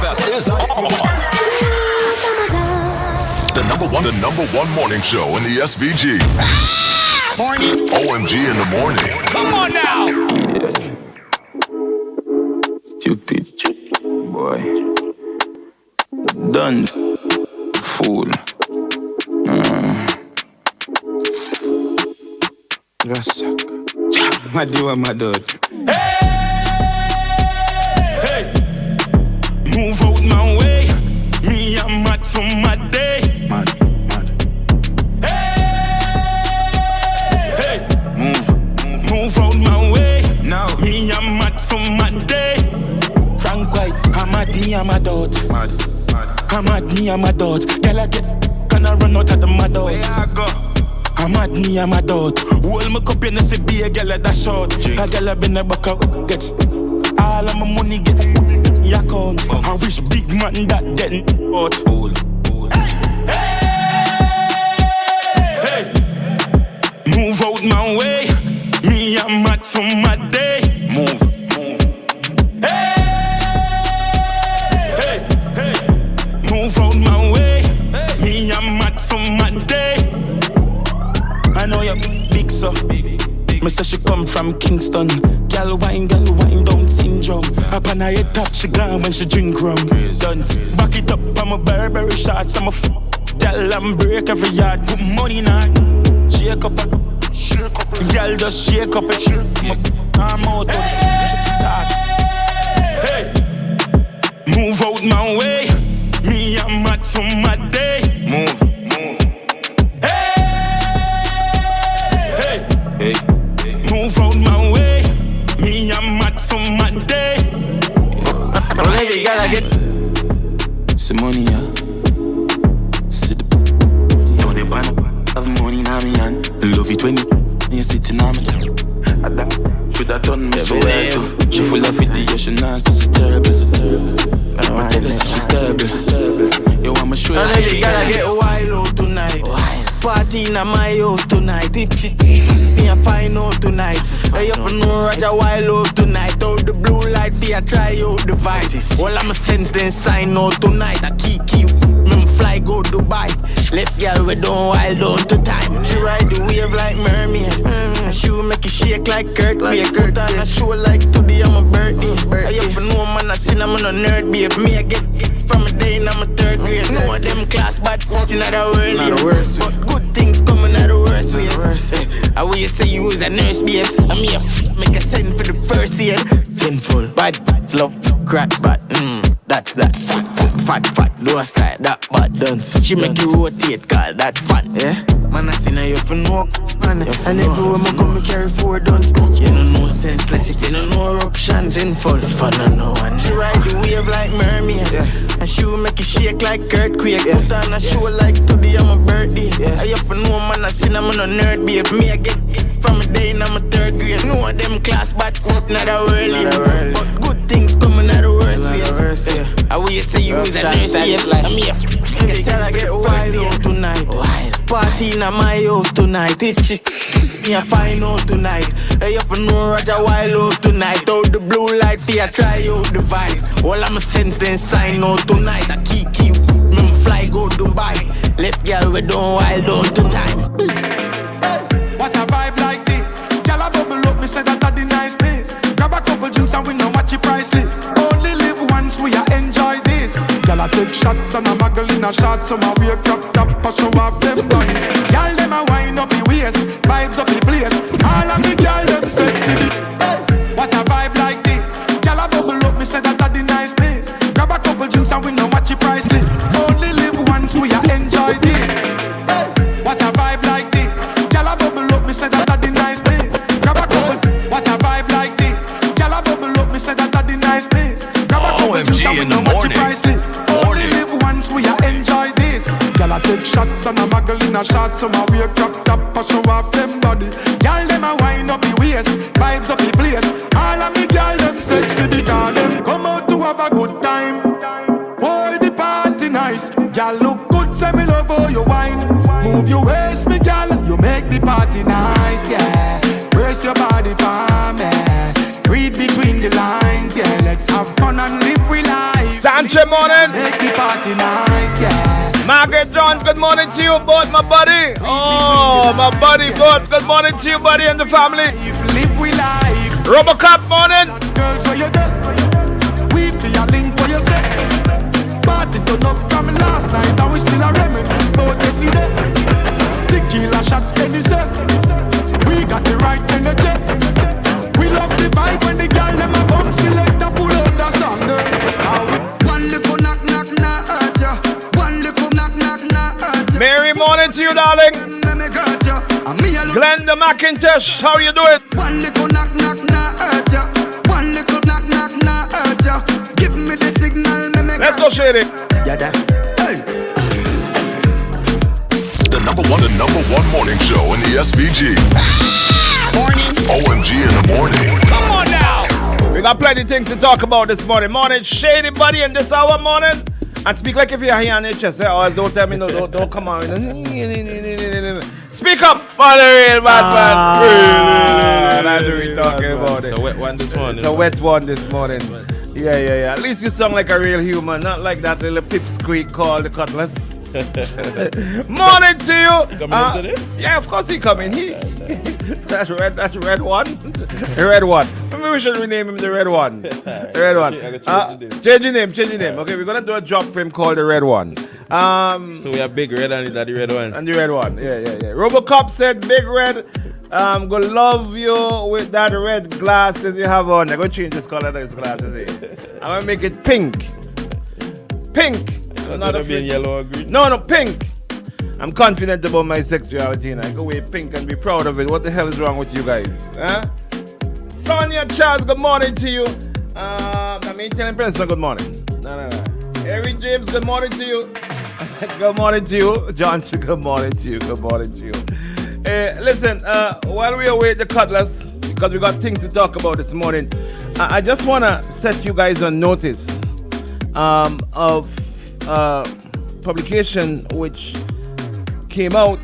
Fest is on. The number one morning show in the SVG. Morning. OMG in the morning. Come on now. Stupid boy. Done. Fool. My dear, my dad. Hey! Move out my way. Me, I'm mad for my day. Mad. Hey! Move out my way. now. Me, I'm mad for my day. Frank White, I'm at me, I'm a dot. Mad. I'm at me, I'm a dot. Girl, I get gonna run out of the mad house. Where I go? I'm at me, I'm a dot. Hold my cup in the CB, a girl at that short. A girl I been a back up, gets all of my money get your account. I wish big man that getting out. Hey, move out my way. Me, I'm mad for my day. Move. Hey, move out my way. Me, I'm mad for my day. I know you're big, so me say she come from Kingston. Girl wine down syndrome. Up on her head top, she gone when she drink rum. Dance, back it up, I'm a Burberry shots. I'm a girl, I'm break every yard. Good money now, shake up, girl just shake up it. I'm out of Hey, move out my way. Me, I'm mad for my day. Move. Hey. Move out my way. Me, I'm mad for my day. Only you gotta get Some money, yeah. Sit the band have money in my hand. Love it when you sitting on my lap. Should have done me so well too. She full of it, yeah, she nasty, she terrible. I'ma tell her she terrible. Yo, I'ma show you. Only you gotta get wild out tonight. Party in my house tonight. If she me a find out tonight. Hey, you know Roger wild out tonight. Out the blue light for try out the vices. All I'ma sense then sign out tonight. I keep me fly go Dubai. Left girl we don't wild out to time. She ride the wave like mermaid. She will make it shake like Kurt. Put on a show like today I'm a birthday. Hey, you know man I seen I'm on a nerd babe. Me I get from a day in I'm a third grade. No them class but in the world. But good things coming out the worst ways. I will say you was a nurse babes. I'm here make a send for the first year. Sinful, bad, love, crack, but that's that. Fat, don't style that bad dance. She make you rotate, call that fun. Yeah, man I seen her you for no man. And everywhere I come, me carry 4 guns. You know no sense, let's if you don't know options. Sinful, fun I know one. She ride the wave like mermaid. And she will make it shake like earthquake. Put on a show like today I'm a birthday. I up for no man I seen I'm on a nerd babe. Me I get from a day in I'm a third grade. No of them class but not a worldly. But good things coming out the worst ways. I will say you was a nurse babe. I'm here. Guess I get wild out tonight. Party in my house tonight. If she me a find out tonight. Hey, if you know Roger wild out tonight. Out the blue light for you try out the vibe. All I'ma sense then sign out tonight. I keep me fly go Dubai. Left girl we don't wild out tonight. What a vibe like this. Girl a bubble up, me say that a the nice days. Grab a couple drinks and we know what your price list. Only live once, we a enjoy this. Girl a take shots and a muggle in a shot. So my wake up top and show off them body. Girl them a wind up the waist, vibes up the place. All of me girl them sexy. What a vibe like this. Girl a bubble up, me say that a the nice days. Grab a couple drinks and we know what your price list. Only live once, we a enjoy this. What a vibe like this. Girl a bubble up, me say that a the nice days. Grab a couple. What a vibe like this. Girl a bubble up, me say that a the nice days. Grab a couple drinks and we know what your price list. Only live once, we a enjoy this. Girl a take shots and a muggle in a shot. So my wake up top and show off them body. Girl them a wind up the waist, vibes up the place. All of me girl them sexy because them come out to have a good time. Boy the party nice. Girl look good, say me love how you wine. Move your waist me girl, you make the party nice, yeah. Brace your body for me. Read between the lines, yeah. Let's have fun and live we life. Sanchez morning. Make the party nice, yeah. Margaret John, good morning to you, both my buddy. Oh, my buddy, both. Good morning to you, buddy, and the family. If live we life. Robocop morning. Girls, so you dead. We feel a link what you say. Party turn up from last night and we still a reminisce about yesterday. Tequila shot any set. We got the right energy. We love the vibe when the girl them a bump select a pull out the song. One little knock knock knock hurt ya. One little knock knock knock hurt ya. Mary morning to you, darling. Glenda McIntosh, how you doing? One little knock knock knock hurt ya. One little knock knock knock hurt ya. Give me the signal, let's go, Shady. Yeah, that. Hey. The number one morning show in the SVG. Morning. OMG in the morning. Come on now. We got plenty of things to talk about this morning. Morning, Shady buddy, in this hour morning. And speak like if you're here on your chest. Oh, don't tell me no, don't come on. Speak up for the real bad man. That's what we're talking about. It's a wet one this morning. It's a wet one this morning. Yeah. At least you sound like a real human, not like that little pipsqueak called the Cutlass. Morning to you. Coming in today? Yeah, of course he coming. That's red one. The red one. Maybe we should rename him the red one. The red one. Change your name. Okay, we're gonna do a drop for him called the red one. So we have Big Red and the red one. And the red one. Yeah. Robocop said Big Red. Gonna love you with that red glasses you have on. I'm gonna change this color of these glasses here. I'm gonna make it pink. Pink. Not a being yellow or green. No, pink. I'm confident about my sexuality and I go wear pink and be proud of it. What the hell is wrong with you guys? Huh? Sonia Charles, good morning to you. I mean, telling Princeton, good morning. No. Eric James, good morning to you. Good morning to you. Johnson, good morning to you. Listen, while we await the Cutlass, because we got things to talk about this morning, I just want to set you guys on notice of publication which came out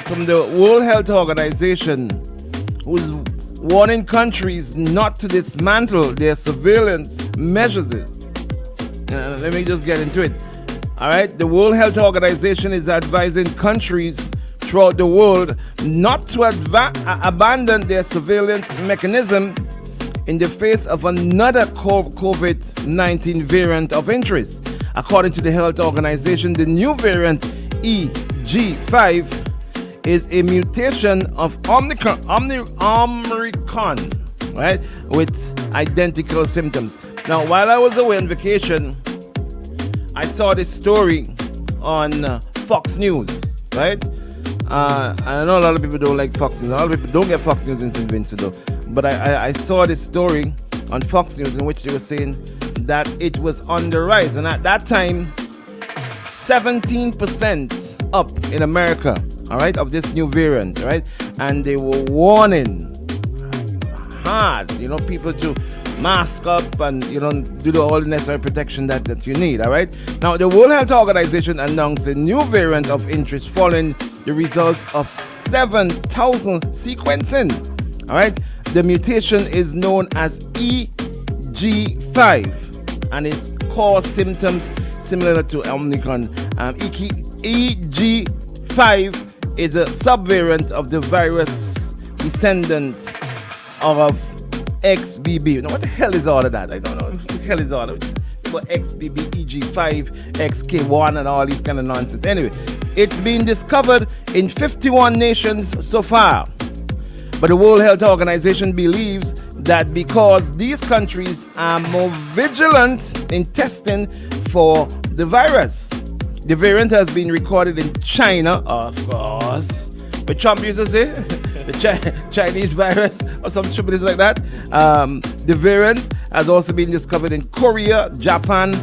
from the World Health Organization, who's warning countries not to dismantle their surveillance measures. Let me just get into it. All right, the World Health Organization is advising countries throughout the world not to abandon their surveillance mechanisms in the face of another COVID-19 variant of interest. According to the Health Organization, the new variant EG5 is a mutation of Omicron, right, with identical symptoms. Now, while I was away on vacation, I saw this story on Fox News, right? I know a lot of people don't like Fox News. A lot of people don't get Fox News in St. Vincent, though. But I saw this story on Fox News in which they were saying that it was on the rise. And at that time, 17% up in America, all right, of this new variant, right? And they were warning hard, people to mask up and, do all the necessary protection that you need, all right? Now, the World Health Organization announced a new variant of interest following the results of 7,000 sequencing, all right? The mutation is known as EG5 and its cause symptoms similar to Omicron. EG5 is a subvariant of the virus descendant of XBB. Now, what the hell is all of that? I don't know. What the hell is all of it? About XBB, EG5, XK1, and all these kind of nonsense. Anyway, it's been discovered in 51 nations so far. But the World Health Organization believes that because these countries are more vigilant in testing for the virus. The variant has been recorded in China, of course. But Trump used to say, the Chinese virus or some stupidness like that. The variant has also been discovered in Korea, Japan,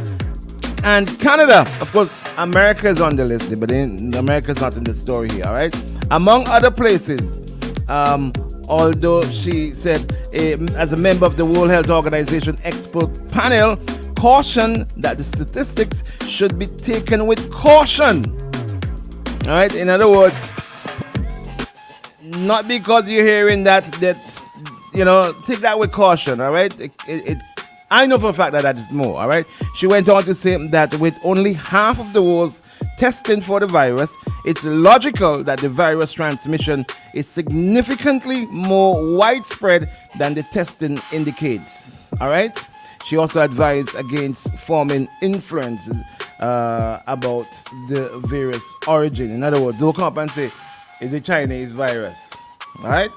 and Canada. Of course, America is on the list, but America is not in the story here, all right? Among other places, although she said, as a member of the World Health Organization expert panel, caution that the statistics should be taken with caution. All right, in other words, not because you're hearing that take that with caution. All right, it I know for a fact that that is more, all right? She went on to say that with only half of the world's testing for the virus, it's logical that the virus transmission is significantly more widespread than the testing indicates, all right? She also advised against forming inferences about the virus origin. In other words, don't come up and say, it's a Chinese virus, all right?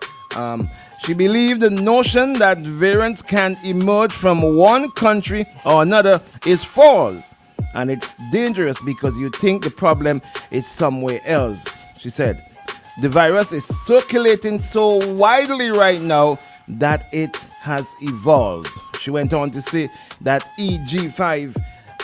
She believed the notion that variants can emerge from one country or another is false, and it's dangerous because you think the problem is somewhere else. She said, the virus is circulating so widely right now that it has evolved. She went on to say that EG5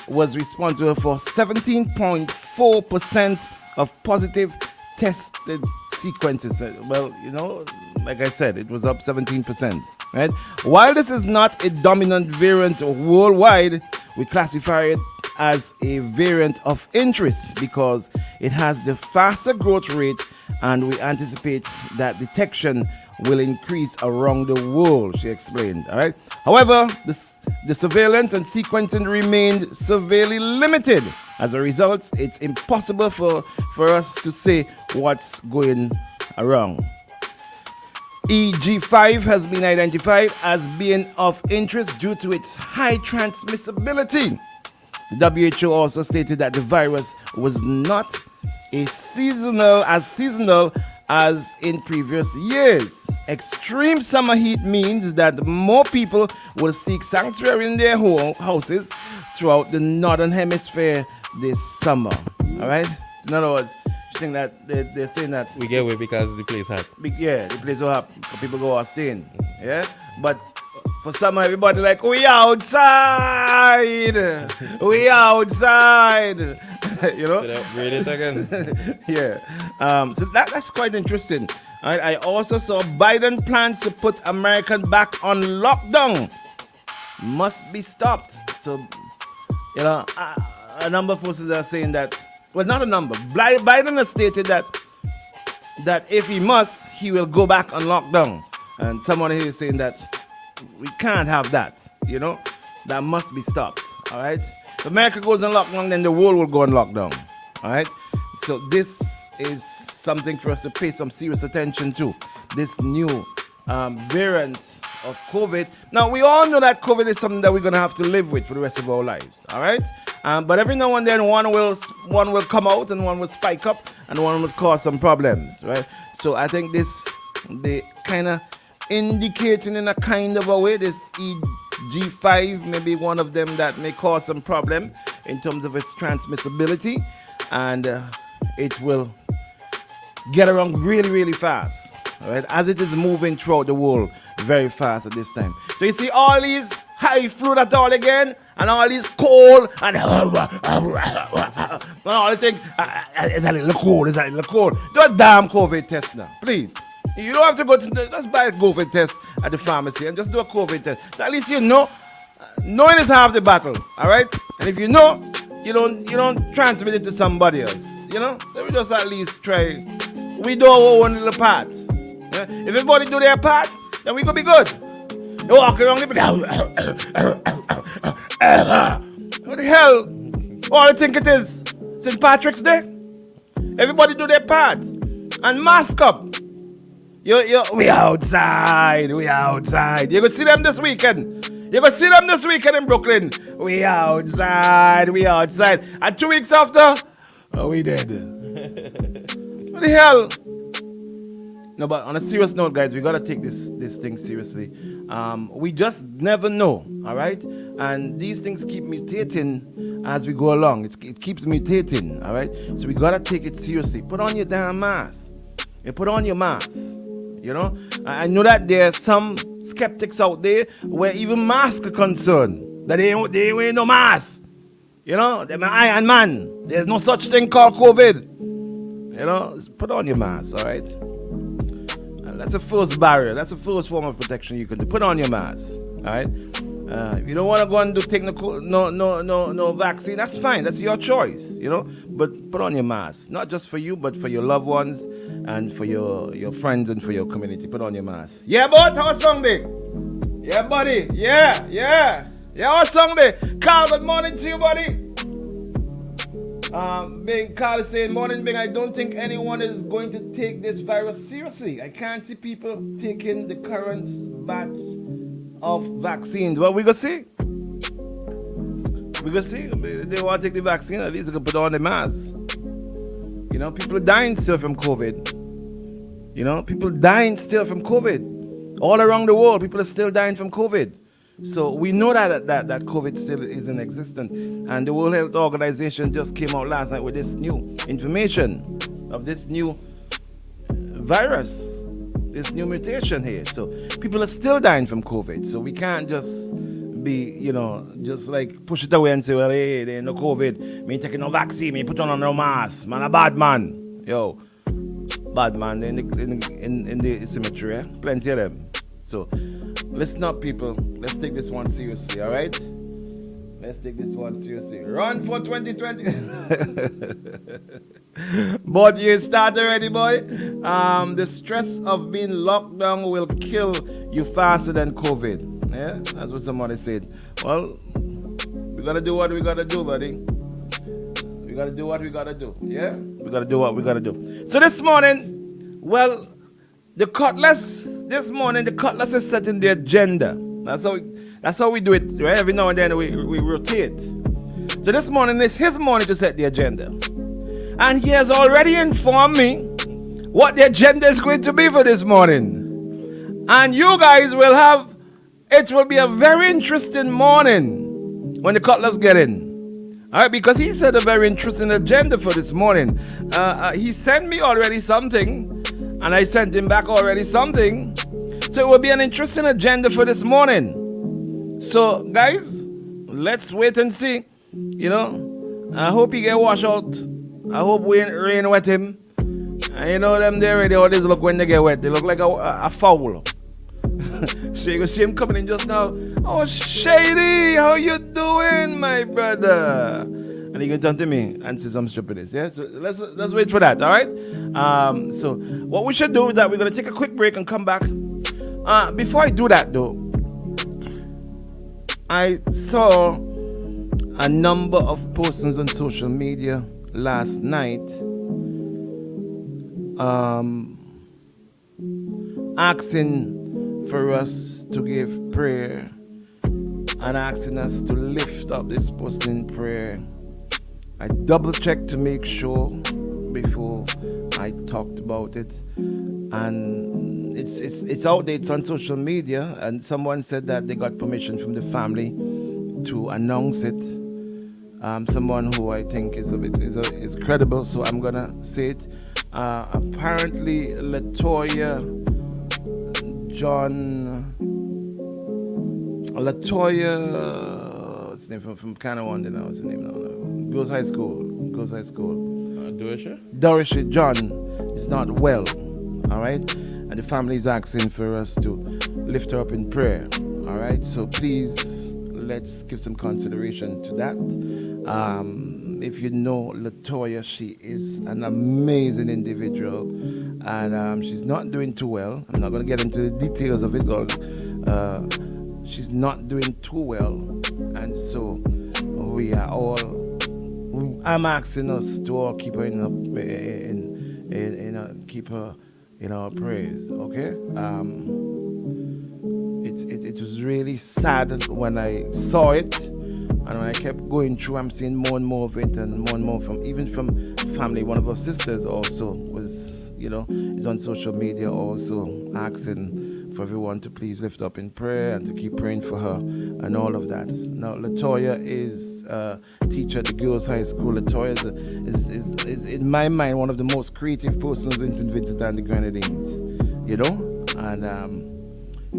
was responsible for 17.4% of positive tested sequences. Well, you know, like I said, it was up 17%, right? While this is not a dominant variant worldwide, we classify it as a variant of interest because it has the faster growth rate, and we anticipate that detection will increase around the world, she explained, all right? However, the surveillance and sequencing remained severely limited. As a result, it's impossible for us to say what's going wrong. EG5 has been identified as being of interest due to its high transmissibility. The WHO also stated that the virus was not as seasonal as in previous years. Extreme summer heat means that more people will seek sanctuary in their houses throughout the northern hemisphere this summer. All right? So in other words, you think that they're saying that We get away because the place hot. yeah, the place so hot, people go out staying. Yeah, but for summer, everybody like, we outside, we outside. You know? Should I read it again? Yeah. So that's quite interesting. I also saw Biden plans to put America back on lockdown. Must be stopped. So, you know, a number of forces are saying that. Well, not a number. Biden has stated that if he must, he will go back on lockdown. And someone here is saying that we can't have that. You know, that must be stopped. All right. If America goes on lockdown, then the world will go on lockdown. All right. So this is something for us to pay some serious attention to. This new variant of COVID. Now, we all know that COVID is something that we're going to have to live with for the rest of our lives. All right. But every now and then one will come out and one will spike up and one will cause some problems. Right. So I think they kind of indicating in a kind of a way this EG5 may be one of them that may cause some problem in terms of its transmissibility, and it will get around really, really fast, all right, as it is moving throughout the world very fast at this time. So you see all these high flu that all again, and all these cold, and all the thing, it's a little cold, Do a damn COVID test now, please. You don't have to go to just buy a COVID test at the pharmacy and just do a COVID test. So at least you know, knowing is half the battle, all right? And if you know, you don't transmit it to somebody else, you know? Let me just at least try. We do our own little part. Yeah? If everybody do their part, then we gonna be good. You walk around the what the hell? What do you think it is? St. Patrick's Day? Everybody do their part and mask up. We outside. You go see them this weekend. In Brooklyn. We outside. And 2 weeks after, we dead. What the hell? No, but on a serious note, guys, we gotta take this thing seriously. We just never know, all right? And these things keep mutating as we go along. It keeps mutating, all right? So we gotta take it seriously. Put on your damn mask. Put on your mask. You know, I know that there are some skeptics out there where even masks are concerned. That they ain't wearing no mask. You know, they're Iron Man. There's no such thing called COVID. You know, just put on your mask, all right? That's the first barrier. That's the first form of protection you can do. Put on your mask, all right? If you don't want to go and take no vaccine, that's fine. That's your choice, you know. But put on your mask, not just for you, but for your loved ones and for your friends and for your community. Put on your mask. Yeah, boy, how was Sunday? Yeah, buddy. Yeah. Yeah, what's song there? Carl, good morning to you, buddy. Bing, Carl is saying, morning, Bing. I don't think anyone is going to take this virus seriously. I can't see people taking the current batch of vaccines. Well, we gonna see. We gonna see. If they want to take the vaccine, at least they can put on the mask. You know, people are dying still from COVID. You know, people dying still from COVID. All around the world, people are still dying from COVID. So we know that COVID still is in existence. And the World Health Organization just came out last night with this new information of this new virus, this new mutation here. So people are still dying from COVID. So we can't just be, you know, just like push it away and say, well, hey, there ain't no COVID. Me taking no vaccine, me put on no mask. Man, a bad man. Yo, bad man in the cemetery, eh? Plenty of them. So listen up, people. Let's take this one seriously, all right? Let's take this one seriously. Run for 2020. But you start already, boy. The stress of being locked down will kill you faster than COVID. Yeah, that's what somebody said. Well, we gotta do what we gotta do, buddy. We gotta do what we gotta do. Yeah, we gotta do what we gotta do. So this morning, well, the Cutlass. This morning, the Cutlass is setting the agenda. That's how we do it, right? Every now and then we rotate. So this morning is his morning to set the agenda. And he has already informed me what the agenda is going to be for this morning. And you guys will have, it will be a very interesting morning when the Cutlass get in. All right, because he said a very interesting agenda for this morning. He sent me already something, and I sent him back already something. So it will be an interesting agenda for this morning. So, guys, let's wait and see. You know, I hope he get washed out. I hope rain wet him. And you know them there already, how they look when they get wet. They look like a fowl. So you can see him coming in just now. Oh, Shady, how you doing, my brother? And he can turn to me and say some stupidness. Yeah, so let's wait for that. All right. So what we should do is that we're gonna take a quick break and come back. Before I do that, though, I saw a number of persons on social media last night asking for us to give prayer and asking us to lift up this person in prayer. I double checked to make sure before I talked about it, and it's out there, it's on social media, and someone said that they got permission from the family to announce it. Someone who I think is credible, so I'm gonna say it. Apparently, Latoya what's the name from Canada? Now what's the name now? Girls High School. Dorisha John is not well. All right, and the family is asking for us to lift her up in prayer. All right, so please let's give some consideration to that. If you know Latoya, she is an amazing individual, and she's not doing too well. I'm not going to get into the details of it, but she's not doing too well, and so we are all. I'm asking us to all keep her keep her in our prayers. Okay. It was really sad when I saw it, and when I kept going through, I'm seeing more and more of it, and more from family. One of our sisters also was, is on social media also asking for everyone to please lift up in prayer and to keep praying for her and all of that. Now, Latoya is a teacher at the Girls High School. Latoya is in my mind one of the most creative persons in St. Vincent and the Grenadines, and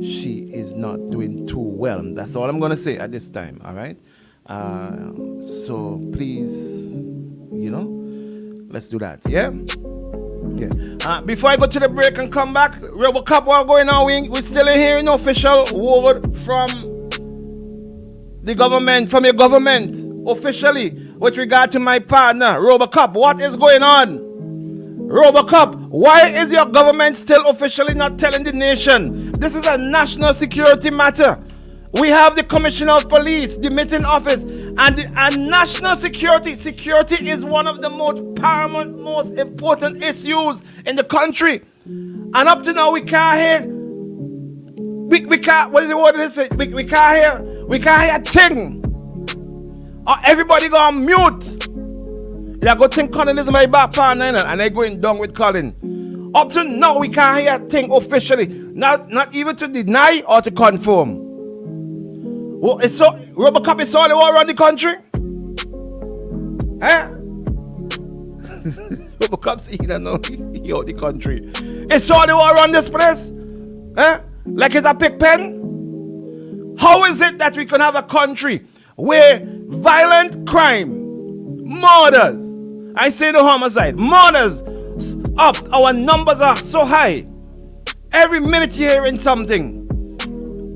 she is not doing too well. That's all I'm going to say at this time, all right? So please, let's do that, yeah? Yeah. Before I go to the break and come back, Robocop, what's going on? We're still hearing no official word from the government, from your government, officially, with regard to my partner, Robocop. What is going on? Robocop, why is your government still officially not telling the nation? This is a national security matter. We have the Commissioner of Police, the meeting office, and national security. Security is one of the most paramount, most important issues in the country. And up to now, we can't hear. We can't. What is the word they say? We can't hear. We can't hear a thing. Or everybody go on mute. They go think Colin is my back partner, and they going down with Colin. Up to now, we can't hear a thing officially. Not even to deny or to confirm. Well, it's so Robocop is all around the country. Eh? Robocop's he don't know he out the country. It's all around this place. Eh? Like it's a pig pen. How is it that we can have a country where violent crime, murders, I say no homicide, murders up, our numbers are so high. Every minute you're hearing something.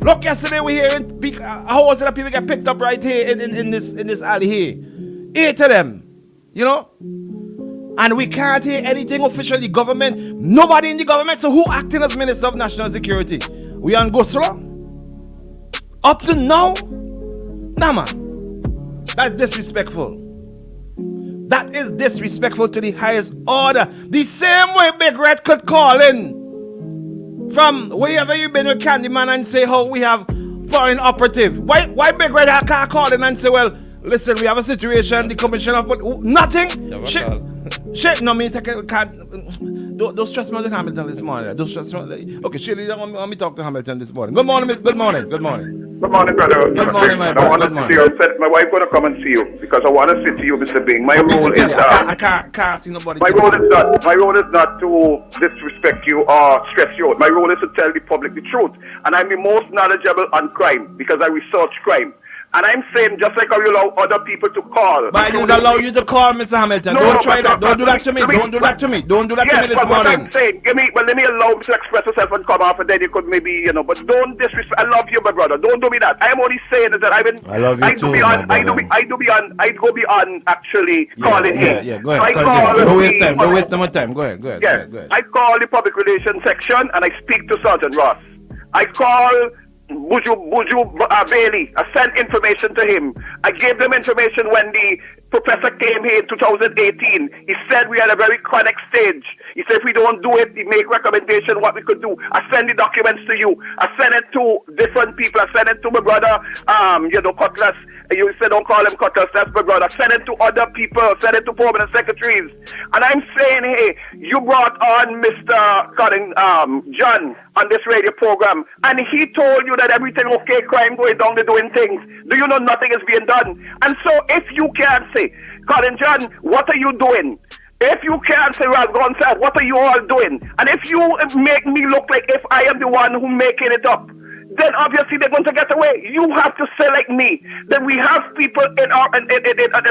Look, yesterday we hearing how was it that people get picked up right here in this alley here? 8 of them, you know? And we can't hear anything officially. Government, nobody in the government. So who acting as Minister of National Security? We on Gosula? Up to now? Nah, man. That's disrespectful. That is disrespectful to the highest order. The same way Big Red could call in from wherever you've been with Candyman and say how we have foreign operative. Why Big Red can't call in and say, well, listen, we have a situation, the commissioner of nothing? Shit, no, me take a card. Don't stress me on Hamilton this morning. Don't stress me. Okay, Shirley, don't want me talk to Hamilton this morning. Good morning, miss. Good morning. Good morning, brother. Good morning, my brother. brother. I want to see you. My wife going to come and see you because I want to say to you, Mr. Bing, my role is I can't see nobody. My role is not to disrespect you or stress you out. My role is to tell the public the truth, and I'm the most knowledgeable on crime because I research crime. And I'm saying, just like how you allow other people to call. But I just allow you to call, Mr. Hamilton. Don't try that. Don't do that to me. Don't do that to me. Don't do that to me this morning. I'm saying, let me allow me to express myself and come off, and then you could maybe, but don't disrespect. I love you, my brother. Don't do me that. I'm only saying that I love you too, I go beyond actually calling him. Yeah, go ahead. Don't waste time. Don't waste my time. Go ahead. I call the public relations section and I speak to Sergeant Ross. I call Buju Bailey. I sent information to him. I gave them information when the professor came here in 2018. He said we are at a very chronic stage. He said if we don't do it, he make recommendation what we could do. I send the documents to you. I send it to different people. I send it to my brother, Cutlass. You said don't call him Cutlass, that's my brother. Send it to other people. Send it to permanent secretaries. And I'm saying, hey, you brought on Mr. John on this radio program, and he told you that everything okay, crime going down, they're doing things. Do you know nothing is being done? And so if you can't say, Colin John, what are you doing? If you can't say, Ralph Gonzalez, what are you all doing? And if you make me look like if I am the one who making it up, then obviously they're going to get away. You have to say like me, that we have people in our in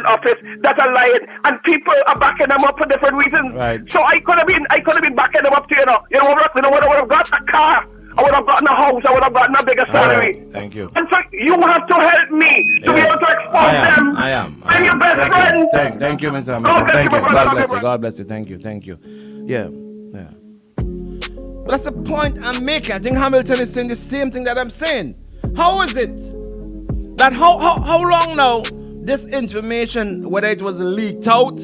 office that are lying, and people are backing them up for different reasons. Right. So I could have been backing them up to, you know what I would have got? A car. I would have gotten a house. I would have gotten a bigger salary. Right. Thank you. And so you have to help me to be able to expose them. I am. I'm your best friend. Thank you, Mr. Hamilton. Thank you. God bless you. God bless you. Thank you. Yeah. But that's the point I'm making. I think Hamilton is saying the same thing that I'm saying. How is it that how long now this information, whether it was leaked out,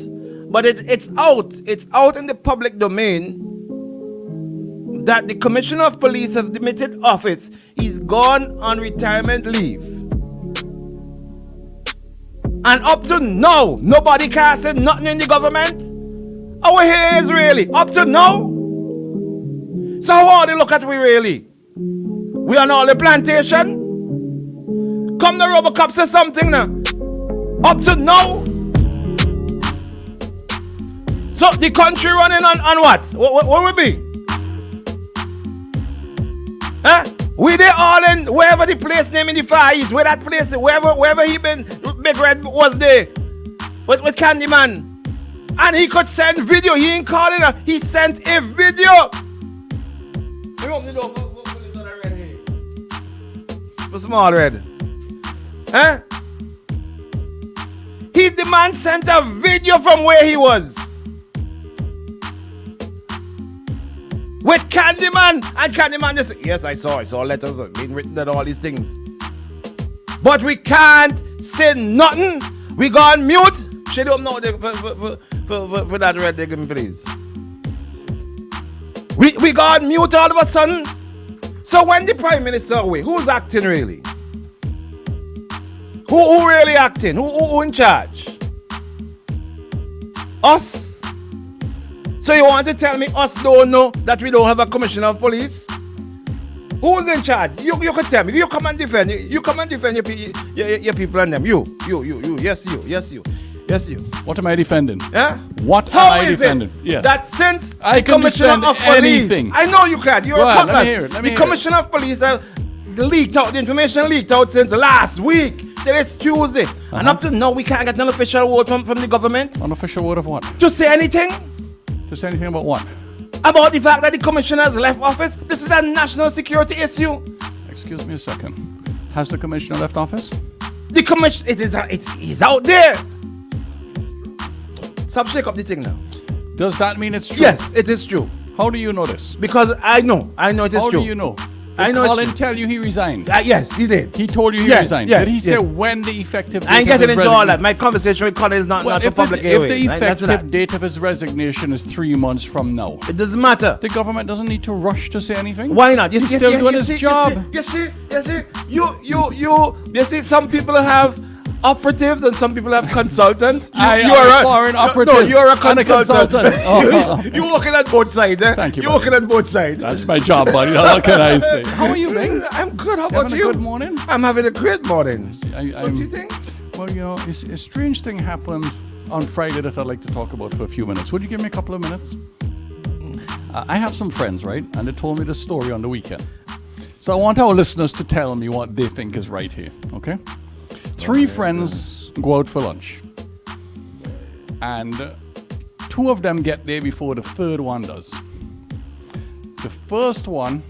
but it's out in the public domain, that the Commissioner of Police of the demitted office is gone on retirement leave. And up to now, nobody can say nothing in the government. Our hair is really up to now. So how they look at we really? We on all the plantation? Come the Robocop say something now. Up to now. So the country running on what? What will be? We they all in wherever the place name in the Far East, where that place, wherever he been, Big Red was there with Candyman. And he could send video. He ain't calling her. He sent a video. For small red. The man sent a video from where he was. With Candyman. And Candyman just, yes, I saw letters being written and all these things. but we can't say nothing. We go on mute. Shut up now for that red again, please. We go on mute all of a sudden. So when the Prime Minister away, who's acting really? Who really acting? Who in charge? Us? So you want to tell me us don't know that we don't have a commissioner of police? Who's in charge? You can tell me. You come and defend. You come and defend your people and them. You. Yes, you. What am I defending? Yeah? What How am I is defending? it Yes. that since I the can commissioner defend of police, anything. I know you can. You're Go a on, let me cutlass. hear it, let me The hear commissioner of police leaked out. The information leaked out since last week. Till it's Tuesday, and up to now we can't get an official word from the government. Unofficial word of what? To say anything To say anything about what? about the fact that the commissioner has left office. This is a national security issue. Excuse me a second. Has the commissioner left office? The commission, it is out there. Stop shake up the thing now. Does that mean it's true? Yes, it is true. How do you know this? Because I know it is How true. do you know? I Did know it's Colin true. tell you he resigned? Yes, he did. He told you he Yes, resigned. yes, Did he say yes. when the effective date I ain't of getting his into all resign- that. My conversation with Colin is not Well, for if, public if airways. the Right? That's effective that. date of his resignation is 3 months from now, It doesn't matter. the government doesn't need to rush to say anything. Why not? He's still doing his job. You see, some people have operatives and some people have consultants. I am a foreign operative No, you're a and a consultant. consultant. Oh. You're working at both sides, eh? Thank you, You're buddy. working at both sides. That's my job, buddy. What can I say? How are you, Bing? I'm good. How Having about a you? good morning? I'm having a great morning. What do you think? Well, you know, a strange thing happened on Friday that I'd like to talk about for a few minutes. Would you give me a couple of minutes? I have some friends, right? And they told me this story on the weekend. So I want our listeners to tell me what they think is right here, okay? 3 friends go out for lunch. And 2 of them get there before the third one does. The first one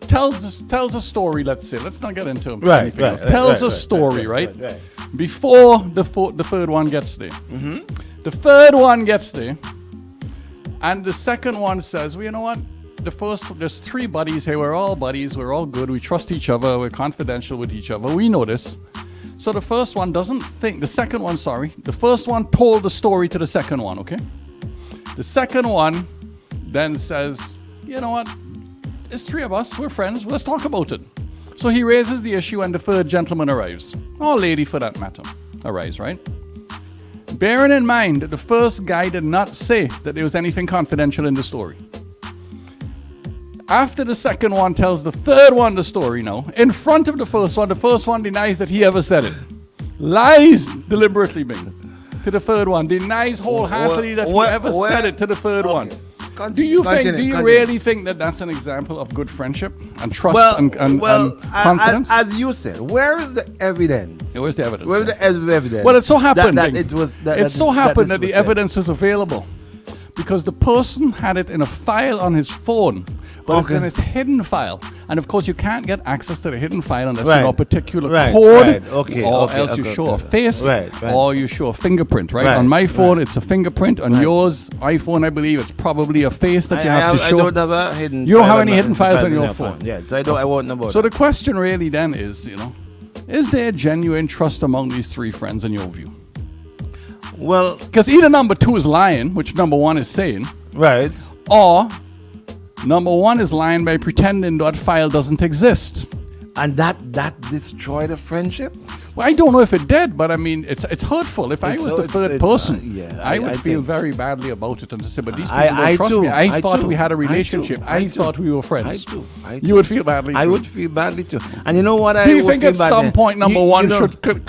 tells a story, let's say. Let's not get into anything else. Tells a story, right? Before the third one gets there. The third one gets there, and the second one says, well, you know what? There's 3 buddies here. We're all buddies. We're all good. We trust each other. We're confidential with each other. We know this. So the first one the first one told the story to the second one, okay? The second one then says, you know what? It's 3 of us. We're friends. Let's talk about it. So he raises the issue and the third gentleman arrives. Or lady for that matter arrives, right? Bearing in mind that the first guy did not say that there was anything confidential in the story. After the second one tells the third one the story now, in front of the first one denies that he ever said it. Lies deliberately, Bing, to the third one. Denies wholeheartedly that he ever said it to the third one. Do you really think that that's an example of good friendship and trust and confidence? As you said, where is the evidence? Where's the evidence? Where's the evidence? Well, it so happened that Bing, it was that the evidence is available because the person had it in a file on his phone, but it's in his hidden file. And of course, you can't get access to the hidden file unless you know a particular code, or else you show a face, or you show a fingerprint, right? On my phone, it's a fingerprint. On yours iPhone, I believe it's probably a face that you have to show. I don't have a hidden. You don't have any hidden files on your phone. Yeah, so I won't know about. So the question really then is, is there genuine trust among these 3 friends in your view? Well, because either number 2 is lying, which number 1 is saying, right, or number 1 is lying by pretending that file doesn't exist. And that destroyed the friendship? Well, I don't know if it did, but I mean, it's hurtful. If I was the third person, I would feel very badly about it and to say, but these people don't trust me. I thought we had a relationship. I thought we were friends. You would feel badly too. I would feel badly too. And you know what? Do you think at some point number 1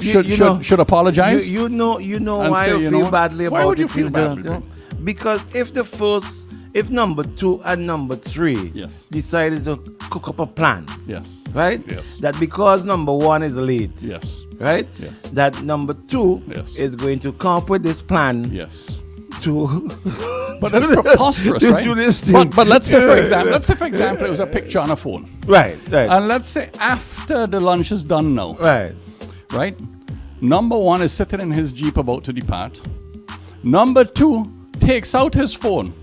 should apologize? You know why I feel badly about it? Why would you feel badly? Because if number 2 and number 3 decided to cook up a plan, right? Yes. That because number 1 is late, right? Yes. That number 2 is going to come up with this plan. Yes. To but that's preposterous, right? Do this thing. But let's say for example, it was a picture on a phone. Right. And let's say after the lunch is done now. Right? Number 1 is sitting in his Jeep about to depart. Number 2 takes out his phone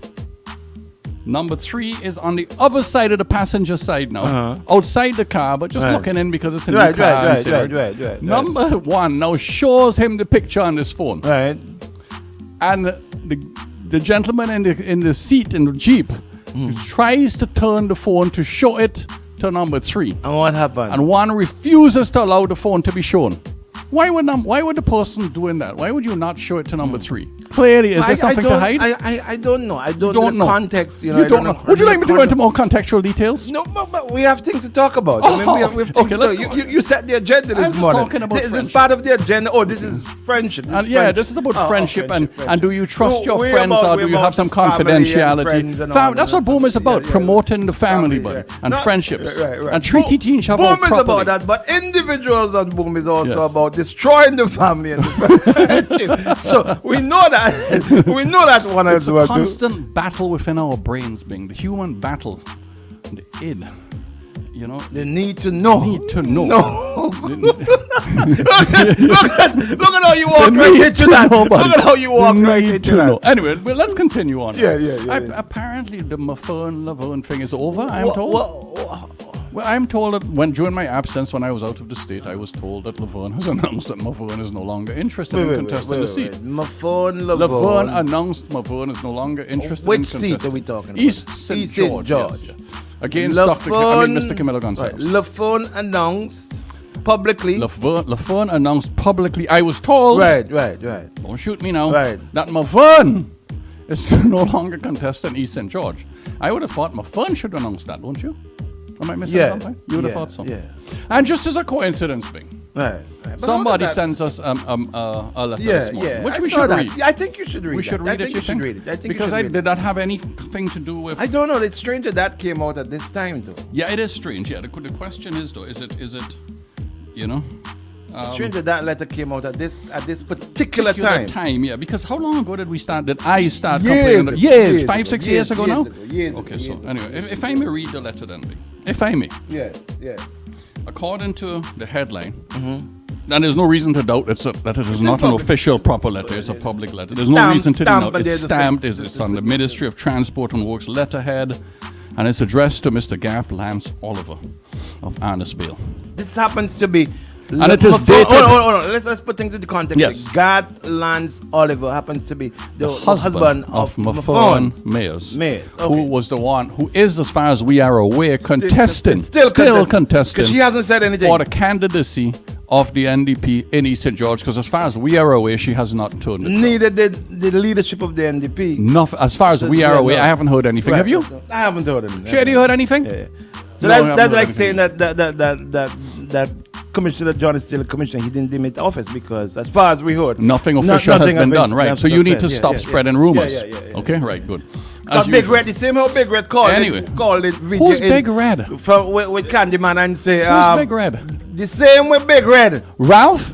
Number 3 is on the other side of the passenger side now, outside the car, but just looking in because it's a new car. Right. Number 1 now shows him the picture on this phone. Right. And the gentleman in the seat in the Jeep tries to turn the phone to show it to number 3. And what happened? And 1 refuses to allow the phone to be shown. Why would the person doing that? Why would you not show it to number 3? Clearly, is there something to hide? I don't know. I don't know know. context. You don't know. Would you like me to go into more contextual details? No, but we have things to talk about. I mean, we have things to talk. You set the agenda this morning. Talking about Is this part of the agenda? Oh, this is friendship. This is about friendship, and do you trust your we're friends about- or we're do you about have some family and confidentiality? friends and all That's that. what Boom is about, Yeah. promoting the family, Family, buddy, yeah. and No, friendships, right. and treating each other Boom is properly. about that, but individuals on Boom is also Yes. about destroying the family and the friendship. So we know that. We know that one It's as a well too. constant battle within our brains, being the human battle, the id. You know, They need to know. need to know. No. Look at how you walk They right need into to that. know, Look buddy. at how you walk They right need into to that. know. Anyway, well, let's continue on. Yeah. Apparently, the Laverne thing is over. I'm Wha- told. wha- Well, I'm told that during my absence, when I was out of the state, I was told that Laverne has announced that Laverne is no longer interested in contesting the seat. Laverne. Laverne announced Laverne is no longer interested Which in seat contesting. are we talking about? East St. East St. George. George. Yes. Against Mr. Camilo Gonzalez. Right. Laverne announced publicly. Laverne announced publicly, I was told, Right. don't shoot me now, Right. that Laverne is no longer contesting East St. George. I would have thought Laverne should announce that, don't you? Am I missing something? You would have thought so. Yeah. And just as a coincidence, Bing, Right. But somebody how does that- sends us a letter Yeah, this morning, yeah. which I we saw should that. read. Yeah, I think you should read We that. should read I it, think you you should think? read it. I think you Because should I read did it. not have anything to do with... I don't know. It's strange that came out at this time, though. Yeah, it is strange. Yeah, the question is, though, is it, you know... Strange that letter came out at this particular time. Yeah, because how long ago did I start Years complaining? ago. Years, Years 5, ago. 6 years ago now? Years ago. Okay, so anyway, if I may read the letter then, Bing. If I may. Yeah. According to the headline, and there's no reason to doubt that it is not an public. official proper letter, it's a public letter. There's no Stamped- reason to stamped, doubt. but It's there's a stamped, sig- it's on the Ministry of Transport and Works letterhead, and it's addressed to Mr. Gaff Lance Oliver of Arnisvale. This happens to be. And it is dated. Hold on. Let's put things into context. Yes. God Lance Oliver happens to be the husband of Mafon Mafon Mayers, Mayers, who okay. was the one who is, as far as we are aware, contesting, Still contesting. Because she hasn't said anything. for the candidacy of the NDP in East St. George, because as far as we are aware, she has not turned it down. Neither did the leadership of the NDP. Nothing, as far as we are Yeah, aware, no. I haven't heard anything. Right. Have you? I haven't heard anything. Shay, have you heard anything? Yeah. So No, I haven't that's heard like anything. saying that Commissioner John is still a commissioner. He didn't demit office because, as far as we heard, Nothing official has been done, right? So you need to stop spreading rumors. Yeah. Okay, right, good. Because As Big usual. Red, the same how Big Red called Anyway. it video Who's in- Big Red? from with Candyman and say Who's Big Red? the same with Big Red Ralph?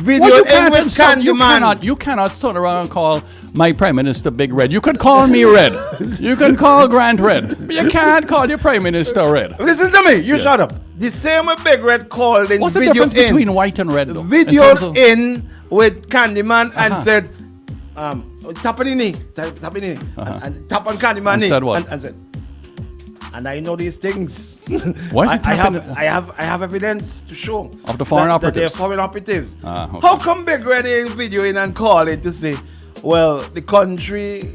video Well, you in can't with insult- Candyman. you cannot turn around and call my Prime Minister Big Red. You could call me Red. You can call Grant Red. But you can't call your Prime Minister Red. Listen to me, you shut up. The same way Big Red called in What's the video difference in between white and red, though? video terms of- in with Candyman and Uh-huh. said tap on the knee, tap on the knee, and tap on Candyman And knee, said what? and said, and I know these things. Why is he I tapping have evidence to show Of the foreign that they're operatives? foreign operatives. Okay. How come Big Red in video in and call it to say, well, the country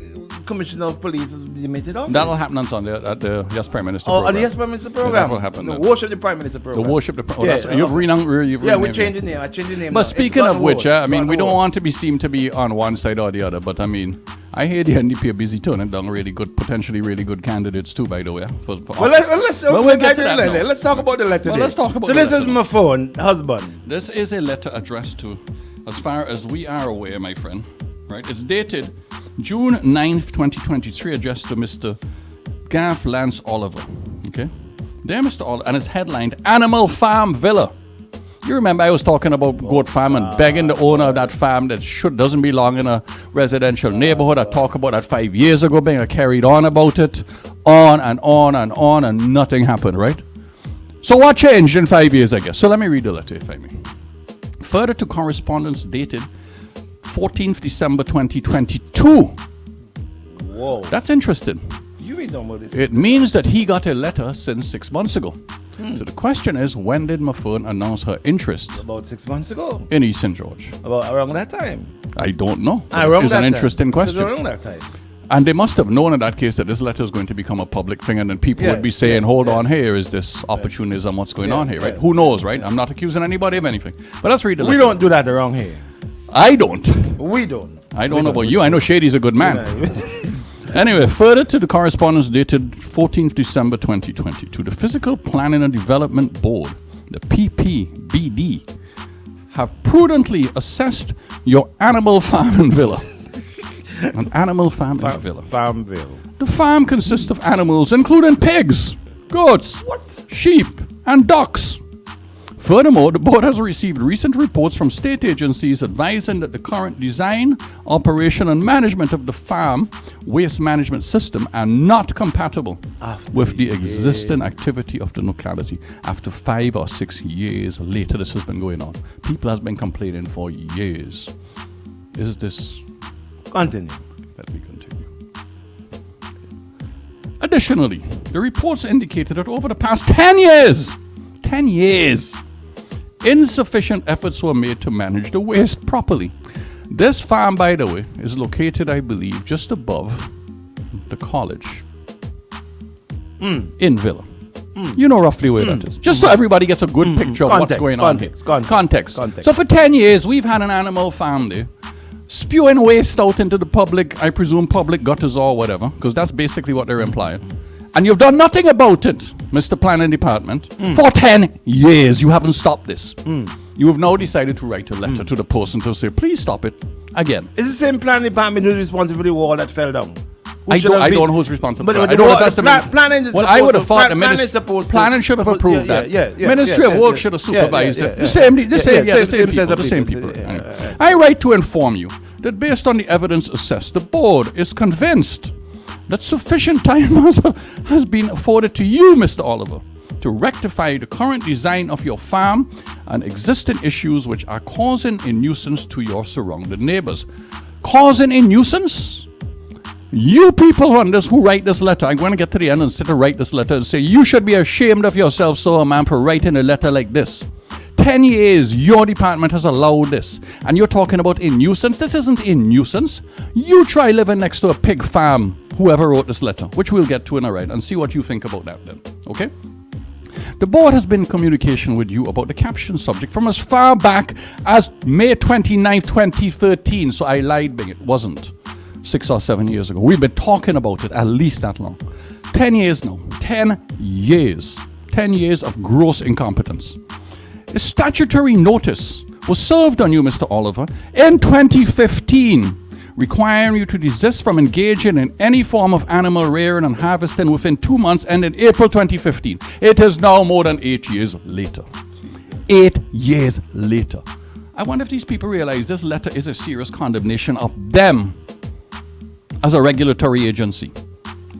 commissioner of police is demitted office? That'll happen on Sunday at the Yes Prime Minister Oh, program. the Yes Prime Minister Yeah, program. that will happen The then. worship the Prime Minister The program. worship. Yeah, You've renamed. Yeah, we changed the name. I changed the name. But now. It's speaking God of which, knows. I mean, God we don't knows. want to seem to be on one side or the other. But I mean, I hear the NDP are busy turning down really good, potentially really good candidites too. By the way, for Well, office. We'll get to that now. let's talk about the letter. Well, then. let's talk about So the this is letter. my phone, husband. This is a letter addressed to, as far as we are aware, my friend, right? It's dated June 9th, 2023, addressed to Mr. Gaff Lance Oliver, okay? There, Mr. Oliver, and it's headlined, Animal Farm Villa. You remember I was talking about goat farm and begging the owner of that farm that doesn't belong in a residential neighborhood. I talked about that 5 years ago, being I carried on about it, on and on and on, and nothing happened, right? So what changed in 5 years, I guess? So let me read the letter, if I may. Further to correspondence dated 14th December 2022. Whoa. That's interesting. talking about this? It means that he got a letter since 6 months ago. So the question is, when did Mafon announce her interest About 6 months ago. in East St. George? About around that time. I don't know. Around It's that an time. interesting It's question. around that time. And they must have known in that case that this letter is going to become a public thing, and then people would be saying, hold on, here is this opportunism, what's going on here, right? Who knows, right? I'm not accusing anybody of anything. But let's read the letter. We don't do that around here. I don't. We don't. I don't know about you. I know Shady's a good man. Anyway, further to the correspondence dated 14th December 2022, the Physical Planning and Development Board, the PPBD, have prudently assessed your animal farm and villa. An animal farm and villa. Farmville. The farm consists of animals including pigs, goats, sheep, and ducks. Furthermore, the board has received recent reports from state agencies advising that the current design, operation, and management of the farm waste management system are not compatible with the existing activity of the locality. After 5 or 6 years later, this has been going on. People have been complaining for years. Is this... Continue. Let me continue. Additionally, the reports indicated that over the past 10 years, insufficient efforts were made to manage the waste properly. This farm, by the way, is located, I believe, just above the college in Villa. You know roughly where that is. Just so everybody gets a good picture of what's going on here. Context. So for 10 years, we've had an animal farm there, spewing waste out into the public, I presume public gutters or whatever, because that's basically what they're implying. And you've done nothing about it, Mr. Planning Department. For 10 years, you haven't stopped this. You have now decided to write a letter to the person to say, please stop it again. Is the same planning department who's responsible for the wall that fell down? I don't know who's responsible. But I don't know if that's the planning is well, I would have supposed thought to- the planning is minister supposed to- planning should have approved that. Ministry of Works should have supervised it. The same people. Anyway. I write to inform you that based on the evidence assessed, the board is convinced that sufficient time has been afforded to you, Mr. Oliver, to rectify the current design of your farm and existing issues which are causing a nuisance to your surrounding neighbors. Causing a nuisance? You people on this who write this letter, I'm going to get to the end and sit and write this letter and say, you should be ashamed of yourself, sir, ma'am, for writing a letter like this. 10 years, your department has allowed this. And you're talking about a nuisance? This isn't a nuisance. You try living next to a pig farm, whoever wrote this letter, which we'll get to in a right, and see what you think about that then. Okay? The board has been in communication with you about the caption subject from as far back as May 29, 2013. So I lied, big. It wasn't 6 or 7 years ago. We've been talking about it at least that long. 10 years now. 10 years. 10 years of gross incompetence. A statutory notice was served on you, Mr. Oliver, in 2015, requiring you to desist from engaging in any form of animal rearing and harvesting within 2 months ending April 2015. It is now more than 8 years later. 8 years later. I wonder if these people realize this letter is a serious condemnation of them as a regulatory agency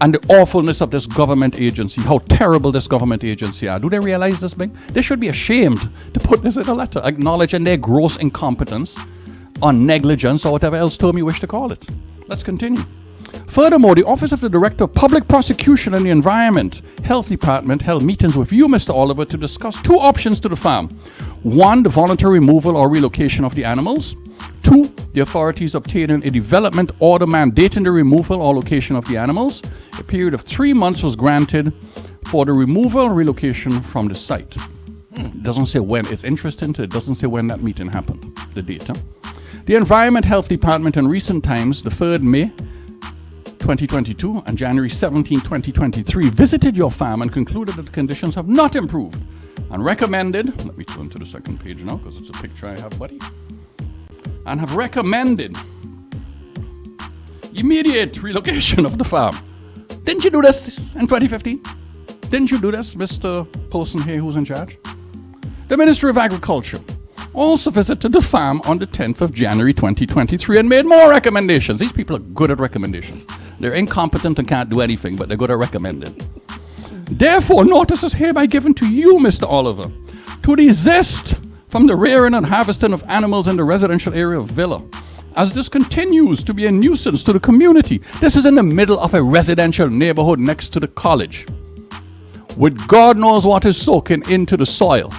and the awfulness of this government agency, how terrible this government agency are. Do they realize this, Bing? They should be ashamed to put this in a letter, acknowledging their gross incompetence or negligence or whatever else term you wish to call it. Let's continue. Furthermore, the Office of the Director of Public Prosecution and the Environment Health Department held meetings with you, Mr. Oliver, to discuss 2 options to the farm. 1, the voluntary removal or relocation of the animals. 2, the authorities obtaining a development order mandating the removal or location of the animals. A period of 3 months was granted for the removal or relocation from the site. It doesn't say when. It's interesting. It doesn't say when that meeting happened, the date. The Environment Health Department in recent times, the 3rd May 2022 and January 17, 2023, visited your farm and concluded that the conditions have not improved and recommended, let me turn to the second page now because it's a picture I have, buddy, and have recommended immediate relocation of the farm. Didn't you do this in 2015? Didn't you do this, Mr. Person here who's in charge? The Ministry of Agriculture also visited the farm on the 10th of January 2023 and made more recommendations. These people are good at recommendations. They're incompetent and can't do anything, but they're good at recommending. Therefore, notice is hereby given to you, Mr. Oliver, to desist from the rearing and harvesting of animals in the residential area of Villa as this continues to be a nuisance to the community. This is in the middle of a residential neighborhood next to the college, with God knows what is soaking into the soil,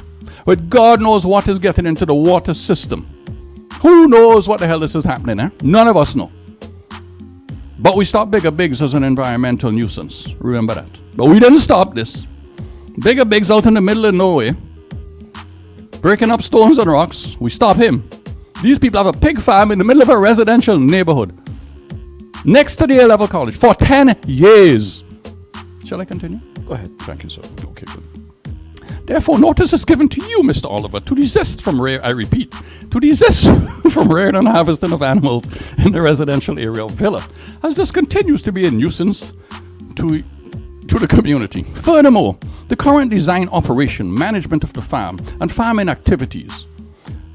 with God knows what is getting into the water system. Who knows what the hell this is happening, eh? None of us know. But we stopped Bigger Bigs as an environmental nuisance. Remember that. But we didn't stop this. Bigger Bigs out in the middle of nowhere, breaking up stones and rocks. We stop him. These people have a pig farm in the middle of a residential neighborhood next to the A-level college for 10 years. Shall I continue? Go ahead. Thank you, sir. Okay, good. Therefore, notice is given to you, Mr. Oliver, to desist from to desist from rearing and harvesting of animals in the residential area of Villa, as this continues to be a nuisance to the community. Furthermore, the current design, operation, management of the farm, and farming activities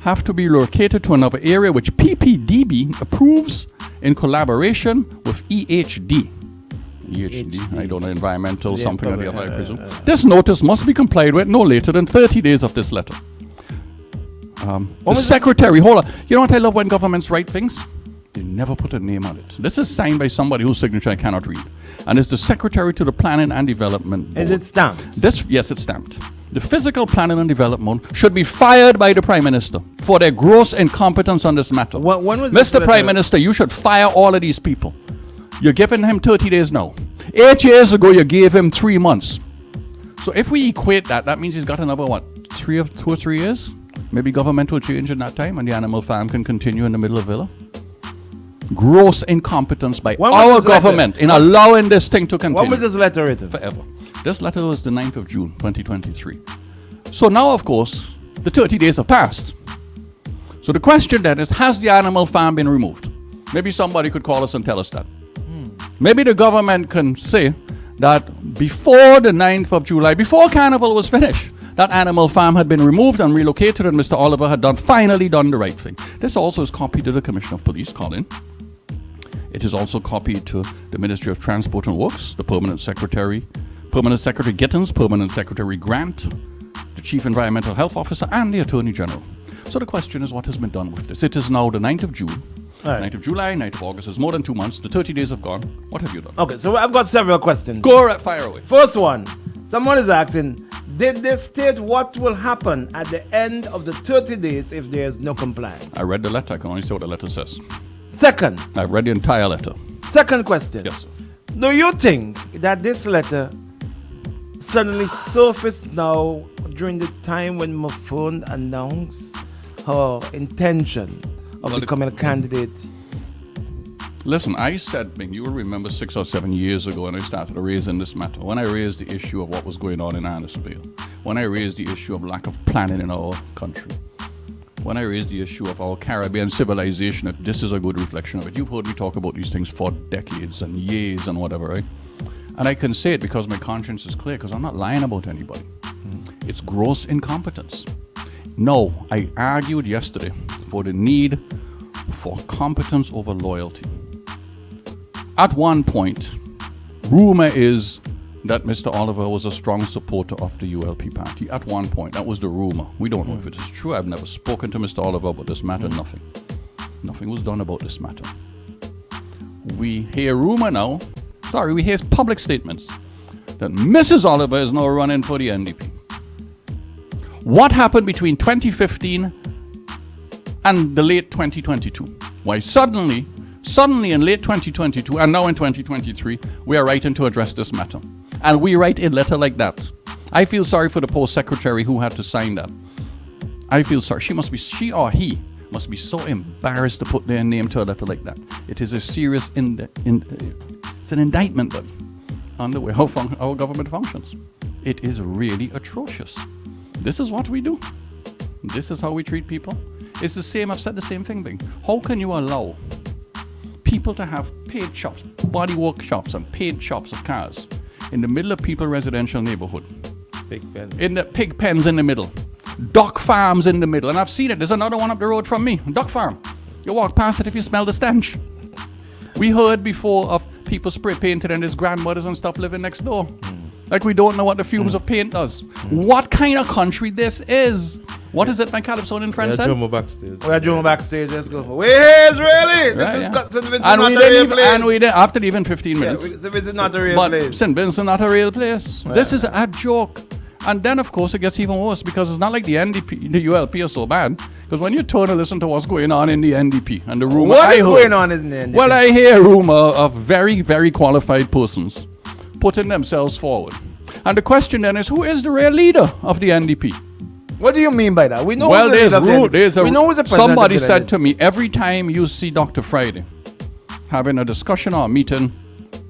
have to be located to another area which PPDB approves in collaboration with EHD. I don't know, environmental, something or the other, I presume. This notice must be complied with no later than 30 days of this letter. The secretary, hold on. You know what I love when governments write things? They never put a name on it. This is signed by somebody whose signature I cannot read. And it's the secretary to the Planning and Development Board. Is it stamped? Yes, it's stamped. The Physical Planning and Development should be fired by the Prime Minister for their gross incompetence on this matter. When was this Mr. Prime Minister, you should fire all of these people. You're giving him 30 days now. 8 years ago, you gave him 3 months. So if we equate that, that means he's got another, 2 or 3 years? Maybe government will change in that time and the animal farm can continue in the middle of Villa. Gross incompetence by our government in allowing this thing to continue. When was this letter written? Forever. This letter was the 9th of June, 2023. So now, of course, the 30 days have passed. So the question then is, has the animal farm been removed? Maybe somebody could call us and tell us that. Maybe the government can say that before the 9th of July, before Carnival was finished, that animal farm had been removed and relocated and Mr. Oliver had finally done the right thing. This also is copied to the Commissioner of Police, Colin. It is also copied to the Ministry of Transport and Works, the Permanent Secretary Gittins, Permanent Secretary Grant, the Chief Environmental Health Officer, and the Attorney General. So the question is, what has been done with this? It is now the 9th of June. Right. 9th of July, 9th of August. It's more than 2 months. The 30 days have gone. What have you done? Okay, so I've got several questions. Go right, fire away. First one. Someone is asking, did they state what will happen at the end of the 30 days if there is no compliance? I read the letter. I can only say what the letter says. Second. I've read the entire letter. Second question. Yes, sir. Do you think that this letter suddenly surfaced now during the time when Mufon announced her intention of becoming a candidate? Listen, I said, you will remember 6 or 7 years ago when I started raising this matter, when I raised the issue of what was going on in Annisvale, when I raised the issue of lack of planning in our country, when I raised the issue of our Caribbean civilization, if this is a good reflection of it. You've heard me talk about these things for decades and years and whatever, right? And I can say it because my conscience is clear, because I'm not lying about anybody. It's gross incompetence. No, I argued yesterday for the need for competence over loyalty. At one point, rumor is that Mr. Oliver was a strong supporter of the ULP party. At one point, that was the rumor. We don't know if it is true. I've never spoken to Mr. Oliver about this matter, nothing. Nothing was done about this matter. We hear rumor now, we hear public statements that Mrs. Oliver is now running for the NDP. What happened between 2015 and the late 2022? Why suddenly in late 2022 and now in 2023, we are writing to address this matter. And we write a letter like that. I feel sorry for the post secretary who had to sign that. I feel sorry. She or he must be so embarrassed to put their name to a letter like that. It is a serious it's an indictment, buddy, on the way how our government functions. It is really atrocious. This is what we do. This is how we treat people. It's the same, I've said the same thing, Bing. How can you allow people to have paid shops, body workshops and paid shops of cars in the middle of people's residential neighborhood? Pig pen. In the pig pens in the middle. Duck farms in the middle. And I've seen it. There's another one up the road from me. Duck farm. You walk past it if you smell the stench. We heard before of people spray painted and his grandmothers and stuff living next door. Like we don't know what the fumes of paint does. What kind of country this is? What is it my Calypsonian in friend Yeah, said? drummer backstage. We are doing backstage. Let's go. Where's really? This is Yeah. St. Vincent And not we a didn't real even, place. and we did after leaving 15 Yeah, minutes. St. Vincent not a real But place. St. Vincent not a real place. This is a joke. And then, of course, it gets even worse because it's not like the NDP, the ULP are so bad. Because when you turn and listen to what's going on in the NDP and the rumor What I is heard, going on in the NDP? Well, I hear a rumor of very, very qualified persons putting themselves forward. And the question then is, who is the real leader of the NDP? What do you mean by that? We know Well, who's the there's leader of the rule. NDP. There's a we know who's the president somebody of the said NDP. to me, every time you see Dr. Friday having a discussion or a meeting,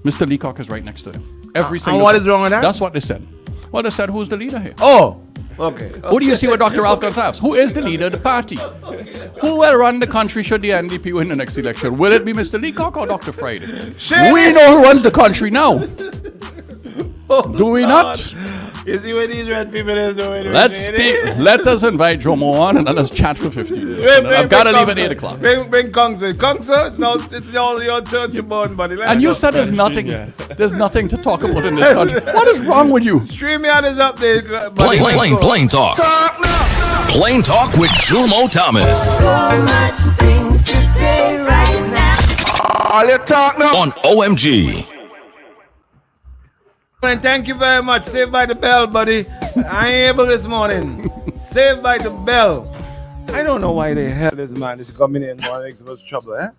Mr. Leacock is right next to him. Every single what time. is wrong with that? That's what they said. Well, they said, who's the leader here? Oh, okay. Who do you see with Dr. Ralph Gonsalves? Who is the leader of the party? Who will run the country should the NDP win the next election? Will it be Mr. Leacock or Dr. Friday? We know who runs the country now. Do we not? You see what these red people is doing? Let's speak. Let us invite Jomo on and let us chat for 15 minutes. And then I've got to leave at 8 o'clock. Bring Kongsa. Kongsa, it's all your turn to burn, buddy. Let's And go. you said there's nothing to talk about in this country. What is wrong with you? StreamYard is up there. buddy. Plain talk. Plain talk with Jumo Thomas. So much things to say right now. All you talk now. On OMG. And thank you very much. Saved by the bell, buddy. I ain't able this morning. Saved by the bell. I don't know why the hell this man is coming in and making so much trouble, eh?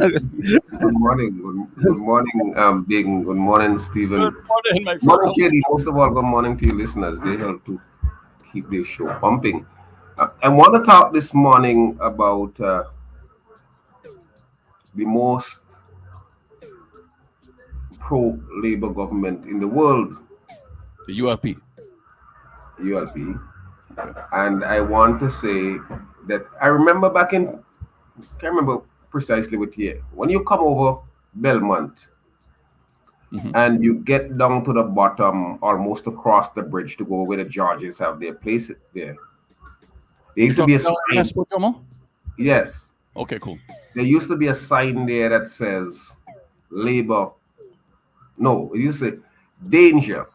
Good morning. Good morning, Big. Good morning, Stephen. Good morning, my Good morning, Shady. Most of all, good morning to your listeners. They help to keep their show pumping. I want to talk this morning about the most pro-labor government in the world, The ULP. ULP. And I want to say that I remember back in, can't remember precisely what year, when you come over Belmont and you get down to the bottom, almost across the bridge to go where the Georges have their place there. There used to be a sign. Yes. Okay, cool. There used to be a sign there that says labor. No, it used to say danger.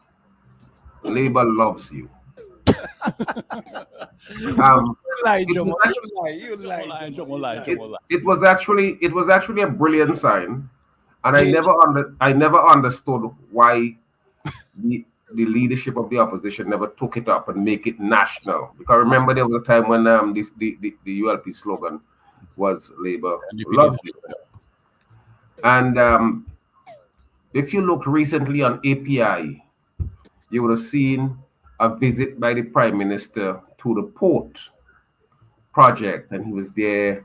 Labor loves you. It was actually a brilliant sign, and I never understood why the leadership of the opposition never took it up and make it national. Because remember there was a time when the ULP slogan was Labor loves you. And if you look recently on API, you would have seen a visit by the Prime Minister to the port project, and he was there,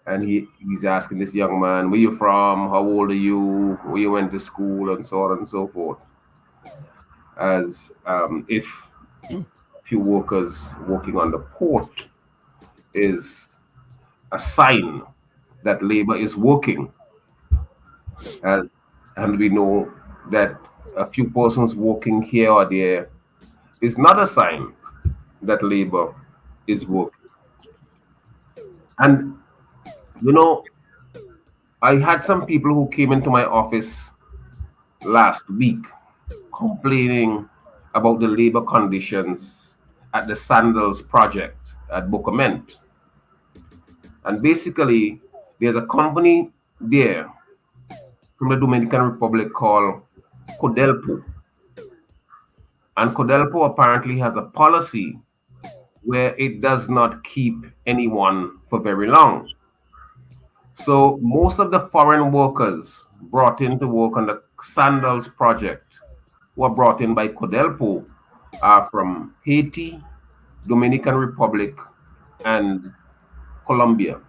and he's asking this young man, where you from, how old are you, where you went to school, and so on and so forth, as if a few workers working on the port is a sign that labor is working, and we know that a few persons working here or there is not a sign that labor is working. And, you know, I had some people who came into my office last week complaining about the labor conditions at the Sandals project at Bocament. And basically, there's a company there from the Dominican Republic called Codelpo. And Codelpo apparently has a policy where it does not keep anyone for very long. So most of the foreign workers brought in to work on the Sandals project who are brought in by Codelpo are from Haiti, Dominican Republic, and Colombia.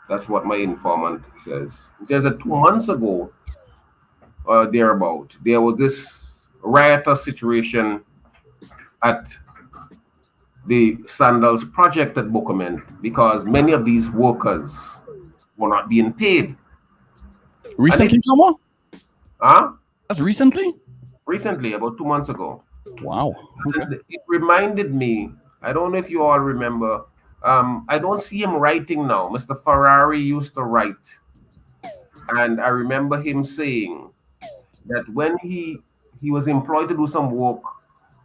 That's what my informant says. He says that 2 months ago, thereabout, there was this riotous situation at the Sandals project at Bocament because many of these workers were not being paid. Recently, Tomo? Huh? That's recently? Recently, about 2 months ago. Wow. And it reminded me, I don't know if you all remember, I don't see him writing now. Mr. Ferrari used to write. And I remember him saying that when he was employed to do some work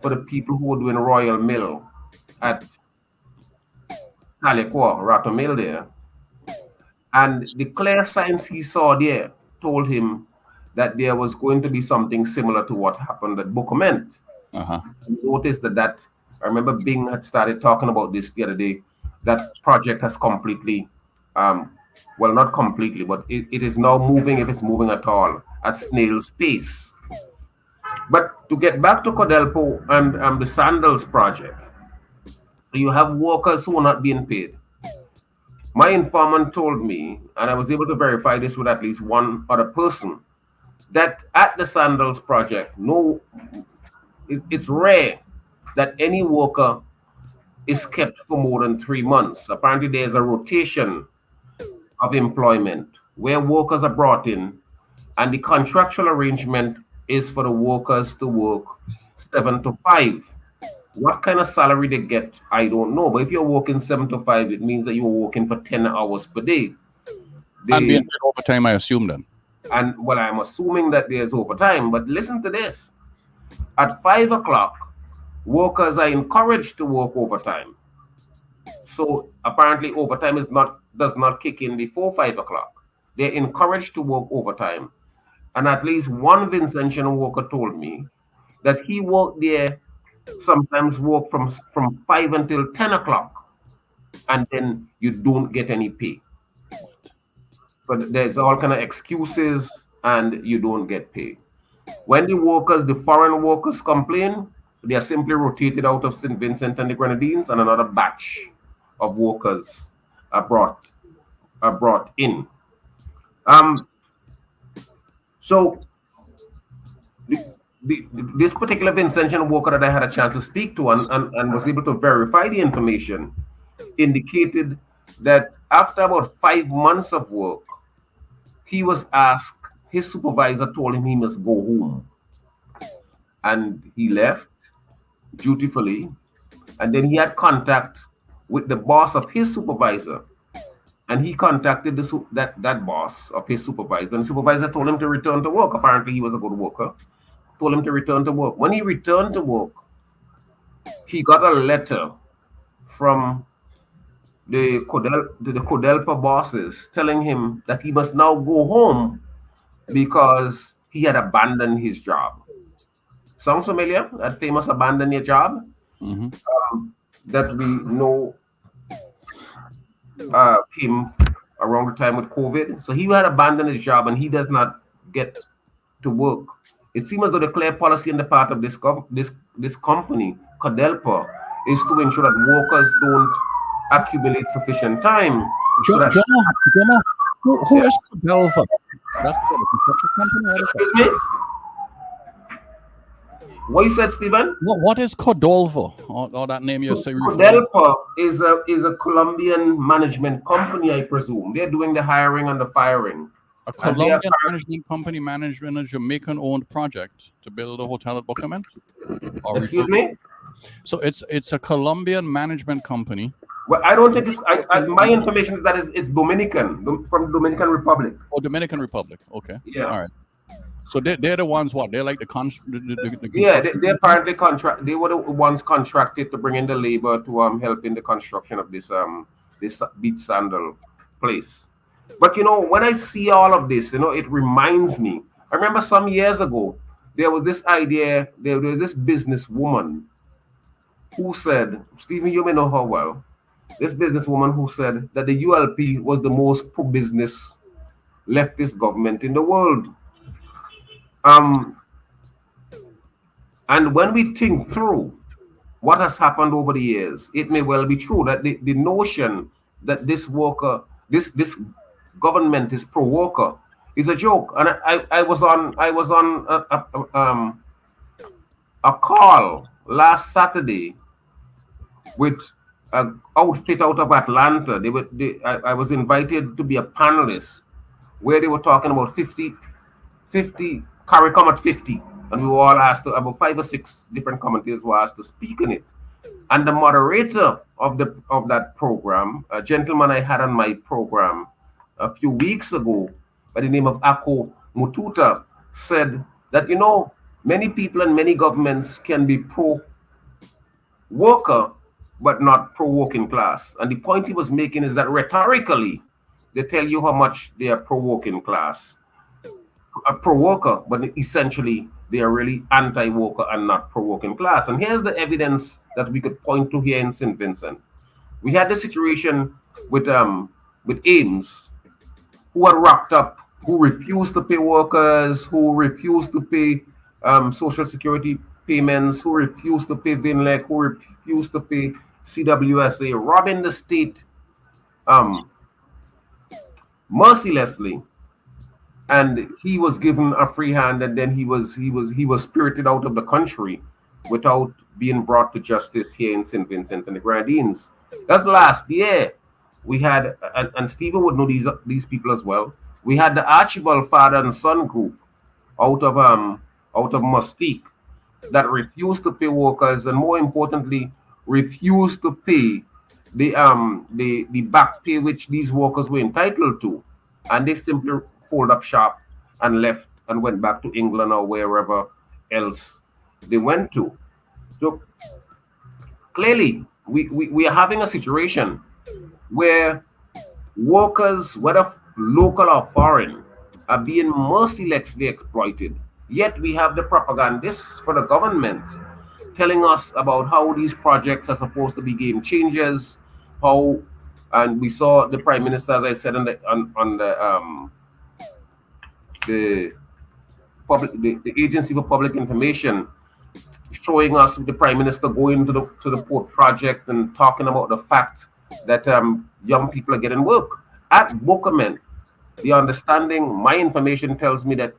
for the people who were doing Royal Mill, at Tahlequah, Rattamil there, and the clear signs he saw there told him that there was going to be something similar to what happened at Bookament. He noticed that I remember Bing had started talking about this the other day. That project has completely, well, not completely, but it is now moving, if it's moving at all, at snail's pace. But to get back to Codelpo and the Sandals project, you have workers who are not being paid. My informant told me, and I was able to verify this with at least one other person, that at the Sandals project, it's rare that any worker is kept for more than 3 months. Apparently, there's a rotation of employment where workers are brought in, and the contractual arrangement is for the workers to work 7 to 5. What kind of salary they get, I don't know. But if you're working 7 to 5, it means that you're working for 10 hours per day. And being paid overtime, I assume then. And well, I'm assuming that there's overtime. But listen to this: at 5 o'clock, workers are encouraged to work overtime. So apparently, overtime does not kick in before 5 o'clock. They're encouraged to work overtime. And at least one Vincentian worker told me that he worked there, sometimes work from 5 until 10 o'clock, and then you don't get any pay. But there's all kind of excuses, and you don't get paid. When the foreign workers complain, they are simply rotated out of St. Vincent and the Grenadines, and another batch of workers are brought in. So this particular Vincentian worker that I had a chance to speak to and was able to verify the information indicated that after about 5 months of work, he was asked, his supervisor told him he must go home. And he left dutifully. And then he had contact with the boss of his supervisor. And he contacted that boss of his supervisor. And the supervisor told him to return to work. Apparently, he was a good worker. Told him to return to work. When he returned to work, he got a letter from the Codelpa bosses telling him that he must now go home because he had abandoned his job. Sounds familiar? That famous abandon your job? That we know came around the time with COVID. So he had abandoned his job and he does not get to work. It seems as though the clear policy on the part of this company, Codelpa, is to ensure that workers don't accumulate sufficient time. Who is Codelpa? That's the construction company? Excuse me? What you said, Stephen? What is Codelpa? Or that name you're saying? Codelpa is a Colombian management company, I presume. They're doing the hiring and the firing. A Colombian management company managing a Jamaican-owned project to build a hotel at Bookament? Excuse me? So it's a Colombian management company. Well, I don't think it's. My information is that it's Dominican, from Dominican Republic. Oh, Dominican Republic. Okay. Yeah. All right. So they're the ones. What? They're like yeah. They apparently They were the ones contracted to bring in the labor to help in the construction of this beach sandal place. But when I see all of this, it reminds me. I remember some years ago there was this idea. There was this businesswoman who said, Stephen, you may know her well. This businesswoman who said that the ULP was the most pro-business leftist government in the world. And when we think through what has happened over the years, it may well be true that the notion that this government is pro-worker is a joke. And I was on a call last Saturday with an outfit out of Atlanta. I was invited to be a panelist where they were talking about 50 CARICOM at 50, and we were all asked about 5 or 6 different commentators were asked to speak in it. And the moderator of that program, a gentleman I had on my program a few weeks ago by the name of Ako Mututa, said that many people and many governments can be pro-worker but not pro-working class. And the point he was making is that rhetorically, they tell you how much they are pro-working class, a pro-worker, but essentially they are really anti-worker and not pro-working class. And here's the evidence that we could point to here in St. Vincent. We had the situation with Ames, who had rocked up, who refused to pay workers, who refused to pay social security payments, who refused to pay VINLEC, who refused to pay CWSA, robbing the state mercilessly. And he was given a free hand, and then he was spirited out of the country without being brought to justice here in St. Vincent and the Grenadines. That's last year. We had, and Stephen would know these people as well. We had the Archibald father and son group out of Mustique that refused to pay workers, and more importantly, refused to pay the back pay which these workers were entitled to, and they simply folded up shop and left and went back to England or wherever else they went to. So clearly, we are having a situation where workers, whether local or foreign, are being mercilessly exploited. Yet we have the propagandists for the government telling us about how these projects are supposed to be game changers, and we saw the Prime Minister, as I said, the Agency for Public Information, showing us the Prime Minister going to the port project and talking about the fact that young people are getting work. At Bokamen, the understanding, my information tells me that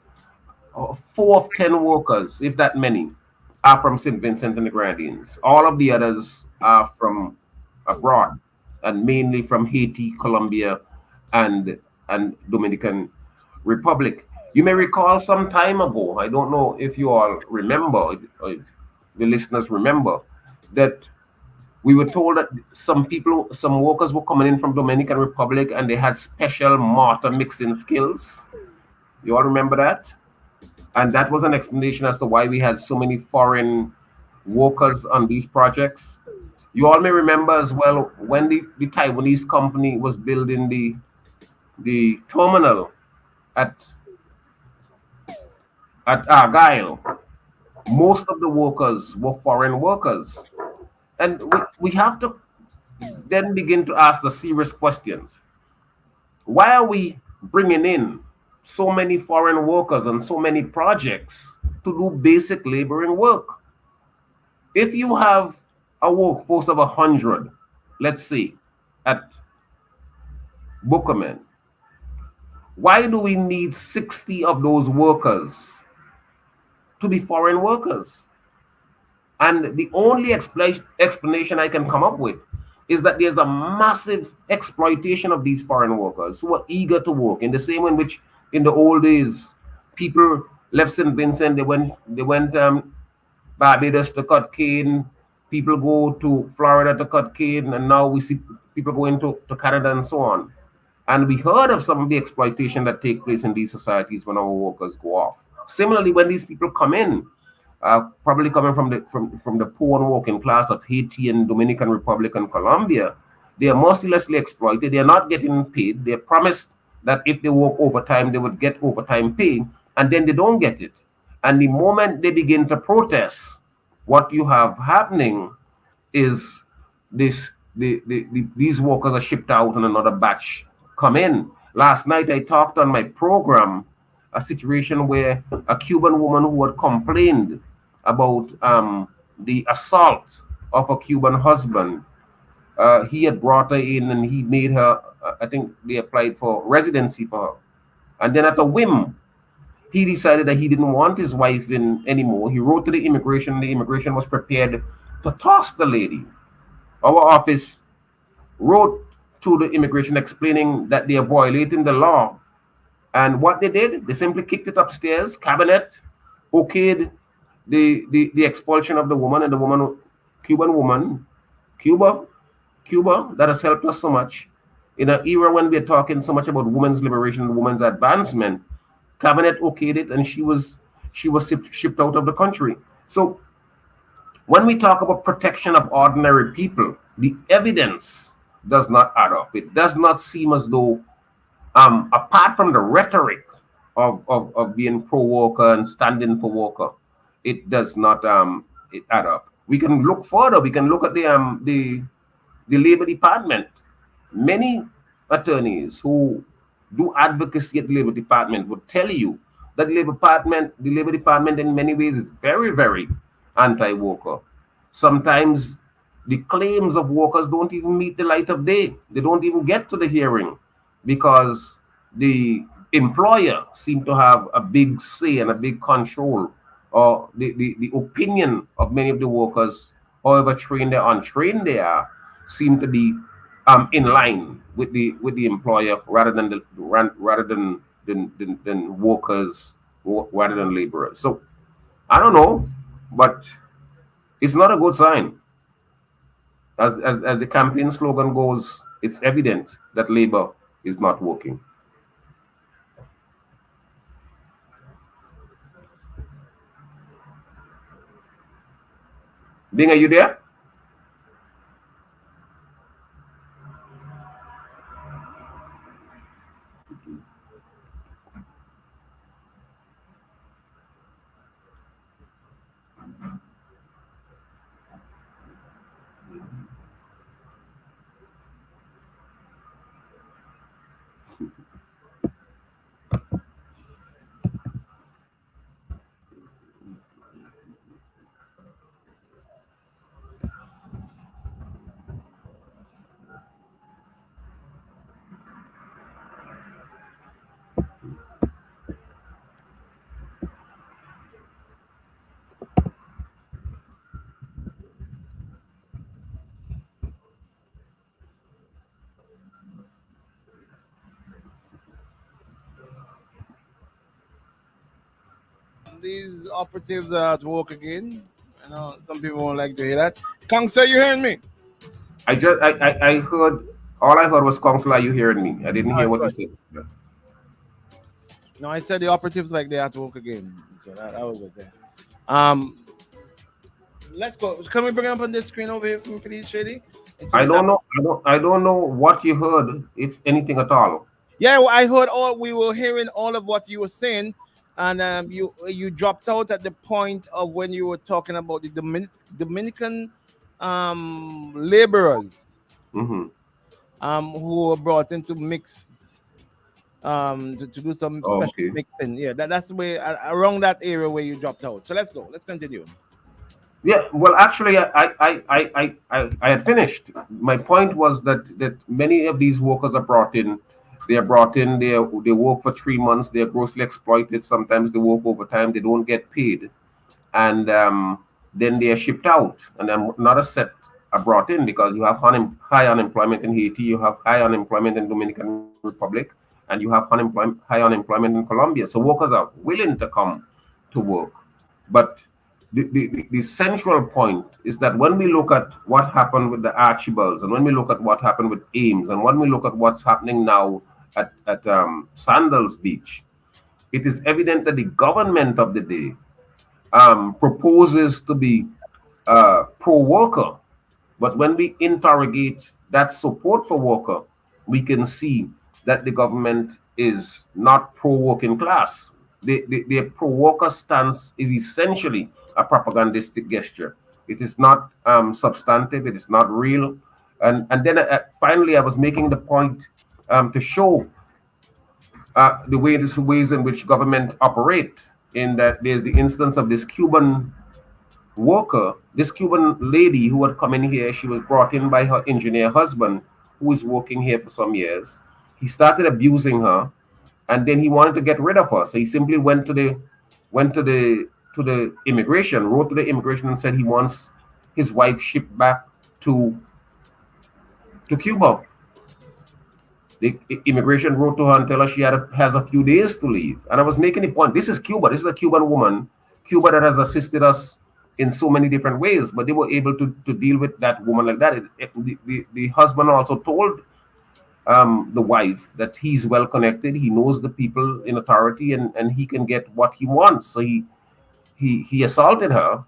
4 of 10 workers, if that many, are from St. Vincent and the Grenadines. All of the others are from abroad, and mainly from Haiti, Colombia, and Dominican Republic. You may recall some time ago, I don't know if you all remember, if the listeners remember, that we were told that some workers were coming in from Dominican Republic and they had special mortar mixing skills. You all remember that? And that was an explanation as to why we had so many foreign workers on these projects. You all may remember as well when the Taiwanese company was building the terminal at Argyle. Most of the workers were foreign workers. And we have to then begin to ask the serious questions. Why are we bringing in so many foreign workers and so many projects to do basic laboring work? If you have a workforce of 100, let's say, at Bokamen, why do we need 60 of those workers to be foreign workers? And the only explanation I can come up with is that there's a massive exploitation of these foreign workers who are eager to work, in the same way in which in the old days people left St. Vincent, they went Barbados to cut cane, people go to Florida to cut cane, and now we see people going to Canada and so on. And we heard of some of the exploitation that take place in these societies when our workers go off. Similarly, when these people come in, probably coming from the poor and working class of Haiti and Dominican Republic and Colombia, they are mercilessly exploited. They are not getting paid. They are promised that if they work overtime, they would get overtime pay, and then they don't get it. And the moment they begin to protest, what you have happening is these workers are shipped out and another batch come in. Last night I talked on my program a situation where a Cuban woman who had complained about the assault of a Cuban husband, he had brought her in and he made her, I think they applied for residency for her. And then at a whim, he decided that he didn't want his wife in anymore. He wrote to the immigration. The immigration was prepared to toss the lady. Our office wrote to the immigration explaining that they are violating the law. And what they did, they simply kicked it upstairs. Cabinet okayed the expulsion of the woman, and the woman, Cuban woman, Cuba, that has helped us so much. In an era when we're talking so much about women's liberation and women's advancement, Cabinet okayed it, and she was shipped out of the country. So when we talk about protection of ordinary people, the evidence does not add up. It does not seem as though, apart from the rhetoric of being pro-worker and standing for worker, it does not it add up. We can look further. We can look at the Labor Department. Many attorneys who do advocacy at the Labor Department would tell you that the Labor Department in many ways is very, very anti-worker. Sometimes the claims of workers don't even meet the light of day. They don't even get to the hearing because the employer seems to have a big say and a big control, or the opinion of many of the workers, however trained or untrained they are, seem to be in line with the employer rather than workers, rather than laborers. So I don't know, but it's not a good sign. As the campaign slogan goes, it's evident that labor is not working. Bing, are you there? These operatives are at work again. I know some people won't like to hear that. Kong, sir, you hearing me? I heard, all I heard was, Council, are you hearing me? I didn't hear what you said. No, I said the operatives like they're at work again. So that was it there. Let's go. Can we bring it up on this screen over here, please, Shady? I don't know what you heard, if anything at all. Yeah, well, I heard all. We were hearing all of what you were saying, and you dropped out at the point of when you were talking about the Dominican laborers who were brought into mix to do some special mixing. Yeah, that's where around that area where you dropped out. So let's go. Let's continue. Yeah, well, actually, I had finished. My point was that many of these workers are brought in. They work for 3 months. They are grossly exploited. Sometimes they work overtime. They don't get paid, and then they are shipped out. And then another set are brought in because you have high unemployment in Haiti, you have high unemployment in Dominican Republic, and you have high unemployment in Colombia. So workers are willing to come to work, but the central point is that when we look at what happened with the Archibalds, and when we look at what happened with Ames, and when we look at what's happening now at Sandals Beach, it is evident that the government of the day proposes to be pro-worker. But when we interrogate that support for worker, we can see that the government is not pro-working class. The pro-worker stance is essentially a propagandistic gesture. It is not substantive. It is not real. And then finally, I was making the point to show the ways in which government operate. In that there's the instance of this Cuban worker, this Cuban lady who had come in here. She was brought in by her engineer husband, who was working here for some years. He started abusing her, and then he wanted to get rid of her. So he simply went to the immigration, wrote to the immigration and said he wants his wife shipped back to Cuba. The immigration wrote to her and tell her she has a few days to leave. And I was making the point, this is Cuba. This is a Cuban woman, Cuba, that has assisted us in so many different ways, but they were able to deal with that woman like that. The husband also told the wife that he's well connected, he knows the people in authority, and he can get what he wants. So he assaulted her,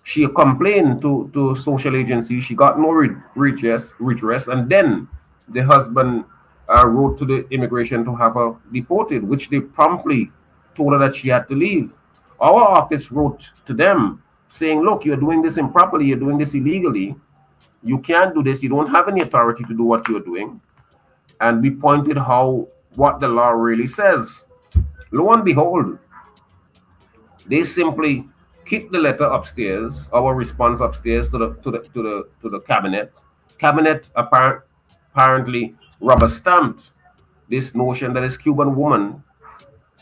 She complained to social agencies. She got no redress, and then the husband wrote to the immigration to have her deported, which they promptly told her that she had to leave. Our office wrote to them saying, look, you're doing this improperly, you're doing this illegally, you can't do this, you don't have any authority to do what you're doing. And we pointed out what the law really says. Lo and behold, they simply kicked the letter upstairs, our response upstairs to the cabinet. Cabinet apparently rubber stamped this notion that this Cuban woman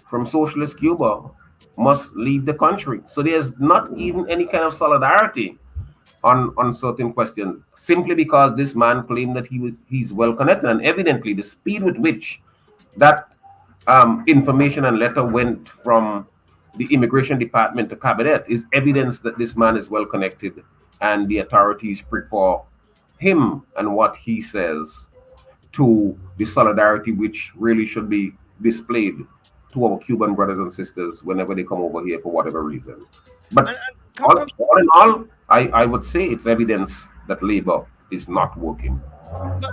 from socialist Cuba must leave the country. So there's not even any kind of solidarity on certain questions, simply because this man claimed that he's well connected, and evidently the speed with which that information and letter went from the immigration department to cabinet is evidence that this man is well connected, and the authorities prefer him and what he says to the solidarity which really should be displayed to our Cuban brothers and sisters whenever they come over here for whatever reason. But all in all, I would say it's evidence that labor is not working.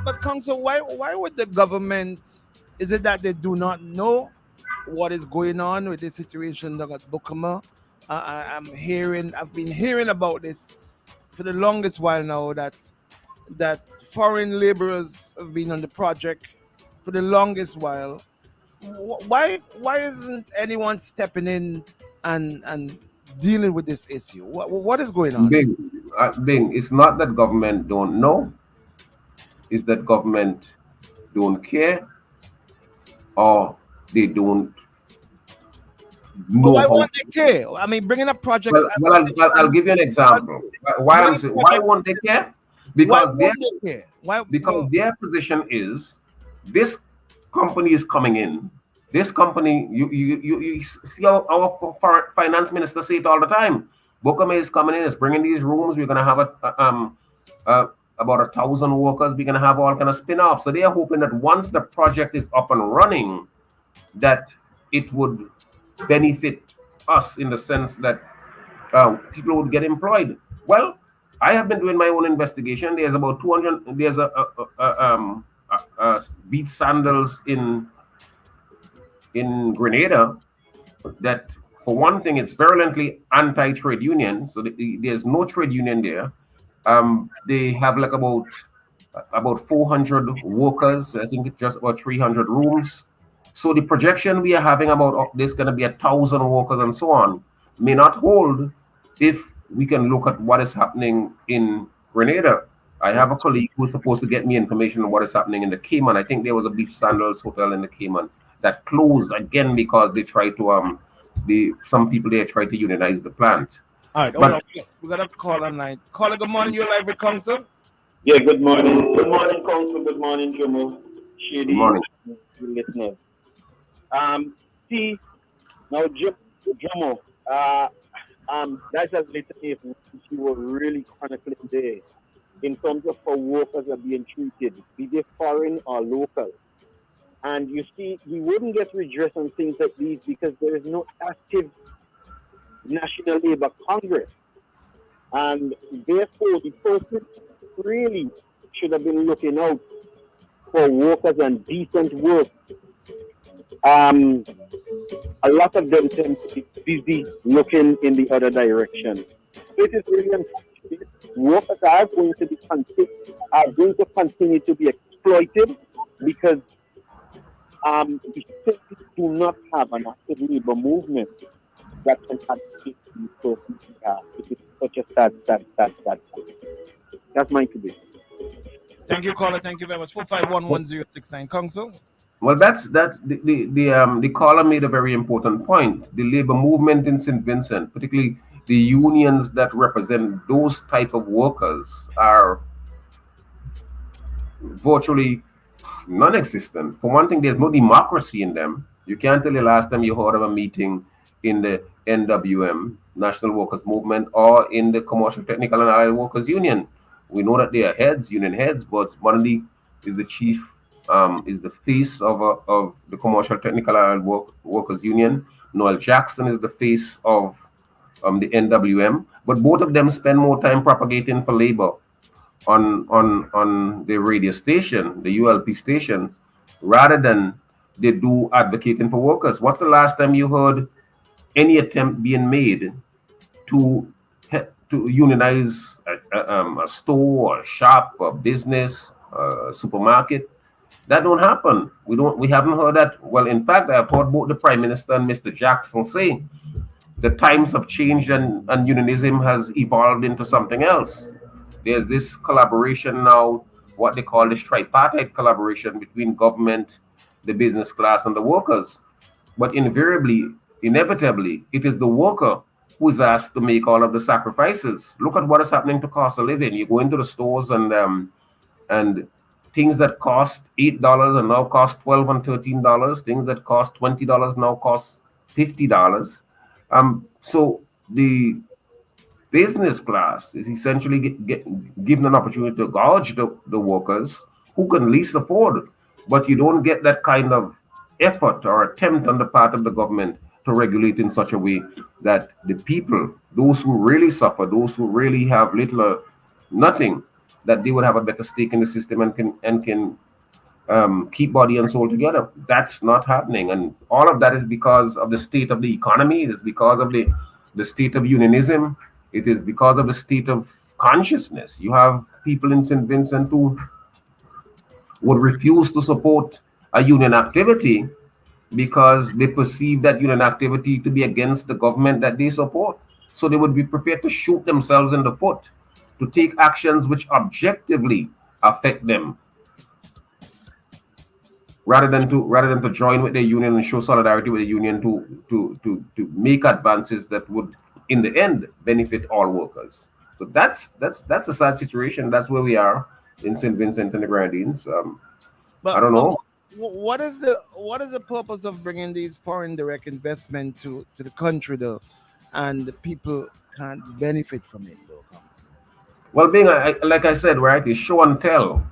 But Council, why would the government? Is it that they do not know what is going on with the situation at Bukama? I've been hearing about this for the longest while now. That foreign laborers have been on the project for the longest while. Why isn't anyone stepping in and dealing with this issue? What is going on? Bing, it's not that government don't know, it's that government don't care, or they don't know. Why won't they care? I mean, bringing up project. Well, I'll give you an example. Why won't they care? Because their position is, this company is coming in. This company, you see our finance minister say it all the time. Bukama is coming in, is bringing these rooms. We're gonna have about 1,000 workers. We're gonna have all kind of spin-offs. So they are hoping that once the project is up and running, that it would benefit us in the sense that people would get employed. Well, I have been doing my own investigation. There's about 200. There's beach sandals in Grenada that, for one thing, it's virulently anti-trade union. So there's no trade union there. They have like about 400 workers. I think it's just about 300 rooms. So the projection we are having about there's going to be 1,000 workers and so on may not hold if we can look at what is happening in Grenada. I have a colleague who's supposed to get me information on what is happening in the Cayman. I think there was a Beach Sandals hotel in the Cayman that closed again because they tried to some people there tried to unionize the plant. All right, hold on. We got a call online. Caller, good morning. You're live with Council. Yeah, good morning. Good morning, Council. Good morning, Jomo. Shady. Good morning. Listeners. See, now, Jomo, that's as little if you were really chronicling there in terms of how workers are being treated, be they foreign or local. And you see, we wouldn't get redress on things like these because there is no active National Labour Congress. And therefore, the person really should have been looking out for workers and decent work. A lot of them tend to be busy looking in the other direction. So it is really unfortunate. Workers are going to continue to be exploited because we simply do not have an active labor movement that can advocate for it is such a sad. That's my condition. Thank you, caller. Thank you very much. 4511069. Council. Well, that's the caller made a very important point. The labor movement in St. Vincent, particularly the unions that represent those type of workers, are virtually non-existent. For one thing, there's no democracy in them. You can't tell the last time you heard of a meeting in the NWM, National Workers Movement, or in the Commercial Technical and Allied Workers Union. We know that they are union heads, but Monday is the chief, is the face of the Commercial Technical and Allied Workers Union. Noel Jackson is the face of the NWM. But both of them spend more time propagating for labor on the radio station, the ULP stations, rather than they do advocating for workers. What's the last time you heard any attempt being made to unionize a store, a shop, a business, a supermarket? That don't happen. We haven't heard that. Well, in fact, I've heard both the Prime Minister and Mr. Jackson say the times have changed and unionism has evolved into something else. There's this collaboration now, what they call this tripartite collaboration between government, the business class, and the workers. But invariably, inevitably, it is the worker who is asked to make all of the sacrifices. Look at what is happening to cost of living. You go into the stores and things that cost $8 and now cost $12 and $13. Things that cost $20 now cost $50. So the business class is essentially given an opportunity to gouge the workers who can least afford, but you don't get that kind of effort or attempt on the part of the government to regulate in such a way that the people, those who really suffer, those who really have little or nothing, that they would have a better stake in the system and can keep body and soul together. That's not happening, and all of that is because of the state of the economy. It is because of the state of unionism. It is because of the state of consciousness. You have people in St. Vincent who would refuse to support a union activity because they perceive that union activity to be against the government that they support. So they would be prepared to shoot themselves in the foot, to take actions which objectively affect them, rather than to join with the union and show solidarity with the union to make advances that would, in the end, benefit all workers. So that's a sad situation. That's where we are in St. Vincent and the Grenadines. I don't know. What is the purpose of bringing these foreign direct investment to the country though, and the people can't benefit from it though? Well, being like I said, right, it's show and tell.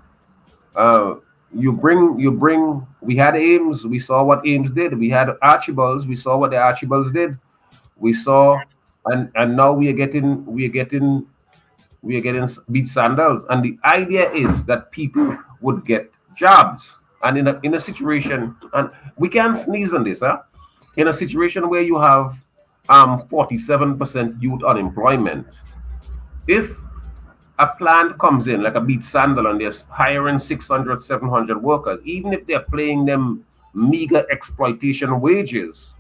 You bring. We had Ames. We saw what Ames did. We had Archibalds. We saw what the Archibalds did. We saw, and now we are getting Beat Sandals. And the idea is that people would get jobs. And in a situation, and we can't sneeze on this, in a situation where you have 47% youth unemployment, if a plant comes in like a Beat Sandal and they're hiring 600, 700 workers, even if they're paying them meager exploitation wages,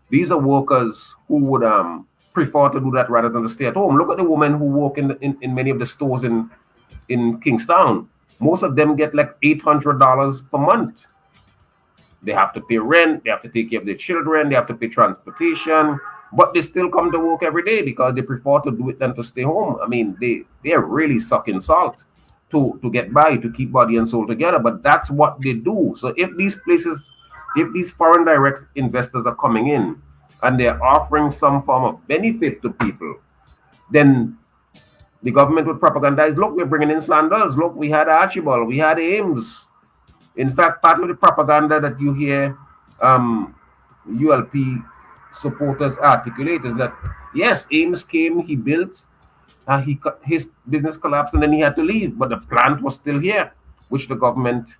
these are workers who would prefer to do that rather than to stay at home. Look at the women who work in many of the stores in Kingstown. Most of them get like $800 per month. They have to pay rent, they have to take care of their children, they have to pay transportation, but they still come to work every day because they prefer to do it than to stay home. I mean, they are really sucking salt to get by, to keep body and soul together, but that's what they do. So if these foreign direct investors are coming in and they're offering some form of benefit to people, then the government would propagandize, look, we're bringing in Sandals. Look, we had Archibald, we had Ames. In fact, part of the propaganda that you hear ULP supporters articulate is that, yes, Ames came, he built, his business collapsed, and then he had to leave. But the plant was still here, which the government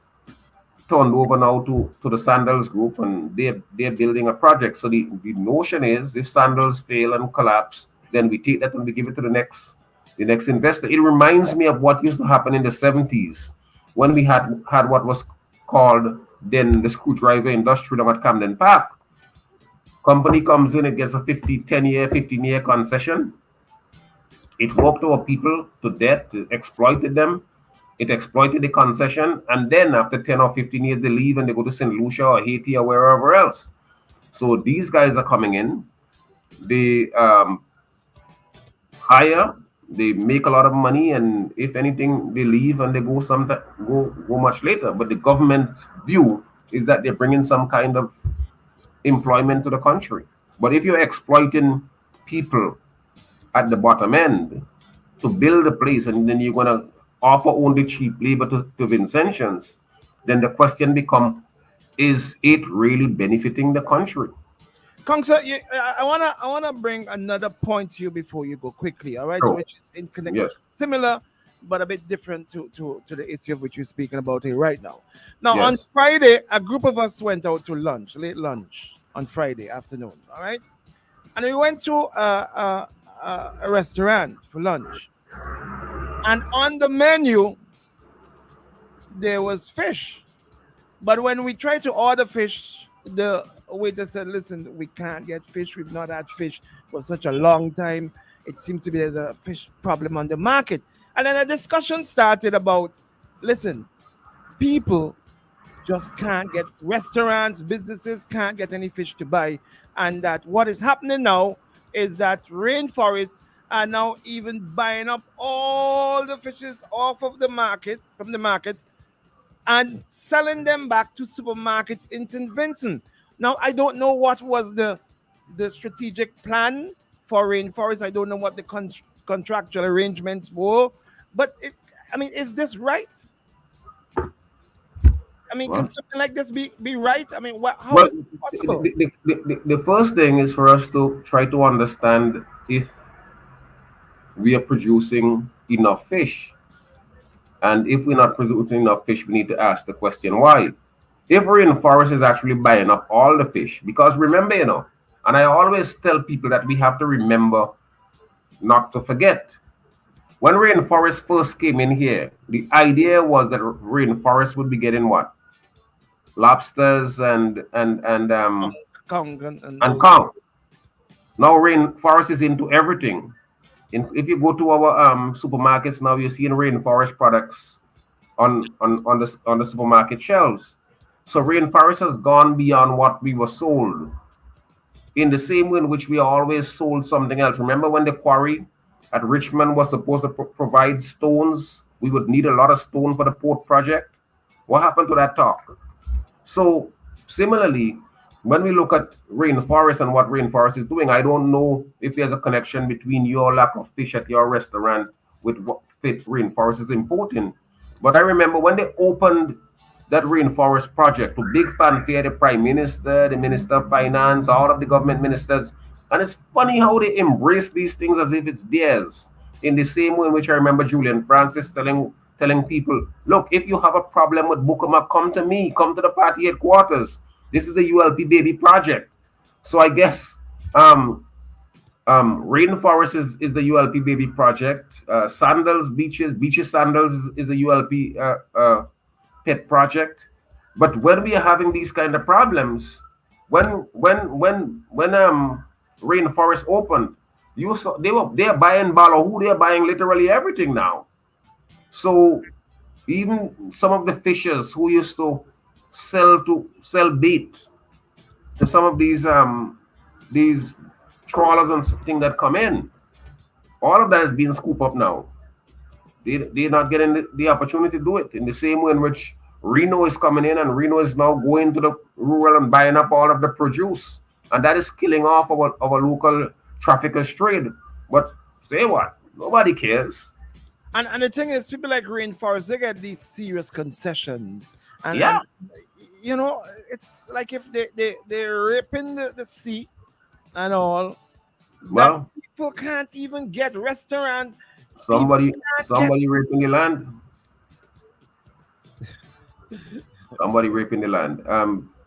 turned over now to the Sandals group, and they're building a project. So the notion is, if Sandals fail and collapse, then we take that and we give it to the next investor. It reminds me of what used to happen in the 70s when we had what was called then the screwdriver industry down at Camden Park. Company comes in, it gets a 15-year concession. It worked our people to death, it exploited them, it exploited the concession, and then after 10 or 15 years, they leave and they go to St. Lucia or Haiti or wherever else. So these guys are coming in, they hire, they make a lot of money, and if anything, they leave and they go much later. But the government view is that they're bringing some kind of employment to the country. But if you're exploiting people at the bottom end to build a place, and then you're going to offer only cheap labor to Vincentians, then the question becomes, is it really benefiting the country? Kongsa, I wanna bring another point to you before you go quickly, all right? Sure. Which is in connect Yes. similar but a bit different to the issue of which we're speaking about here right now. Now Yes. on Friday, a group of us went out to lunch, late lunch on Friday afternoon, all right? And we went to a restaurant for lunch. And on the menu, there was fish. But when we tried to order fish, the waiter said, listen, we can't get fish. We've not had fish for such a long time. It seems to be there's a fish problem on the market. And then a discussion started about, listen, people just can't get, restaurants, businesses can't get any fish to buy. And that what is happening now is that rainforests are now even buying up all the fishes off of the market, from the market, and selling them back to supermarkets in St. Vincent. Now, I don't know what was the strategic plan for rainforest. I don't know what the contractual arrangements were, but is this right? I mean, can something like this be right? I mean, how is it possible? The first thing is for us to try to understand if we are producing enough fish. And if we're not producing enough fish, we need to ask the question why. If rainforest is actually buying up all the fish, because remember, and I always tell people that we have to remember not to forget. When rainforest first came in here, the idea was that rainforest would be getting what? Lobsters and Kong. Now rainforest is into everything. If you go to our supermarkets now, you're seeing rainforest products on the supermarket shelves. So rainforest has gone beyond what we were sold. In the same way in which we always sold something else. Remember when the quarry at Richmond was supposed to provide stones? We would need a lot of stone for the port project. What happened to that talk? So similarly, when we look at rainforest and what rainforest is doing, I don't know if there's a connection between your lack of fish at your restaurant with what rainforest is importing. But I remember when they opened that rainforest project to big fanfare, the Prime Minister, the Minister of Finance, all of the government ministers. And it's funny how they embrace these things as if it's theirs. In the same way in which I remember Julian Francis telling people, look, if you have a problem with Bukama, come to me, come to the party headquarters. This is the ULP Baby Project. So I guess rainforest is the ULP Baby Project. Sandals, beaches sandals is the ULP pet project. But when we are having these kind of problems, when rainforest opened, they are buying ballahu, they are buying literally everything now. So even some of the fishers who used to sell bait to some of these trawlers and things that come in, all of that is being scooped up now. They're not getting the opportunity to do it in the same way in which Reno is coming in, and Reno is now going to the rural and buying up all of the produce, and that is killing off our local traffickers trade. But say what? Nobody cares. And the thing is, people like rainforest, they get these serious concessions. And it's like if they're raping the sea and all. Well, people can't even get restaurant. Somebody raping the land. Somebody raping the land.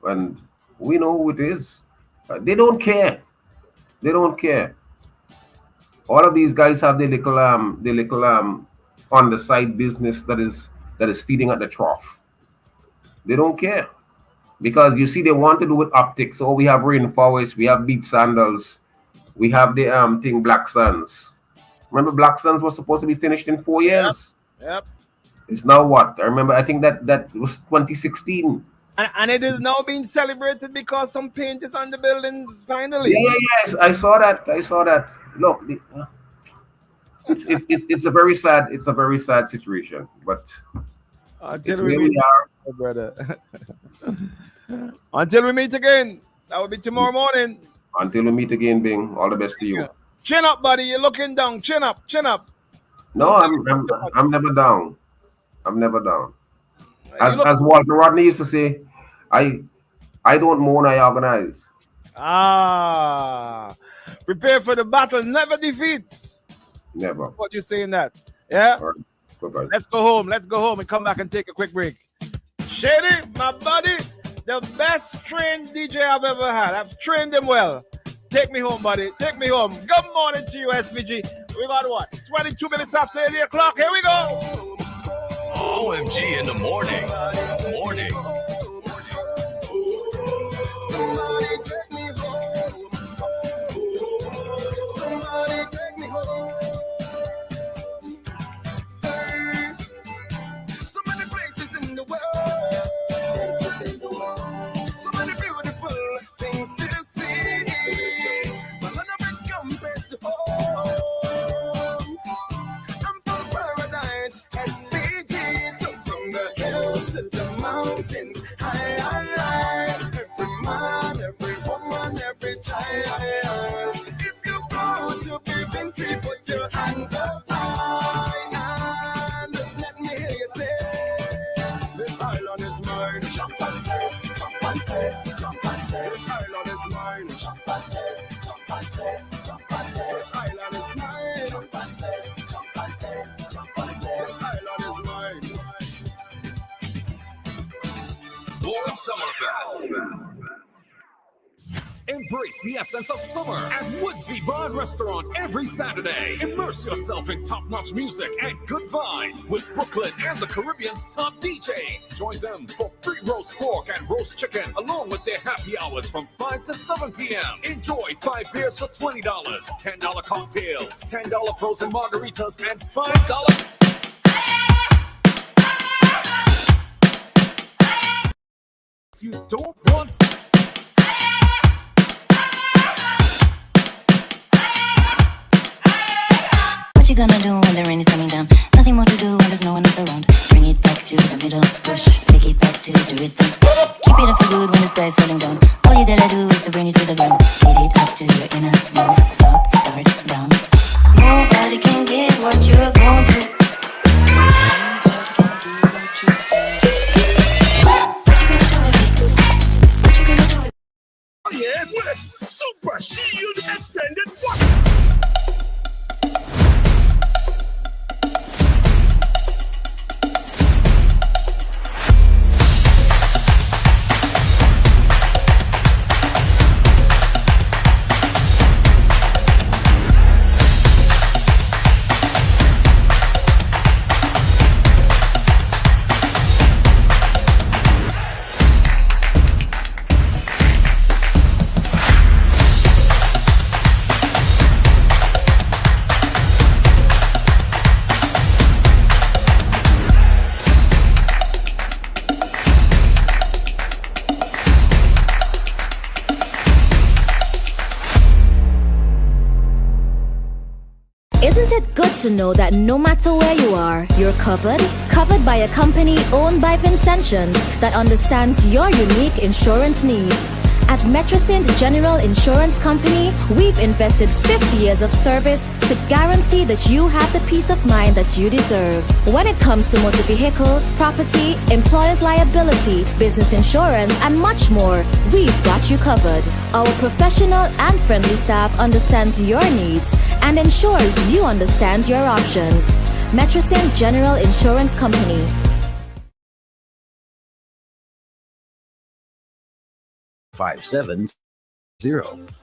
And we know who it is. They don't care. They don't care. All of these guys have the little on the side business that is feeding at the trough. They don't care. Because you see, they want to do with optics. So we have rainforest, we have beach sandals, we have the thing Black Suns. Remember, Black Suns was supposed to be finished in 4 years. Yep. It's now what? I remember. I think that was 2016. And it is now being celebrated because some paint is on the buildings finally. Yes, I saw that. Look, it's a very sad situation. But until we meet, brother. Until we meet again, that will be tomorrow morning. Until we meet again, Bing. All the best to you. Chin up, buddy. You're looking down. Chin up. No, I'm never down. I'm never down. As Walter Rodney used to say, I don't moan, I organize. Prepare for the battle, never defeats. Never. What you saying that? Yeah? All right. Bye-bye. Let's go home. Let's go home and come back and take a quick break. Shady, my buddy, the best trained DJ I've ever had. I've trained him well. Take me home, buddy. Take me home. Good morning to you, SVG. We got what? 22 minutes after 8 o'clock. Here we go. OMG in the morning. Somebody take me home. Somebody take me home. So many places in the world. So many beautiful things to see. But none of it compares to home. I'm from paradise, SVG. So from the hills to the mountains, high. Every man, every woman, every child. If you go to Vinci, put your hands up high and let me hear you say, this island is mine. Jump and say, jump and say, jump and say, this island is mine. Jump and say, jump and say, jump and say, this island is mine. Jump and say, jump and say, jump and say, this island is mine. Warm Summerfest. Embrace the essence of summer at Woodsy Bar and Restaurant every Saturday. Immerse yourself in top-notch music and good vibes with Brooklyn and the Caribbean's top DJs. Join them for free roast pork and roast chicken, along with their happy hours from 5 to 7 p.m. Enjoy 5 beers for $20, $10 cocktails, $10 frozen margaritas, and $5. You don't want. What you gonna do when the rain is coming down? Nothing more to do when there's no one else around. Bring it back to the middle, push, take it back to the rhythm. Keep it up for good when the sky's falling down. All you gotta do is to bring it to the ground. Hit it up to your inner mood. Stop, start, down. Nobody can get what you're going through. Oh yeah, it's what? Super Shield Extended What? Isn't it good to know that no matter where you are, you're covered? Covered by a company owned by Vincentian that understands your unique insurance needs. At Metrosint General Insurance Company, we've invested 50 years of service to guarantee that you have the peace of mind that you deserve. When it comes to motor vehicle, property, employer's liability, business insurance, and much more, we've got you covered. Our professional and friendly staff understands your needs and ensures you understand your options. Metrosint General Insurance Company.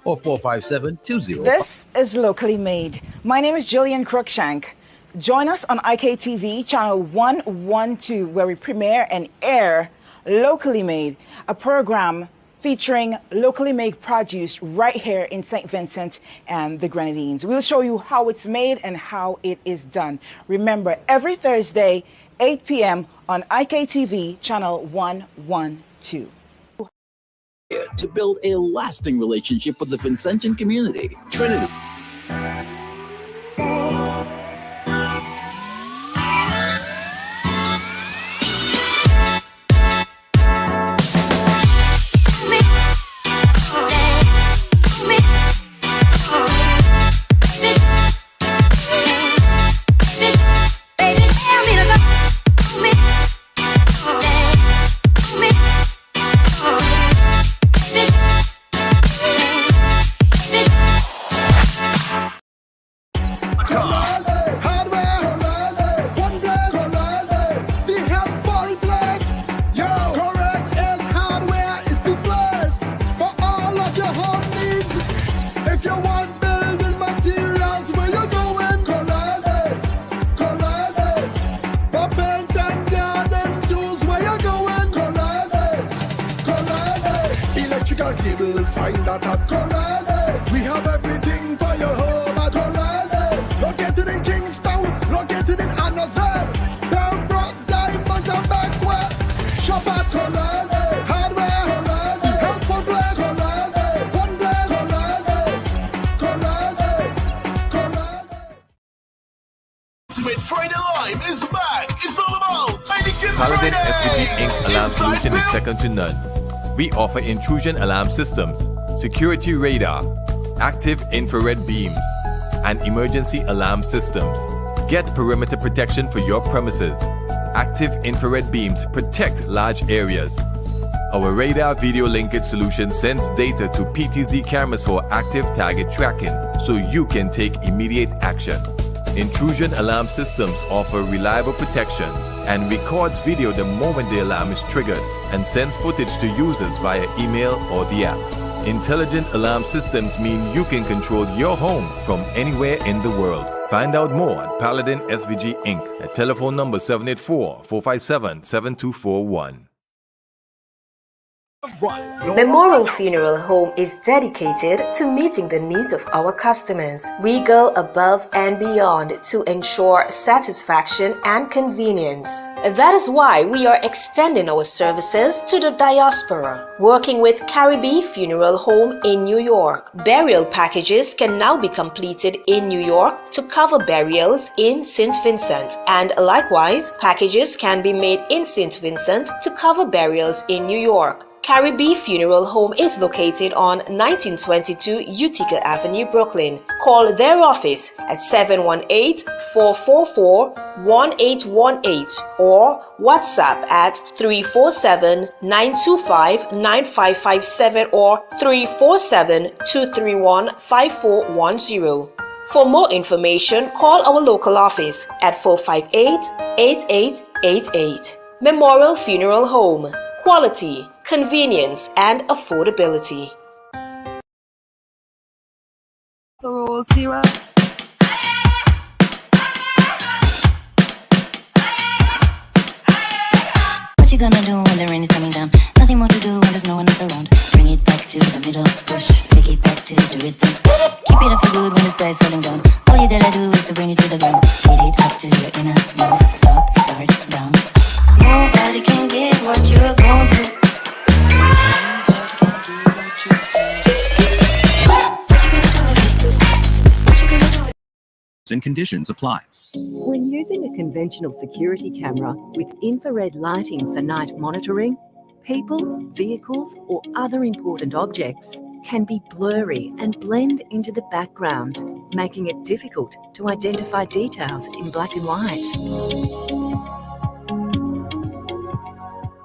or 457-20. This is Locally Made. My name is Jillian Crookshank. Join us on IKTV channel 112, where we premiere and air Locally Made, a program featuring locally made produce right here in St. Vincent and the Grenadines. We'll show you how it's made and how it is done. Remember, every Thursday, 8 p.m. on IKTV channel 112. To build a lasting relationship with the Vincentian community, Trinity. Yeah. Corazes. Find that at Corazes. We have everything for your home at Corazes. Located in Kingston, located in Annisville. Pembroke, Diamonds and Backwell. Shop at Corazes. Hardware Corazes. Health for Blaze Corazes. One Blaze Corazes. Corazes. Corazes. Ultimate Friday Lime is back. It's all about Heineken Paladin Friday. SVG Inc. alarm solution is second to none. We offer intrusion alarm systems, security radar, active infrared beams, and emergency alarm systems. Get perimeter protection for your premises. Active infrared beams protect large areas. Our radar video linkage solution sends data to PTZ cameras for active target tracking, so you can take immediate action. Intrusion alarm systems offer reliable protection and records video the moment the alarm is triggered and sends footage to users via email or the app. Intelligent alarm systems mean you can control your home from anywhere in the world. Find out more at Paladin SVG Inc. at telephone number 784-457-7241. Memorial Funeral Home is dedicated to meeting the needs of our customers. We go above and beyond to ensure satisfaction and convenience. That is why we are extending our services to the diaspora. Working with Caribbean Funeral Home in New York, burial packages can now be completed in New York to cover burials in St. Vincent, and likewise, packages can be made in St. Vincent to cover burials in New York. Caribbean Funeral Home is located on 1922 Utica Avenue, Brooklyn. Call their office at 718-444-1818 or WhatsApp at 347-925-9557 or 347-231-5410. For more information, call our local office at 458-8888. Memorial Funeral Home. Quality, convenience, and affordability. What you gonna do when the rain is coming down? Nothing more to do when there's no one else around. Bring it back to the middle, push, take it back to the rhythm. Keep it up for good when the sky's falling down. All you gotta do is to bring it to the ground. Hit it up to your inner move, stop, start, down. Nobody can get what you're going through. And conditions apply. When using a conventional security camera with infrared lighting for night monitoring, people, vehicles, or other important objects can be blurry and blend into the background, making it difficult to identify details in black and white.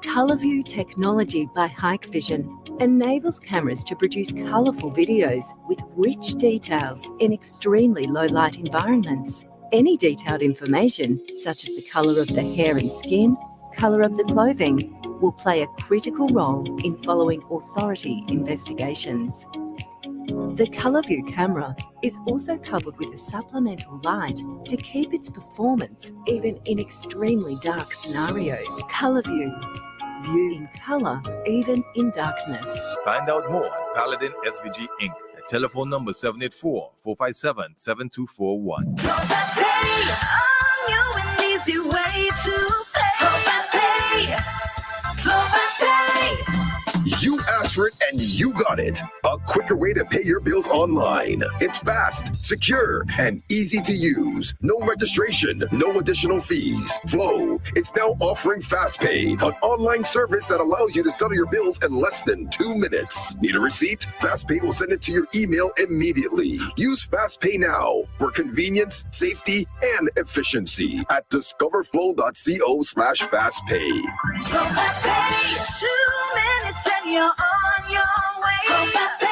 ColourView technology by Hikvision enables cameras to produce colourful videos with rich details in extremely low light environments. Any detailed information, such as the colour of the hair and skin, colour of the clothing, will play a critical role in following authority investigations. The ColourView camera is also covered with a supplemental light to keep its performance even in extremely dark scenarios. ColourView. View in colour, even in darkness. Find out more at Paladin SVG Inc. at telephone number 784-457-7241. Fast Pay, new and easy way to pay. Fast Pay, Fast Pay. You asked for it and you got it. A quicker way to pay your bills online. It's fast, secure, and easy to use. No registration, no additional fees. Flow is now offering FastPay, an online service that allows you to settle your bills in less than 2 minutes. Need a receipt? FastPay will send it to your email immediately. Use FastPay now for convenience, safety, and efficiency at discoverflow.co/fastpay. So Fast Pay, 2 minutes and you're on your way. So Fast Pay.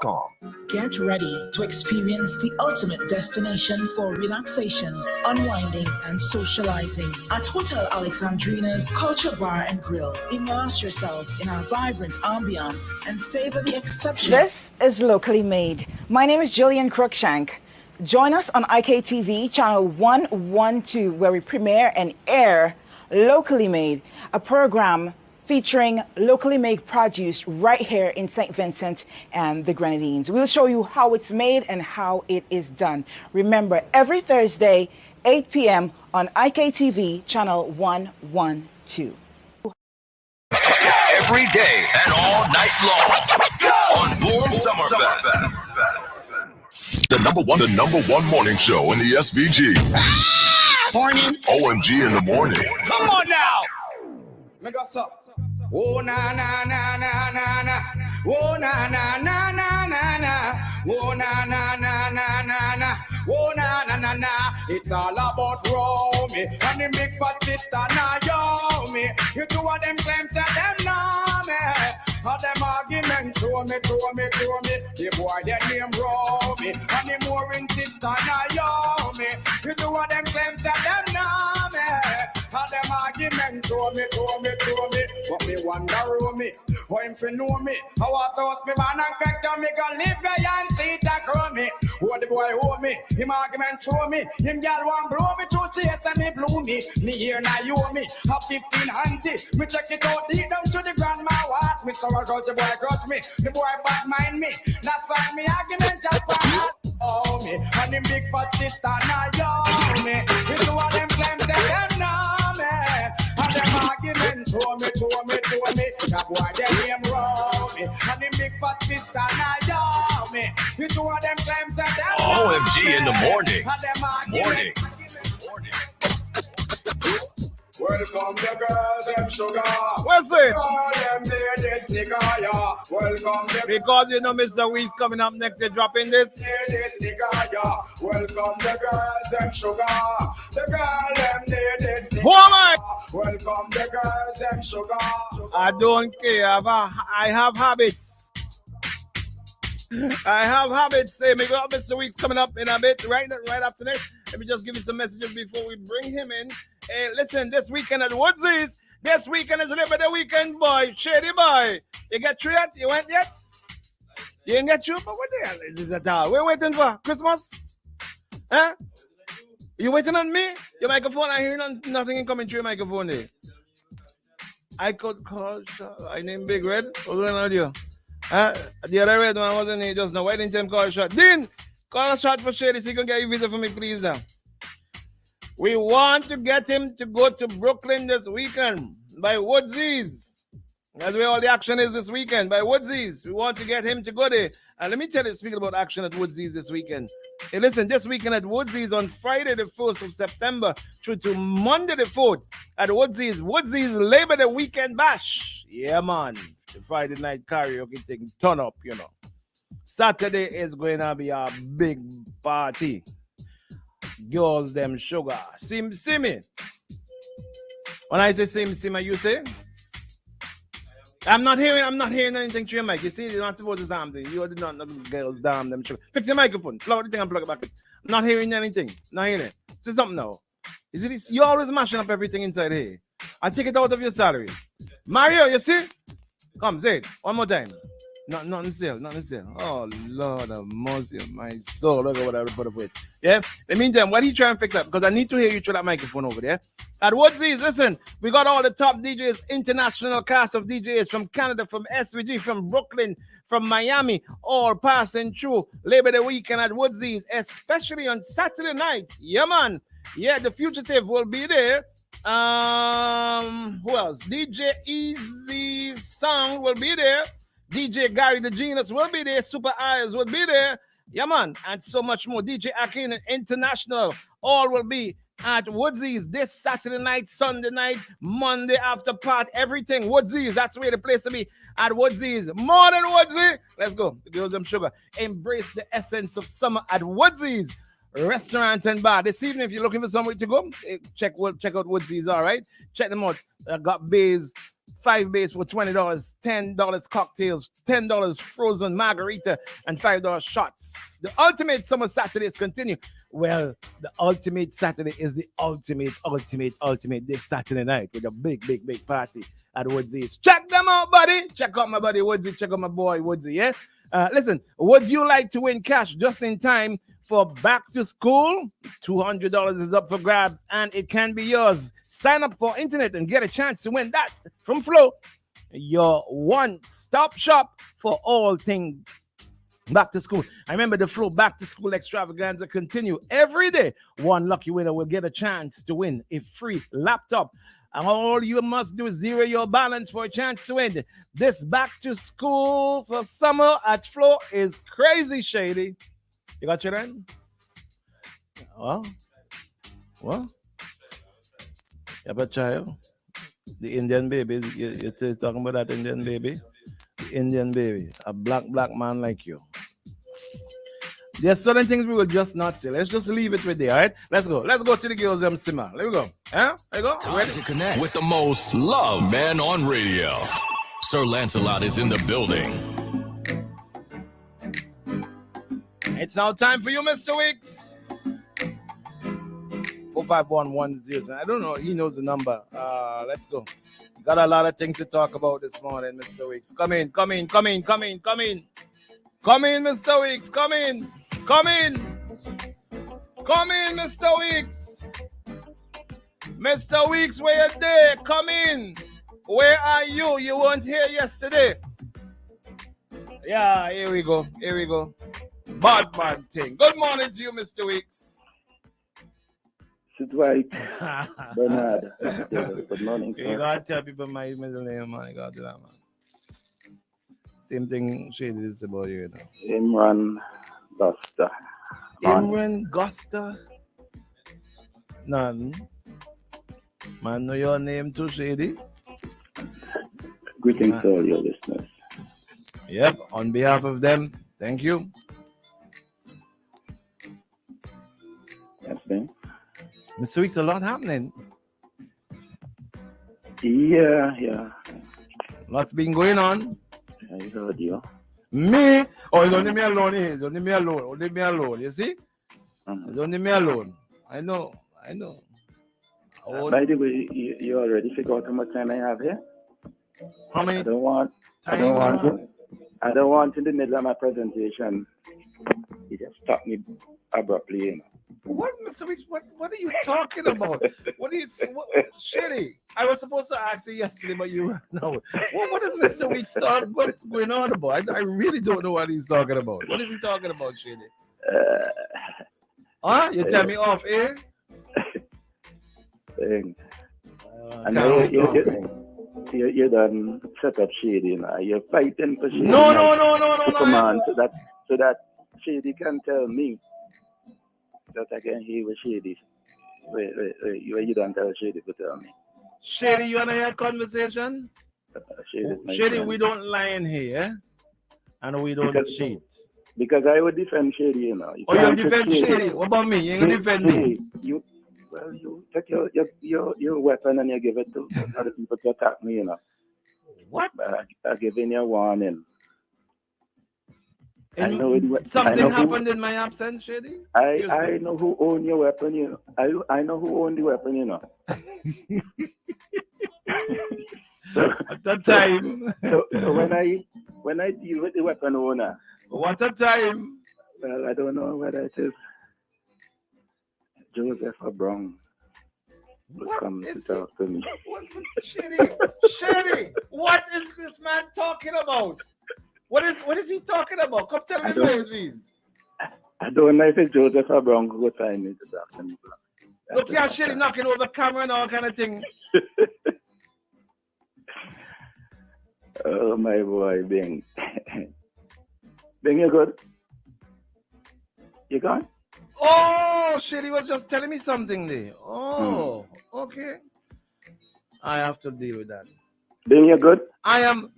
HotelAlexandrinas.com. Get ready to experience the ultimate destination for relaxation, unwinding, and socializing at Hotel Alexandrina's Culture Bar and Grill. Immerse yourself in our vibrant ambiance and savor the exceptional. This is Locally Made. My name is Jillian Cruikshank. Join us on IKTV channel 112, where we premiere and air Locally Made, a program featuring locally made produce right here in St. Vincent and the Grenadines. We'll show you how it's made and how it is done. Remember, every Thursday, 8 p.m. on IKTV channel 112. Every day and all night long on Boom Summerfest. The number one morning show in the SVG. Morning. OMG in the morning. Come on now. Make us up. Oh na na na na na na. Oh na na na na na na. Oh na na na na na na. Oh na na na na. It's all about Romy and the big fat sister Naomi. You do what them claims and them know me. All them arguments throw me. The boy their name Romy and the more in sister Naomi. You do what them claims and them know me. All them arguments throw me. But me wonder Romy, how him fi know me? How I toss me man and crack down me gon' live there and see it a grow me. Who the boy hold me? Him argument show me. Him gal want blow me through chase and me blew me. Me here now you me. Have 15 handy. Me check it out deep down to the grandma what. Me so I got the boy got me. The boy bad mind me. That's why me argument just pass. Oh me and the big fat sister Naomi. You do all them claims that them know me. And them argument show me. That boy them name Romy and the big fat sister Naomi. You do all them claims that them OMG in the morning. Welcome the girls, them sugar. What's it? All them ladies, nigga, yeah. Welcome the Because you know Mr. Weeds coming up next, you're dropping this. ladies, nigga, yeah. Welcome the girls, them sugar. The girl, them ladies, nigga. Who am I? Welcome the girls, them sugar. I don't care. I have habits. I have habits. Hey, we got Mr. Weeks coming up in a bit, right after this. Let me just give you some messages before we bring him in. Hey, listen, this weekend at Woodsies. This weekend is Labor Day weekend, boy. Shady boy. You get through yet? You went yet? You didn't get through? But what the hell is this at all? What are you waiting for? Christmas? Huh? You waiting on me? Your microphone, I hear nothing coming through your microphone there. I could call, I named Big Red. What's going on with you? The other red one wasn't here just now. Why didn't him call a shot? Dean, call a shot for Shady so you can get a visa for me, please. Now. We want to get him to go to Brooklyn this weekend by Woodsies. That's where all the action is this weekend, by Woodsies. We want to get him to go there. And let me tell you, speaking about action at Woodsies this weekend. Hey, listen, this weekend at Woodsies on Friday the 1st of September through to Monday the 4th at Woodsies Labor Day Weekend Bash. Yeah, man. The Friday night karaoke thing, turn up, you know. Saturday is going to be a big party. Girls, them sugar. See me. When I say see me, you say? I'm not hearing anything through your mic. You see, you're not supposed to say something. You are not girls, damn them sugar. Fix your microphone. Plug the thing and plug it back. I'm not hearing anything. Not hearing it. Say something now. You see this? You're always mashing up everything inside here. I take it out of your salary. Mario, you see? Come, say it. One more time. Nothing sale. Oh, Lord of mercy of my soul. Look at what I put up with. Yeah? In the meantime, what are you trying to fix up? Because I need to hear you through that microphone over there. At Woodsies, listen, we got all the top DJs, international cast of DJs from Canada, from SVG, from Brooklyn, from Miami, all passing through Labor Day weekend at Woodsies, especially on Saturday night. Yeah, man. Yeah, the Fugitive will be there. Who else? DJ Easy Song will be there. DJ Gary the Genius will be there. Super Eyes will be there. Yeah, man. And so much more. DJ Akin International. All will be at Woodsies this Saturday night, Sunday night, Monday after part. Everything. Woodsies. That's where the place to be. At Woodsies. More than Woodsies. Let's go. The girls them sugar. Embrace the essence of summer at Woodsies Restaurant and Bar. This evening, if you're looking for somewhere to go, check out Woodsies. All right. Check them out. I got bays. 5 base for $20, $10 cocktails, $10 frozen margarita, and $5 shots. The ultimate summer Saturdays continue. Well, the ultimate Saturday is the ultimate this Saturday night with a big party at Woodsy's. Check them out, buddy. Check out my buddy Woodsy. Check out my boy Woodsy, yeah? Listen, would you like to win cash just in time for back to school? $200 is up for grabs and it can be yours. Sign up for internet and get a chance to win that from Flow, your one-stop shop for all things back to school. I remember the Flow back to school extravaganza continue every day. One lucky winner will get a chance to win a free laptop. And all you must do is zero your balance for a chance to win. This back to school for summer at Flow is crazy, Shady. You got children? Well? You have a child? The Indian baby. You're talking about that Indian baby? The Indian baby. A black man like you. There's certain things we will just not say. Let's just leave it with there, all right? Let's go. Let's go to the girls Simmer. Let me go. Huh? There you go. Time to connect with the most loved man on radio. Sir Lancelot is in the building. It's now time for you, Mr. Weeks. 45110. I don't know. He knows the number. Let's go. Got a lot of things to talk about this morning, Mr. Weeks. Come in, Mr. Weeks. Come in, Mr. Weeks. Mr. Weeks, where you there? Come in. Where are you? You weren't here yesterday. Yeah, here we go. Bad man thing. Good morning to you, Mr. Weeks. It's right. Bernard. Good morning, sir. You gotta tell people my middle name, man. You gotta do that, man. Same thing Shady is about you, know. Imran Gusta. Imran Gusta? None. Man, know your name too, Shady? Greetings to all your listeners. Yep, on behalf of them, thank you. Yes, man. Mr. Weeks, a lot happening. Yeah. Lots been going on. I heard you. Me? Oh, it's only me alone here. It's only me alone. You see? It's only me alone. I know. By the way, you already figured out how much time I have here? How many? I don't want in the middle of my presentation. You just stop me abruptly, you know. What, Mr. Weeks? What are you talking about? Shitty. I was supposed to ask you yesterday, but you no. What is Mr. Weeks going on about? I really don't know what he's talking about. What is he talking about, Shitty? You tell me off air? I know you done set up Shady, you know. You're fighting for Shady. No. Come on, so that Shady can tell me that I can hear with Shady. Wait, you don't tell Shady to tell me. Shady, you wanna hear a conversation? Shady, we don't lie in here, and we don't cheat. Because I would defend Shady, you know. You defend Shady? What about me? You ain't gonna defend me? You take your weapon and you give it to other people to attack me, you know. What? I'm giving you a warning. Something happened in my absence, Shady? I know who owned your weapon, you know. I know who owned the weapon, you know. At that time. So when I deal with the weapon owner. What a time. Well, I don't know whether it is Joseph or Brown will come to talk to me. Shady, what is this man talking about? What is he talking about? Come tell me, please. I don't know if it's Joseph or Brown who will find me to talk to me. Look here, Shady knocking over the camera and all kind of thing. Oh, my boy, Bing. Bing, you good? You gone? Oh, Shady was just telling me something there. Oh, okay. I have to deal with that. Bing, you good? I am...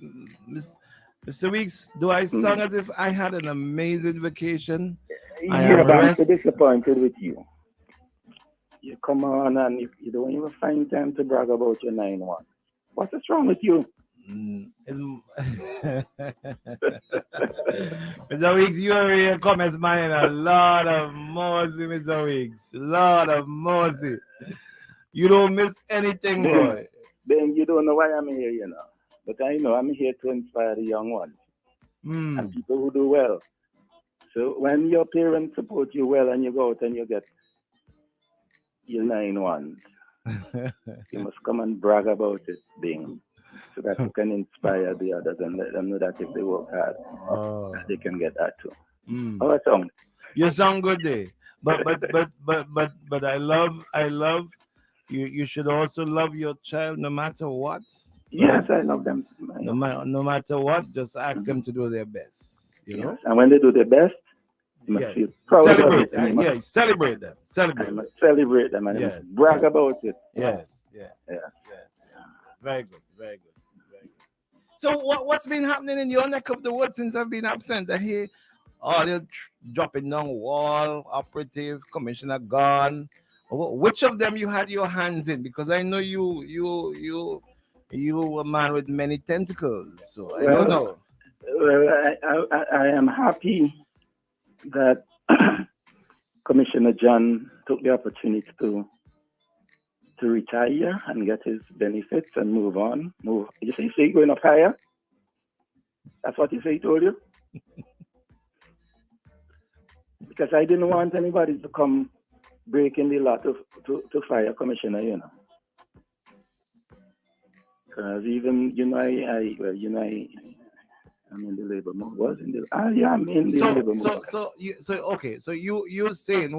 Mr. Weeks, do I sound as if I had an amazing vacation? Yeah, but I'm so disappointed with you. You come on and you don't even find time to brag about your 9-1. What's wrong with you? Mr. Weeks, you are here come as man, a lot of mercy, Mr. Weeks. Lot of mercy. You don't miss anything, boy. Ben, you don't know why I'm here, you know. But I know I'm here to inspire the young ones and people who do well. So when your parents support you well and you go out and you get your 9 ones, you must come and brag about it, Bing, so that you can inspire the others and let them know that if they work hard, that they can get that too. How I sound? You sound good there. But I love you should also love your child no matter what. Yes, I love them. No matter what, just ask them to do their best. You know? And when they do their best, you must feel proud celebrate of it. them. Celebrate them. Celebrate them and you must brag about it. Yes. Very good. So what's been happening in your neck of the woods since I've been absent? I hear all you dropping down wall, operative, commissioner gone. Which of them you had your hands in? Because I know you a man with many tentacles. So I don't know. Well, I am happy that Commissioner John took the opportunity to retire and get his benefits and move on. You see, going up higher. That's what he told you. Because I didn't want anybody to come breaking the law to fire Commissioner, you know. Because even, I'm in the labor movement. I'm in the labor movement. So you're saying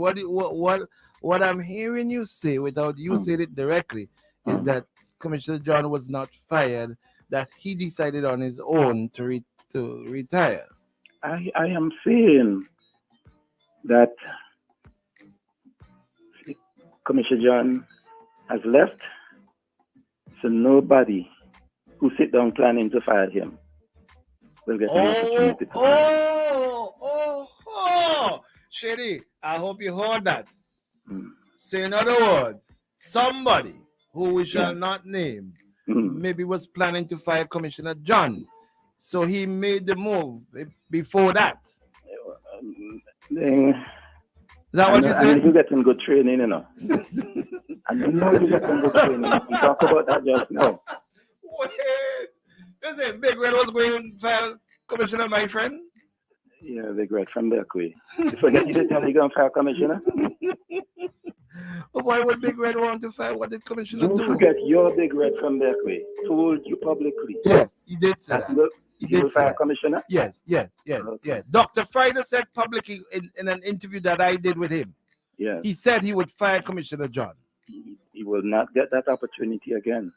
what I'm hearing you say without you saying it directly is that Commissioner John was not fired, that he decided on his own to retire. I am saying that Commissioner John has left, so nobody who sit down planning to fire him will get an opportunity to Shady, I hope you heard that. So in other words, somebody who we shall not name maybe was planning to fire Commissioner John. So he made the move before that. Is that what you said? You get some good training, you know. And you know you get some good training. We talk about that just now. Wait. Listen, Big Red was going to fire Commissioner, my friend. Yeah, Big Red from Berkeley. You forget you didn't tell me you're going to fire Commissioner? But why would Big Red want to fire? What did Commissioner do? Don't forget your Big Red from Berkeley told you publicly. Yes, he did say that. He did fire Commissioner? Yes. Dr. Friday said publicly in an interview that I did with him. Yes. He said he would fire Commissioner John. He will not get that opportunity again.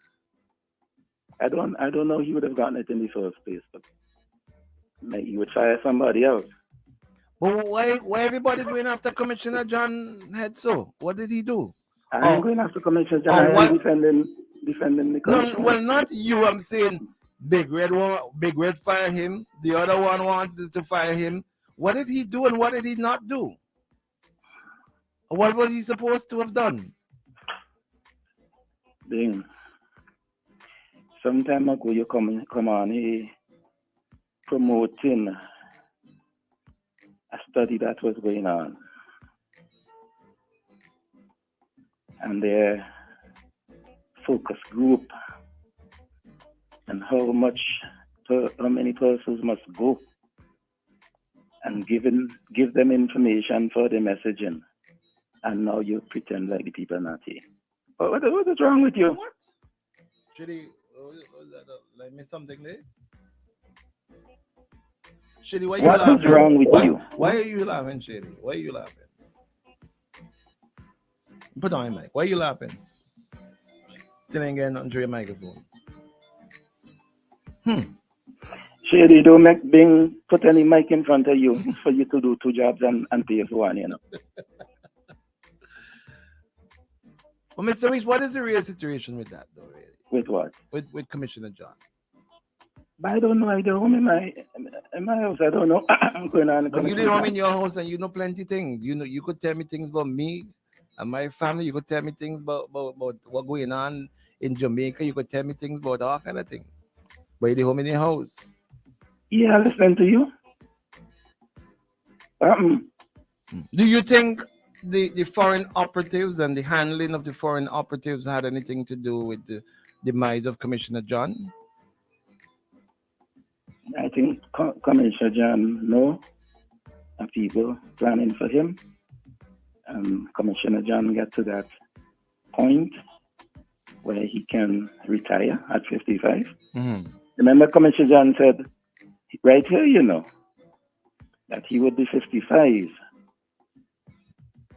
I don't know he would have gotten it in the first place, but maybe he would fire somebody else. But why everybody going after Commissioner John head so? What did he do? I'm going after Commissioner John. I'm defending the commissioner. No, well, not you. I'm saying Big Red fire him. The other one wanted to fire him. What did he do and what did he not do? What was he supposed to have done? Bing. Some time ago, you come on promoting a study that was going on. And their focus group and how many persons must go and give them information for the messaging. And now you pretend like the people are not here. What is wrong with you? What? Shady, like me something there? Shady, why are you laughing? What is wrong with you? Why are you laughing, Shady? Why are you laughing? Put on your mic. Why are you laughing? Still ain't getting nothing to your microphone. Shady, don't make Bing put any mic in front of you for you to do 2 jobs and pay for 1, you know. Well, Mr. Weeks, what is the real situation with that, though, really? With what? With Commissioner John. But I don't know. I don't home in my house. I don't know. I'm going on. But you didn't home in your house, and you know plenty things. You know, you could tell me things about me and my family. You could tell me things about what going on in Jamaica, you could tell me things about all kind of things. But you're the home in your house. Yeah, listen to you. Do you think the foreign operatives and the handling of the foreign operatives had anything to do with the demise of Commissioner John? I think Commissioner John know people planning for him. Commissioner John got to that point where he can retire at 55. Remember, Commissioner John said right here, you know, that he would be 55.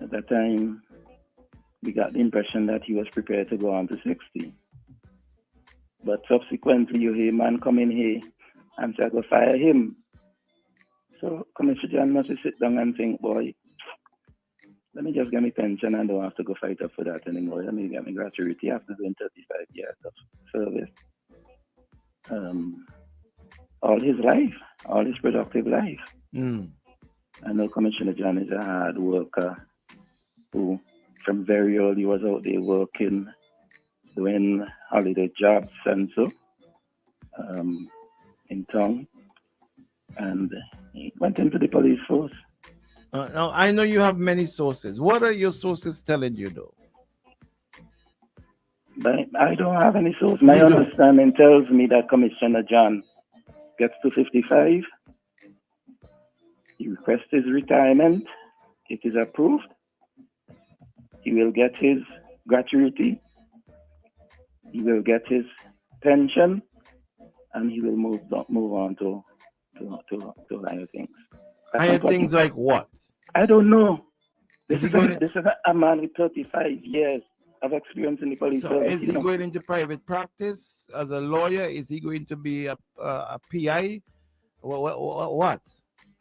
At that time, we got the impression that he was prepared to go on to 60. But subsequently, you hear man come in here and say, go fire him. So Commissioner John must sit down and think, boy, let me just get my pension and don't have to go fight up for that anymore. Let me get my gratuity after doing 35 years of service. All his life, all his productive life. I know Commissioner John is a hard worker who, from very early, he was out there working, doing holiday jobs and so in town. And he went into the police force. Now, I know you have many sources. What are your sources telling you, though? But I don't have any source. My understanding tells me that Commissioner John gets to 55. He requests his retirement. It is approved. He will get his gratuity. He will get his pension, and he will move on to higher things. Higher things like what? I don't know. This is a man with 35 years of experience in the police service. Is he going into private practice as a lawyer? Is he going to be a PI? What?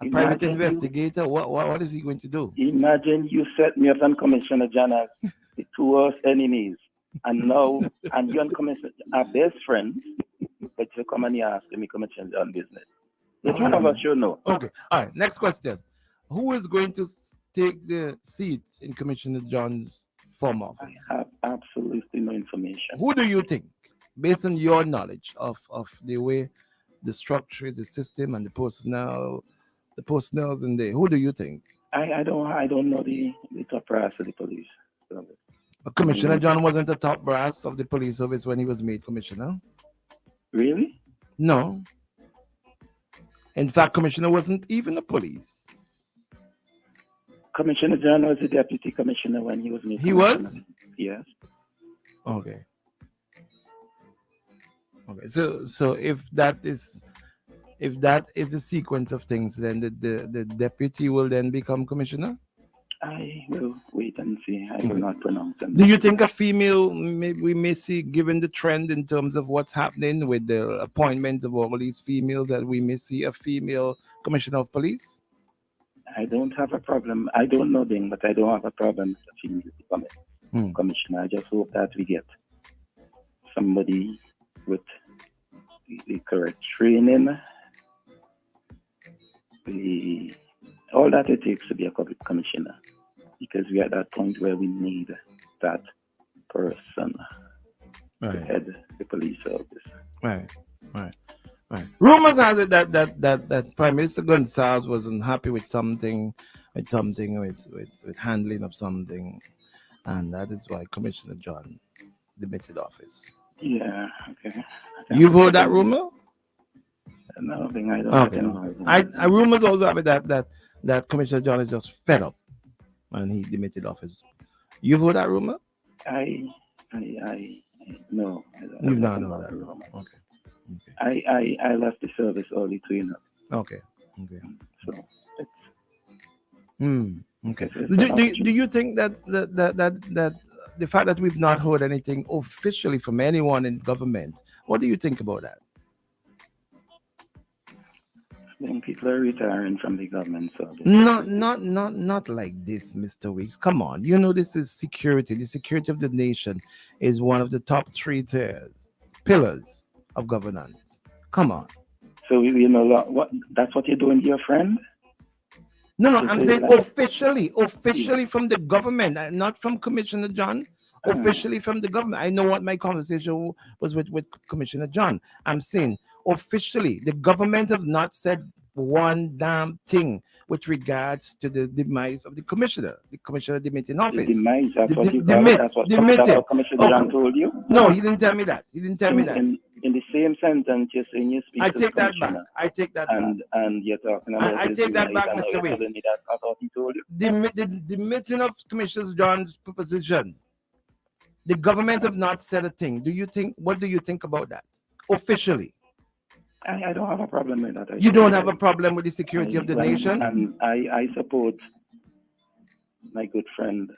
A private investigator? What is he going to do? Imagine you set me up on Commissioner John as the two worst enemies, and now you and Commissioner are best friends, but you come and you ask me Commissioner John business. Which one of us should know? Okay. All right. Next question. Who is going to take the seat in Commissioner John's former office? I have absolutely no information. Who do you think, based on your knowledge of the way the structure, the system, and the personnel in there, who do you think? I don't know the top brass of the police service. But Commissioner John wasn't the top brass of the police service when he was made commissioner. Really? No. In fact, Commissioner wasn't even a police. Commissioner John was the deputy commissioner when he was made He commissioner. was? Yes. Okay. So if that is the sequence of things, then the deputy will then become commissioner? I will wait and see. I will not pronounce them. Do you think a female we may see, given the trend in terms of what's happening with the appointments of all these females, that we may see a female commissioner of police? I don't have a problem. I don't know them, but I don't have a problem with a female becoming commissioner. I just hope that we get somebody with the correct training, all that it takes to be a commissioner, because we're at that point where we need that person to head the police service. Right. Rumors are that Prime Minister Gonsalves was unhappy with something, with handling of something, and that is why Commissioner John demitted office. Yeah. Okay. You've heard that rumor? Nothing. I don't. I rumors also have it that Commissioner John is just fed up, and he demitted office. You've heard that rumor? No. You've not heard that rumor. Okay. I left the service early too, Okay. So okay. Do you think that the fact that we've not heard anything officially from anyone in government, what do you think about that? When people are retiring from the government service. Not like this, Mr. Weeks. Come on. You know this is security. The security of the nation is one of the top 3 pillars of governance. Come on. So you know what? That's what you're doing to your friend? No, I'm saying officially from the government, not from Commissioner John. officially from the government. I know what my conversation was with Commissioner John. I'm saying officially, the government have not said one damn thing with regards to the demise of the commissioner demitting office. The demise, that's what you call it. That's what Commissioner John told you? No, he didn't tell me that. He didn't tell me that. In the same sentence, you're saying you speak I to take the that back. commissioner. I take that back. And you're talking about I take that back, Mr. Weeks. That's not what he told you. The meeting of Commissioner John's proposition, the government have not said a thing. What do you think about that? Officially. I don't have a problem with that. You don't have a problem with the security of the nation? And I support my good friend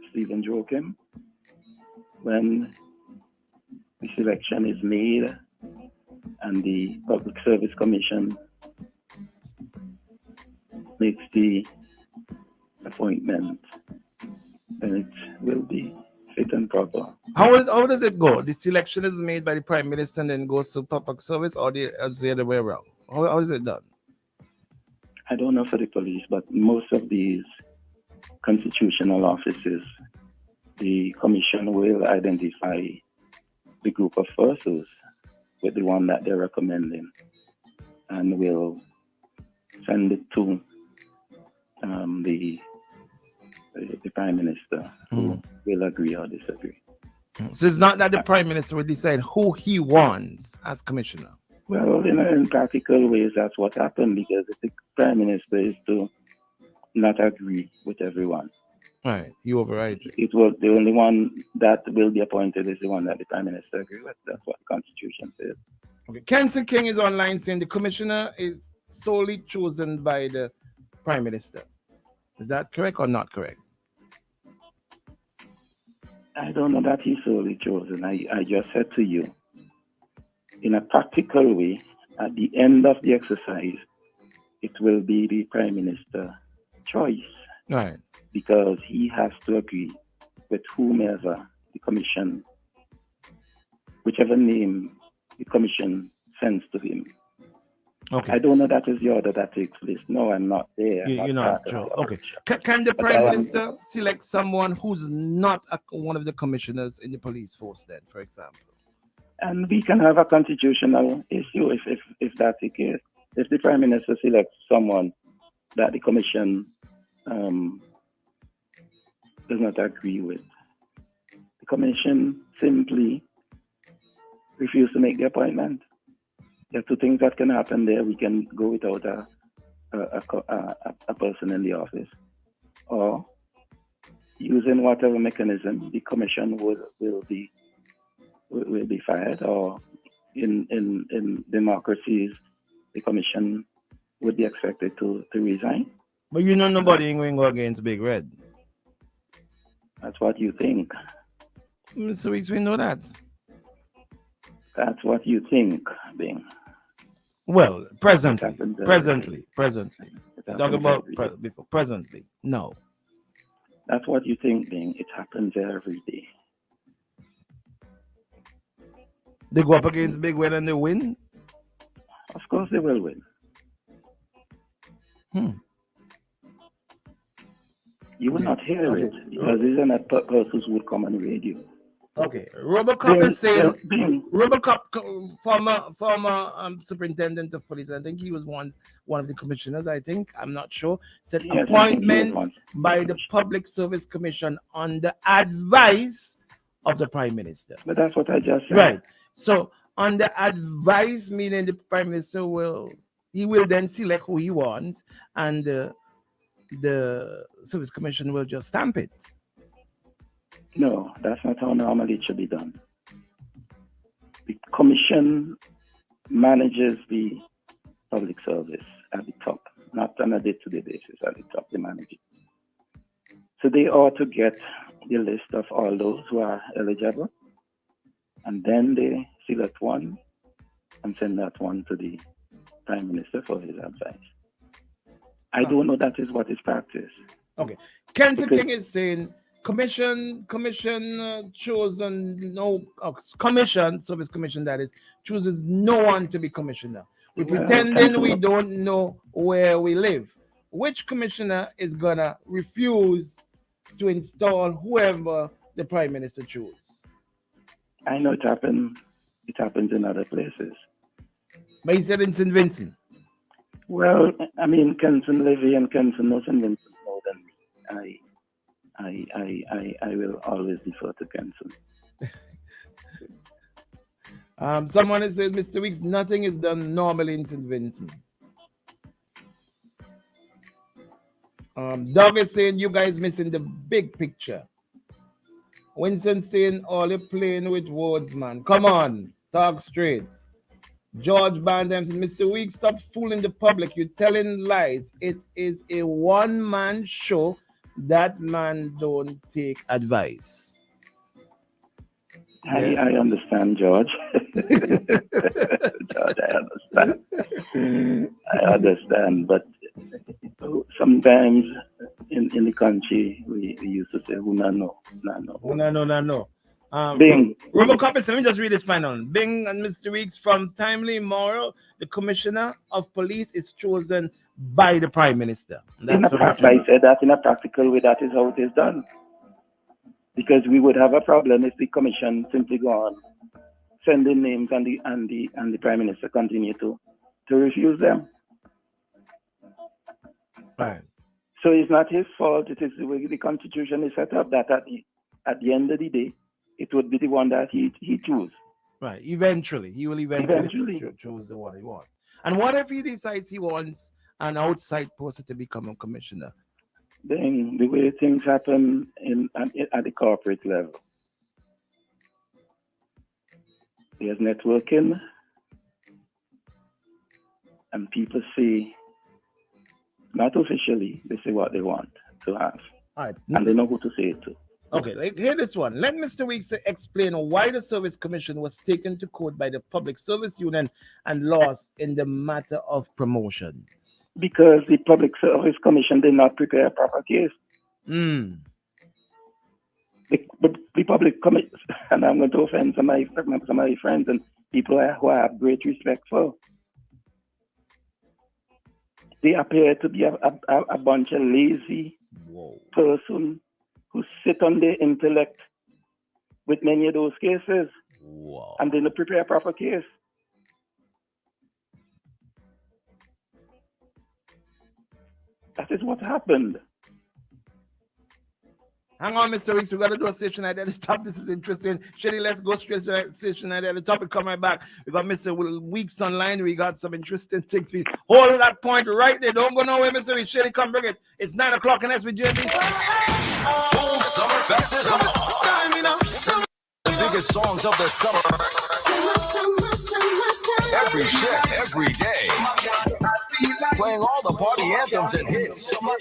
Stephen Joachim when the selection is made and the Public Service Commission makes the appointment, then it will be fit and proper. How does it go? The selection is made by the Prime Minister and then goes to Public Service, or the other way around? How is it done? I don't know for the police, but most of these constitutional offices, the commission will identify the group of persons with the one that they're recommending and will send it to the Prime Minister, who will agree or disagree. So it's not that the Prime Minister will decide who he wants as commissioner. Well, in practical ways, that's what happened, because if the Prime Minister is to not agree with everyone, right, you override it. It will, the only one that will be appointed is the one that the Prime Minister agrees with. That's what the Constitution says. Okay, Kenson King is online saying the commissioner is solely chosen by the Prime Minister. Is that correct or not correct? I don't know that he's solely chosen. I just said to you, in a practical way, at the end of the exercise, it will be the Prime Minister's choice. Right. Because he has to agree with whomever the commission, whichever name the commission sends to him. Okay. I don't know that is the order that takes place. No, I'm not there. You're not sure. Okay. Can the Prime Minister select someone who's not one of the commissioners in the police force then, for example? And we can have a constitutional issue if that's the case. If the Prime Minister selects someone that the commission does not agree with, the commission simply refuse to make the appointment. There are two things that can happen there. We can go without a person in the office, or using whatever mechanism, the commission will be fired, or in democracies, the commission would be expected to resign. But you know nobody ain't going to go against Big Red. That's what you think. Mr. Weeks, we know that. That's what you think, Bing. Well, presently. Talk about before. Presently, no. That's what you think, Bing. It happens every day. They go up against Big Red and they win? Of course they will win. You will not hear it because these are not persons who would come on radio. Okay, Robocop is saying, Robocop, former superintendent of police, I think he was one of the commissioners, I'm not sure, said yes, appointment by the Public Service Commission on the advice of the Prime Minister. But that's what I just said. Right. So on the advice, meaning the Prime Minister will then select who he wants, and the Service Commission will just stamp it. No, that's not how normally it should be done. The commission manages the public service at the top, not on a day-to-day basis. At the top, they manage it. So they ought to get the list of all those who are eligible, and then they select one and send that one to the Prime Minister for his advice. I don't know that is what is practiced. Okay. Kenton King is saying commission chosen no commission, service commission that is, chooses no one to be commissioner. We're pretending we don't know where we live. Which commissioner is gonna refuse to install whoever the Prime Minister chose? I know it happens in other places. But he said in St. Vincent. Well, I mean, Kenson Levy and Kenson knows St. Vincent more than me. I will always defer to Kenson. Someone has said, Mr. Weeks, nothing is done normally in St. Vincent. Doug is saying you guys missing the big picture. Winston saying all you're playing with words, man. Come on, talk straight. George Bandham says, Mr. Weeks, stop fooling the public. You're telling lies. It is a one-man show. That man don't take advice. I understand, George. George, I understand. But sometimes in the country, we used to say, Una no. Bing. Robocop, let me just read this final. Bing and Mr. Weeks, from timely moral, the Commissioner of Police is chosen by the Prime Minister. I said that in a practical way, that is how it is done. Because we would have a problem if the Commission simply go on sending names and the Prime Minister continue to refuse them. Right. So it's not his fault. It is the way the Constitution is set up that at the end of the day, it would be the one that he choose. Right. Eventually, he will eventually choose the one he wants. And what if he decides he wants an outside person to become a commissioner? Then the way things happen at the corporate level, there's networking, and people say, not officially, they say what they want to have. All right. And they know who to say it to. Okay, hear this one. Let Mr. Weeks explain why the Service Commission was taken to court by the Public Service Union and lost in the matter of promotion. Because the Public Service Commission did not prepare a proper case. The Public Commission, and I'm going to offend some of my friends and people who I have great respect for. They appear to be a bunch of lazy person who sit on their intellect with many of those cases, and they don't prepare a proper case. That is what happened. Hang on, Mr. Weeks. We got to do a session at the top. This is interesting. Shelly, let's go straight to that session at the top. Come right back. We got Mr. Weeks online. We got some interesting things. Hold that point right there. Don't go nowhere, Mr. Weeks. Shelly, come bring it. It's 9 o'clock in SBJB. Boom Summer Fest is on. The biggest songs of the summer. Every shift, every day. Playing all the party anthems and hits. All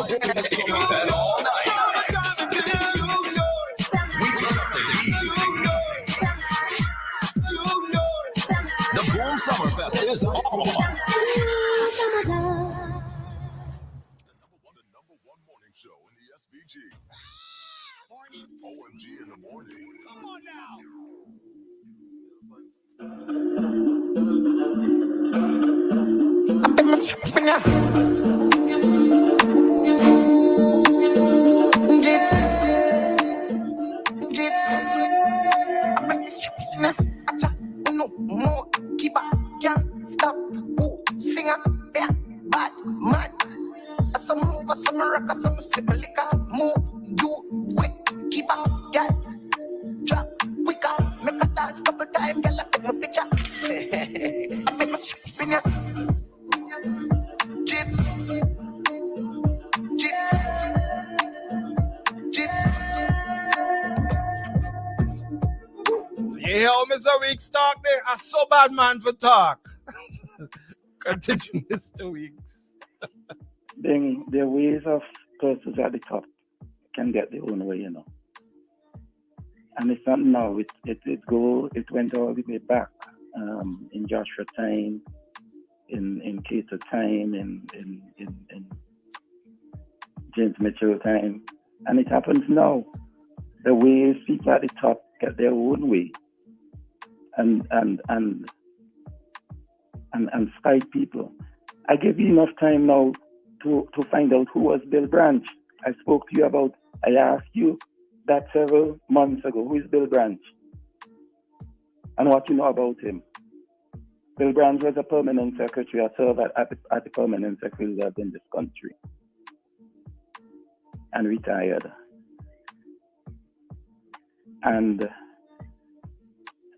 day and all night. We turn up the heat. The Boom Summer Fest is on. The number one morning show in the SBG. OMG in the morning. Come on now. No more keep up, can't stop. Ooh, singer, yeah, bad man. Some move, some rock, some sip liquor. Move, you quick, keep up, yeah. Drop quicker, make a dance couple times, girl. Take my picture. Make my finger. Jiff. Yeah, Mr. Weeks talk there. I'm so bad man for talk. Continue, Mr. Weeks. Then the ways of persons at the top can get their own way, you know. And it's not now. It went all the way back in Joshua time, in Cater time, in James Mitchell time, and it happens now. The ways people at the top get their own way, and fight people. I gave you enough time now to find out who was Bill Branch. I spoke to you about, I asked you that several months ago, who is Bill Branch? And what you know about him. Bill Branch was a permanent secretary. I served at the permanent secretary level in this country and retired. And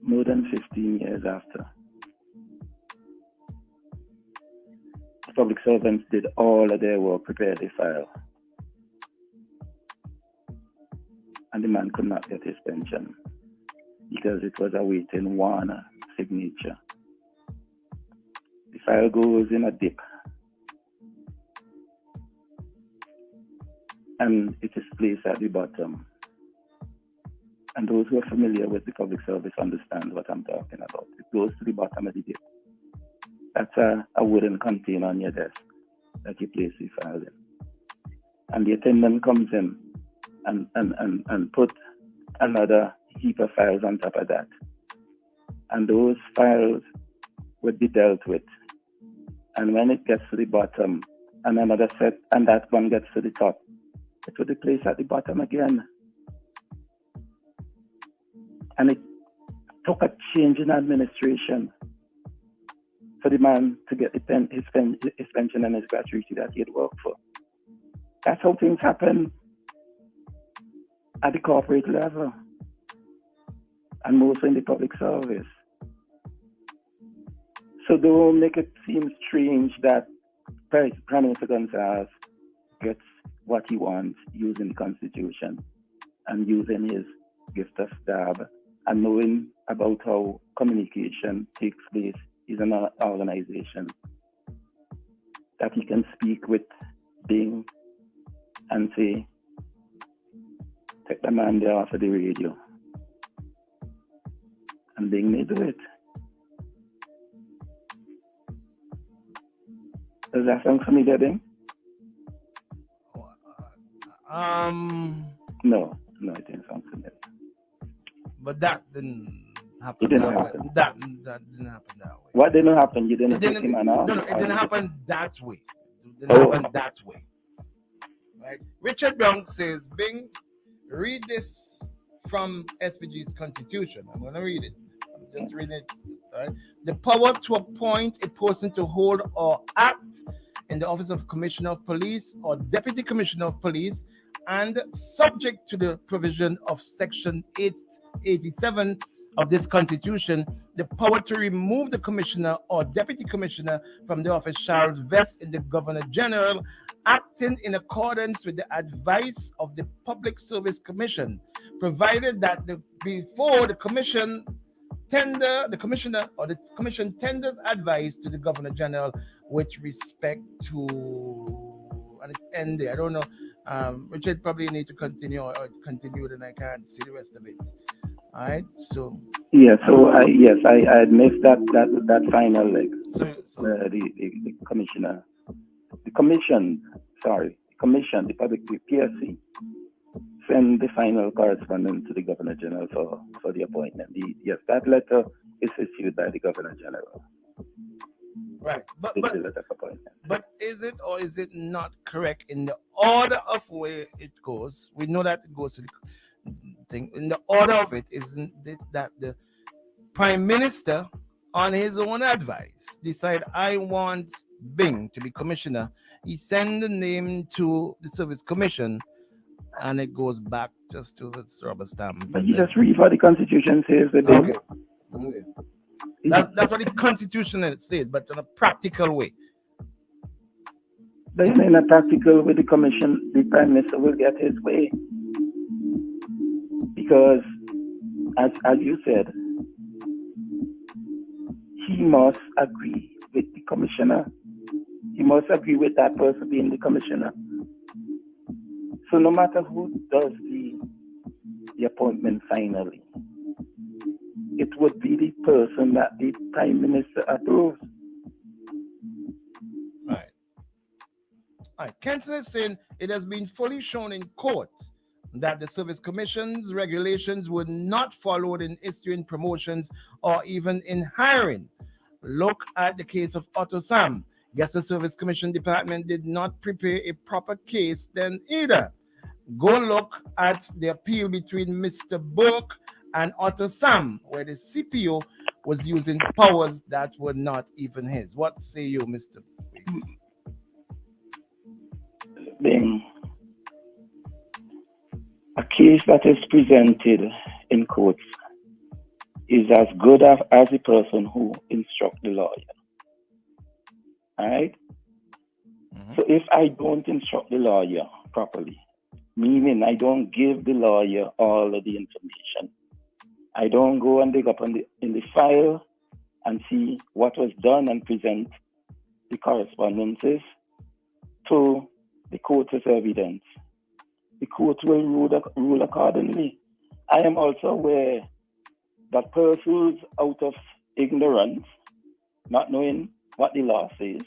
more than 15 years after, public servants did all of their work, prepared the file. And the man could not get his pension because it was awaiting one signature. The file goes in a dip. And it is placed at the bottom. And those who are familiar with the public service understand what I'm talking about. It goes to the bottom of the dip. That's a wooden container on your desk that you place the file in. And the attendant comes in and put another heap of files on top of that. And those files would be dealt with. And when it gets to the bottom, and another set, and that one gets to the top, it would be placed at the bottom again. And it took a change in administration for the man to get his pension and his gratuity that he had worked for. That's how things happen at the corporate level and most in the public service. So don't make it seem strange that Prime Minister Gonzalez gets what he wants using the Constitution and using his gift of gab and knowing about how communication takes place is an organization that he can speak with Bing and say, take the man there off of the radio. And Bing may do it. Does that sound familiar, Bing? No, it didn't sound familiar. But that didn't happen. It didn't happen. That didn't happen that way. What didn't happen? You didn't take him off? No, it didn't happen that way. It didn't happen that way. Right? Richard Brown says, Bing, read this from SPG's Constitution. I'm going to read it. I'm just reading it. Right? The power to appoint a person to hold or act in the office of Commissioner of Police or Deputy Commissioner of Police, and subject to the provision of Section 887 of this Constitution, the power to remove the Commissioner or Deputy Commissioner from the office shall vest in the Governor General, acting in accordance with the advice of the Public Service Commission, provided that before the Commission the Commission tenders advice to the Governor General with respect to, and it's ended. I don't know. Richard probably need to continue or continue, then I can't see the rest of it. All right. So. Yeah. So I missed that final leg. The commissioner, the PSC send the final correspondence to the Governor General for the appointment. Yes, that letter is issued by the Governor General. Right, but is it or is it not correct in the order of where it goes? We know that it goes to the thing. In the order of it, isn't it that the Prime Minister, on his own advice, decide I want Bing to be commissioner? He send the name to the Service Commission, and it goes back just to the rubber stamp. But you just read what the Constitution says. Okay. That's what the Constitution says, but in a practical way. But in a practical way, the Commission, the Prime Minister will get his way. Because, as you said, he must agree with the Commissioner. He must agree with that person being the Commissioner. So no matter who does the appointment finally, it would be the person that the Prime Minister approves. Right. All right. Kenton is saying it has been fully shown in court that the Service Commission's regulations were not followed in issuing promotions or even in hiring. Look at the case of Otto Sam. Guess the Service Commission Department did not prepare a proper case then either. Go look at the appeal between Mr. Burke and Otto Sam, where the CPO was using powers that were not even his. What say you, Mr. Weeks? Bing. A case that is presented in courts is as good as the person who instructs the lawyer. All right? So if I don't instruct the lawyer properly, meaning I don't give the lawyer all of the information, I don't go and dig up in the file and see what was done and present the correspondences to the court as evidence, the court will rule accordingly. I am also aware that persons out of ignorance, not knowing what the law says,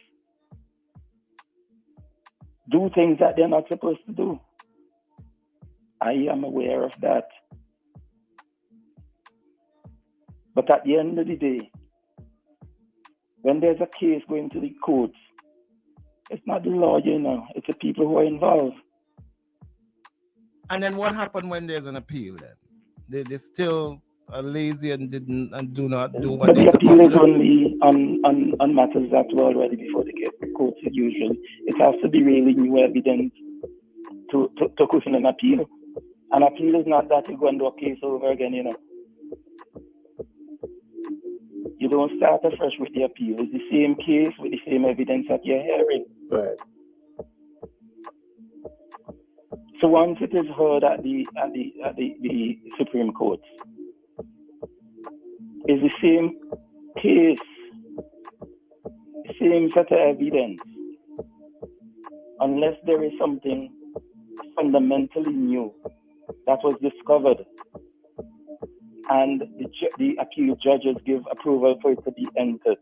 do things that they're not supposed to do. I am aware of that. But at the end of the day, when there's a case going to the courts, it's not the lawyer, it's the people who are involved. And then what happened when there's an appeal then? They still are lazy and do not do what but they're the appeal supposed is to do. only on matters that were already before the courts usually. It has to be really new evidence to cushion an appeal. An appeal is not that you go and do a case over again, You don't start afresh with the appeal. It's the same case with the same evidence that you're hearing. Right. So once it is heard at the Supreme Court, it's the same case, same set of evidence, unless there is something fundamentally new that was discovered, and the accused judges give approval for it to be entered.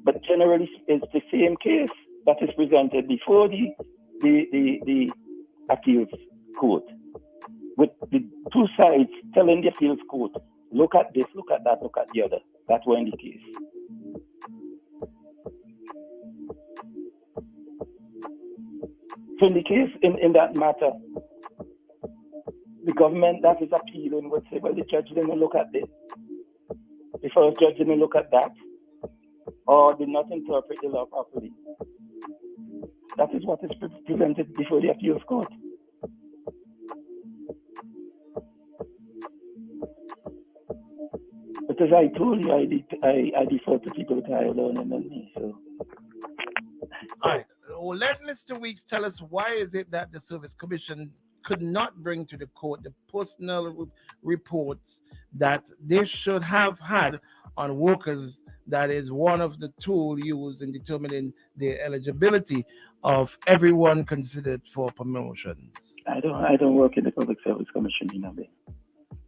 But generally, it's the same case that is presented before the appeals court, with the two sides telling the appeals court, look at this, look at that, look at the other. That were in the case. So in the case, in that matter, the government that is appealing would say, well, the judge didn't look at this. The first judge didn't look at that, or did not interpret the law properly. That is what is presented before the appeals court. But as I told you, I defer to people with higher learning than me. So. All right. Well, let Mr. Weeks tell us why is it that the Service Commission could not bring to the court the personal reports that they should have had on workers. That is one of the tools used in determining the eligibility of everyone considered for promotions. I don't work in the Public Service Commission,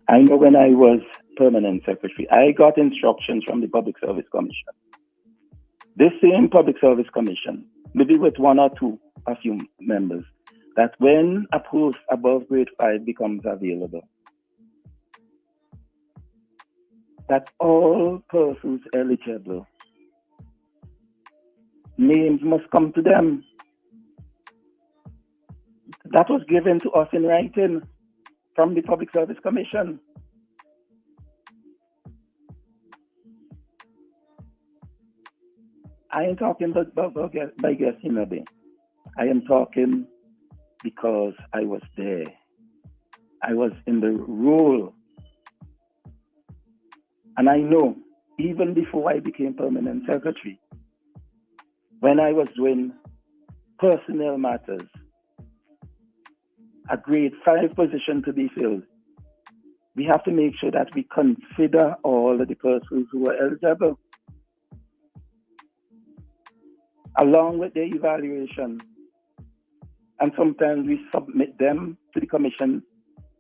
I know when I was permanent secretary, I got instructions from the Public Service Commission. This same Public Service Commission, maybe with one or two, a few members, that when a post above grade 5 becomes available, that all persons eligible, names must come to them. That was given to us in writing from the Public Service Commission. I ain't talking by guessing a bit. I am talking because I was there. I was in the role. And I know, even before I became permanent secretary, when I was doing personnel matters, a grade 5 position to be filled, we have to make sure that we consider all of the persons who are eligible, along with their evaluation. And sometimes we submit them to the commission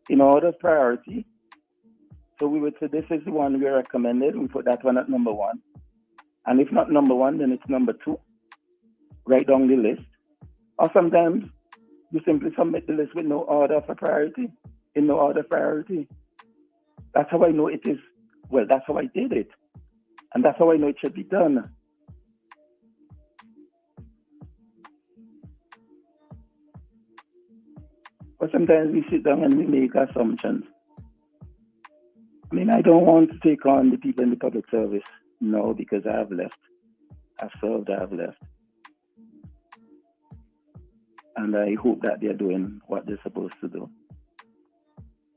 in order of priority. So we would say, this is the one we recommended. We put that one at number 1. And if not number 1, then it's number 2. Write down the list. Or sometimes you simply submit the list with no order for priority, in no order of priority. That's how I know it is. Well, that's how I did it. And that's how I know it should be done. But sometimes we sit down and we make assumptions. I mean, I don't want to take on the people in the public service now because I have left. I've served, I have left. And I hope that they're doing what they're supposed to do.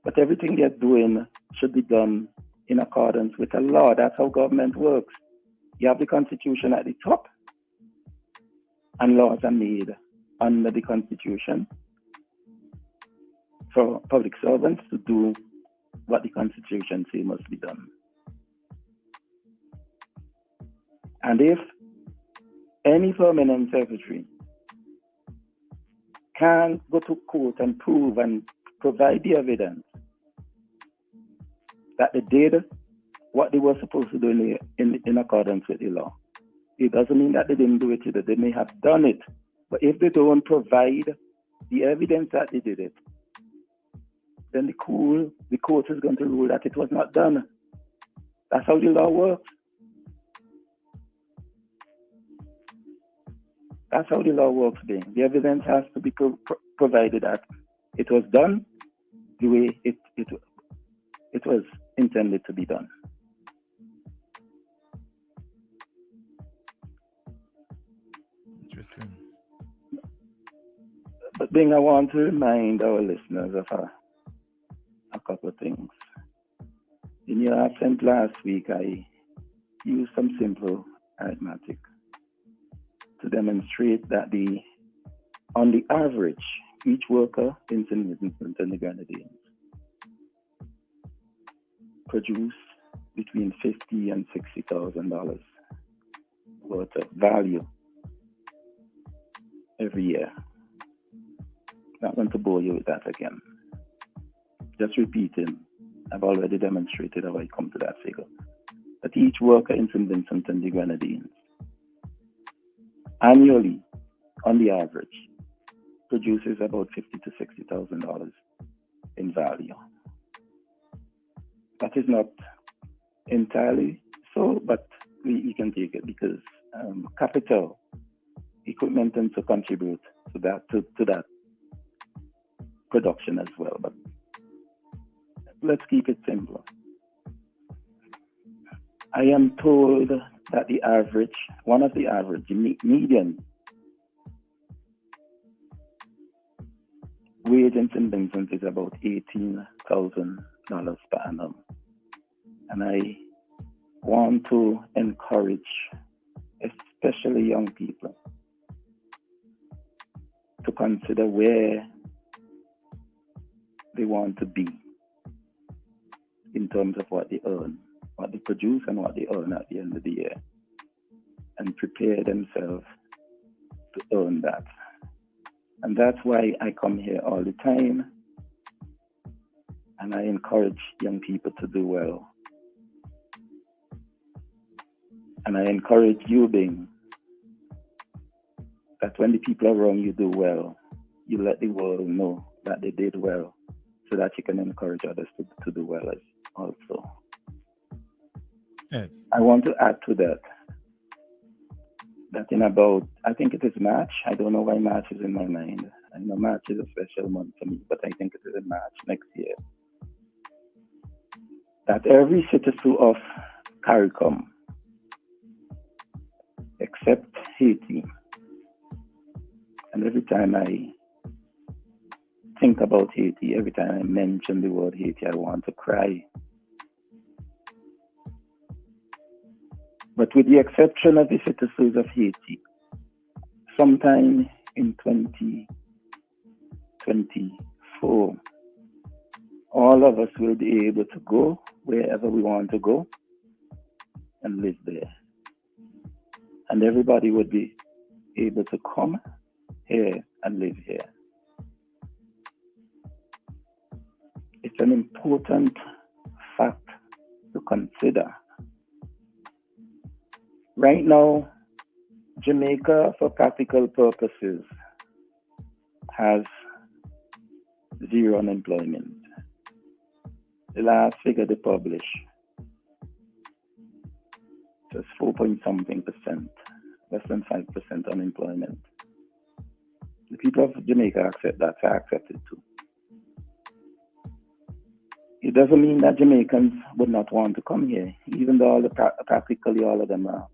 But everything they're doing should be done in accordance with the law. That's how government works. You have the Constitution at the top, and laws are made under the Constitution for public servants to do what the Constitution says must be done. And if any permanent secretary can go to court and prove and provide the evidence that they did what they were supposed to do in accordance with the law, it doesn't mean that they didn't do it either. They may have done it, but if they don't provide the evidence that they did it, then the court is going to rule that it was not done. That's how the law works. That's how the law works, Bing. The evidence has to be provided that it was done the way it was intended to be done. Interesting. But Bing, I want to remind our listeners of a couple of things. In your absence last week, I used some simple arithmetic to demonstrate that on the average, each worker in St. Vincent and the Grenadines produce between $50,000 and $60,000 worth of value every year. Not going to bore you with that again. Just repeating, I've already demonstrated how I come to that figure. But each worker in St. Vincent and the Grenadines annually, on the average, produces about $50,000 to $60,000 in value. That is not entirely so, but we can take it because capital, equipment tends to contribute to that production as well. But let's keep it simple. I am told that the average, median wage in St. Vincent is about $18,000 per annum. And I want to encourage, especially young people, to consider where they want to be in terms of what they earn, what they produce and what they earn at the end of the year, and prepare themselves to earn that. And that's why I come here all the time, and I encourage young people to do well. And I encourage you, Bing, that when the people around you do well, you let the world know that they did well, so that you can encourage others to do well as also. Yes. I want to add to that in about, I think it is March. I don't know why March is in my mind. I know March is a special month for me, but I think it is in March next year. That every citizen of CARICOM, except Haiti, and every time I think about Haiti, every time I mention the word Haiti, I want to cry. But with the exception of the citizens of Haiti, sometime in 2024, all of us will be able to go wherever we want to go and live there. And everybody would be able to come here and live here. It's an important fact to consider. Right now, Jamaica, for practical purposes, has zero unemployment. The last figure they published was 4.something%, less than 5% unemployment. The people of Jamaica accept that, I accept it too. It doesn't mean that Jamaicans would not want to come here, even though practically all of them are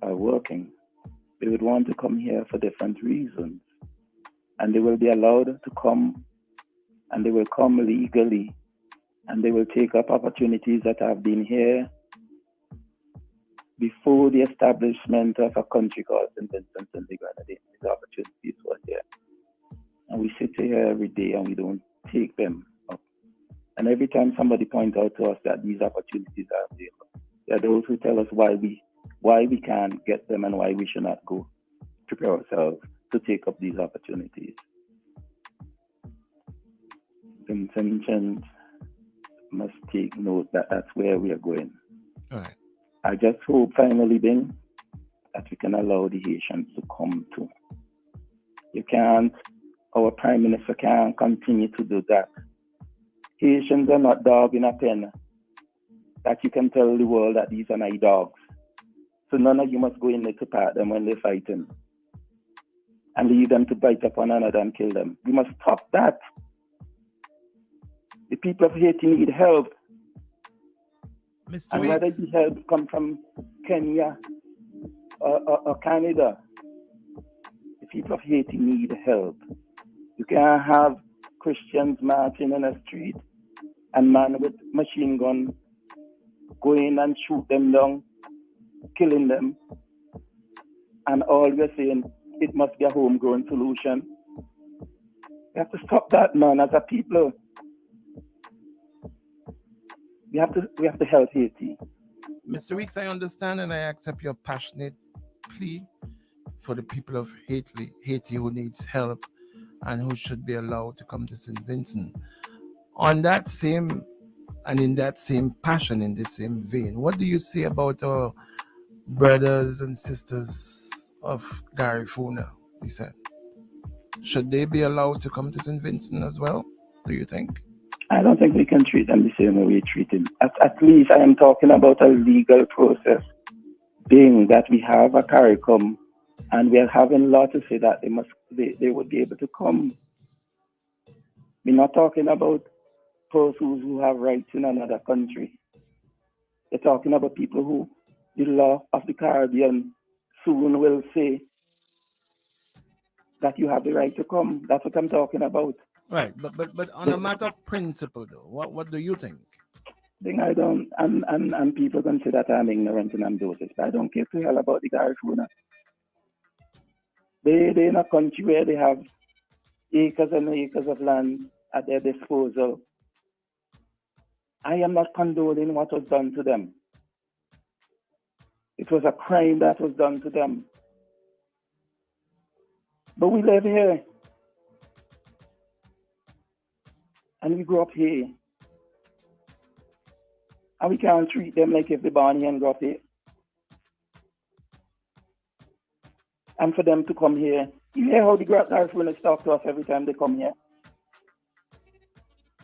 working. They would want to come here for different reasons. And they will be allowed to come, and they will come legally, and they will take up opportunities that have been here before the establishment of a country called St. Vincent and the Grenadines. These opportunities were there. And we sit here every day and we don't take them up. And every time somebody points out to us that these opportunities are available, there are those who tell us why we can't get them and why we should not go prepare ourselves to take up these opportunities. Vincentians must take note that that's where we are going. All right. I just hope finally, Ben, that we can allow the Haitians to come too. You can't, our Prime Minister can't continue to do that. Haitians are not dogs in a pen that you can tell the world that these are my dogs. So none of you must go in there to pat them when they're fighting and leave them to bite up one another and kill them. We must stop that. The people of Haiti need help. Mr. And Weeks. whether the help come from Kenya or Canada, the people of Haiti need help. You can't have Christians marching in the street and man with machine gun go in and shoot them down, killing them. And all we're saying, it must be a homegrown solution. We have to stop that, man, as a people. We have to help Haiti. Mr. Weeks, I understand and I accept your passionate plea for the people of Haiti who needs help and who should be allowed to come to St. Vincent. On that same and in that same passion, in the same vein, what do you say about our brothers and sisters of Garifuna descent? Should they be allowed to come to St. Vincent as well, do you think? I don't think we can treat them the same way we treat them. At least I am talking about a legal process, being that we have a CARICOM and we are having law to say that they would be able to come. We're not talking about persons who have rights in another country. We're talking about people who the law of the Caribbean soon will say that you have the right to come. That's what I'm talking about. Right, but on a matter of principle, though, what do you think? I don't, and people can say that I'm ignorant and I'm dosage, but I don't care to hell about the Garifuna. They're in a country where they have acres and acres of land at their disposal. I am not condoning what was done to them. It was a crime that was done to them. But we live here. And we grew up here. And we can't treat them like if they're born here and grew up here. And for them to come here, you hear how the Garifunas talk to us every time they come here?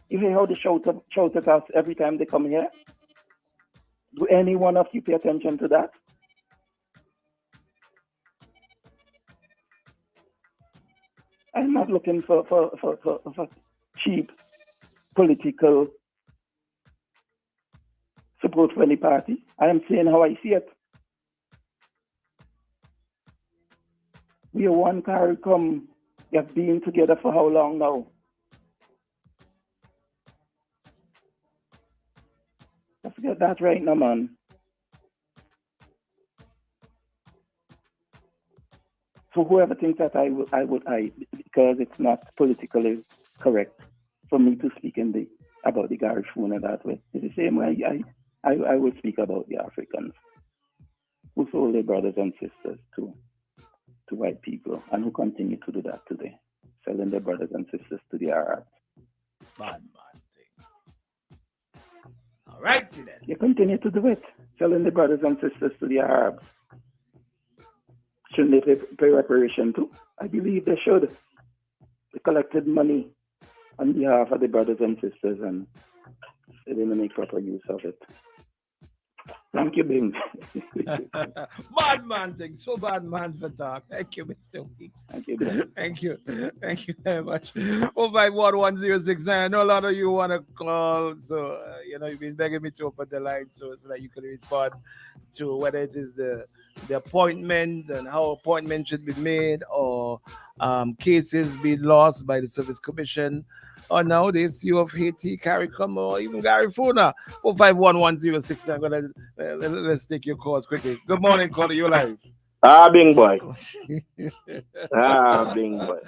You hear how they shout at us every time they come here? Do any one of you pay attention to that? I'm not looking for cheap political support for any party. I am saying how I see it. We are one CARICOM. We have been together for how long now? Let's get that right now, man. So whoever thinks that I would, because it's not politically correct for me to speak about the Garifuna that way. It's the same way I will speak about the Africans who sold their brothers and sisters to white people and who continue to do that today, selling their brothers and sisters to the Arabs. Bad thing. All right, then. You continue to do it, selling the brothers and sisters to the Arabs. Shouldn't they pay reparation too? I believe they should. They collected money on behalf of the brothers and sisters and they didn't make proper use of it. Thank you, Bing. Bad man thing. So bad man for talk. Thank you, Mr. Weeks. Thank you, Bing. Thank you. Thank you very much. 0511069. I know a lot of you want to call. So, you've been begging me to open the line so that you can respond to whether it is the appointment and how appointment should be made, or cases being lost by the Service Commission, or now the issue of Haiti, CARICOM, or even Garifuna. 0511069. Let's take your calls quickly. Good morning, caller. You're live. Bing boy. Bing boy.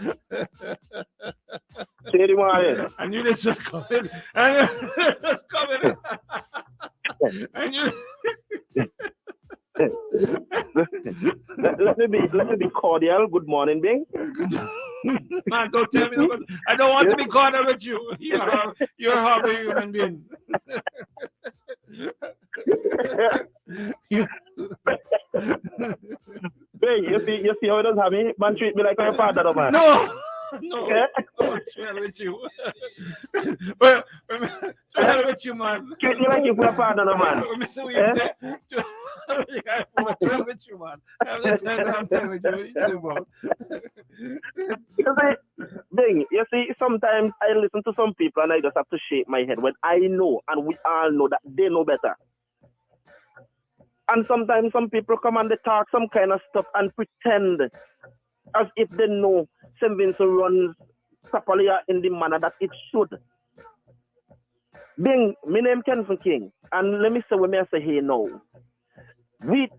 Say the morning. I knew this was coming. I knew this was coming. I knew. Let me be cordial. Good morning, Bing. Man, don't tell me. I don't want to be cordial with you. You're a horrible human being. Bing, you see how it does have me? Man treat me like my father, though, man. No, to hell with you. Well, to hell with you, man. Treat me like you my father, though, man. Mr. Williams said, to hell with you, man. I'm telling you. Bing, you see, sometimes I listen to some people and I just have to shake my head when I know, and we all know that they know better. And sometimes some people come and they talk some kind of stuff and pretend as if they know St. Vincent runs properly in the manner that it should. Bing, my name Kenson King, and let me say what I say here now. Me,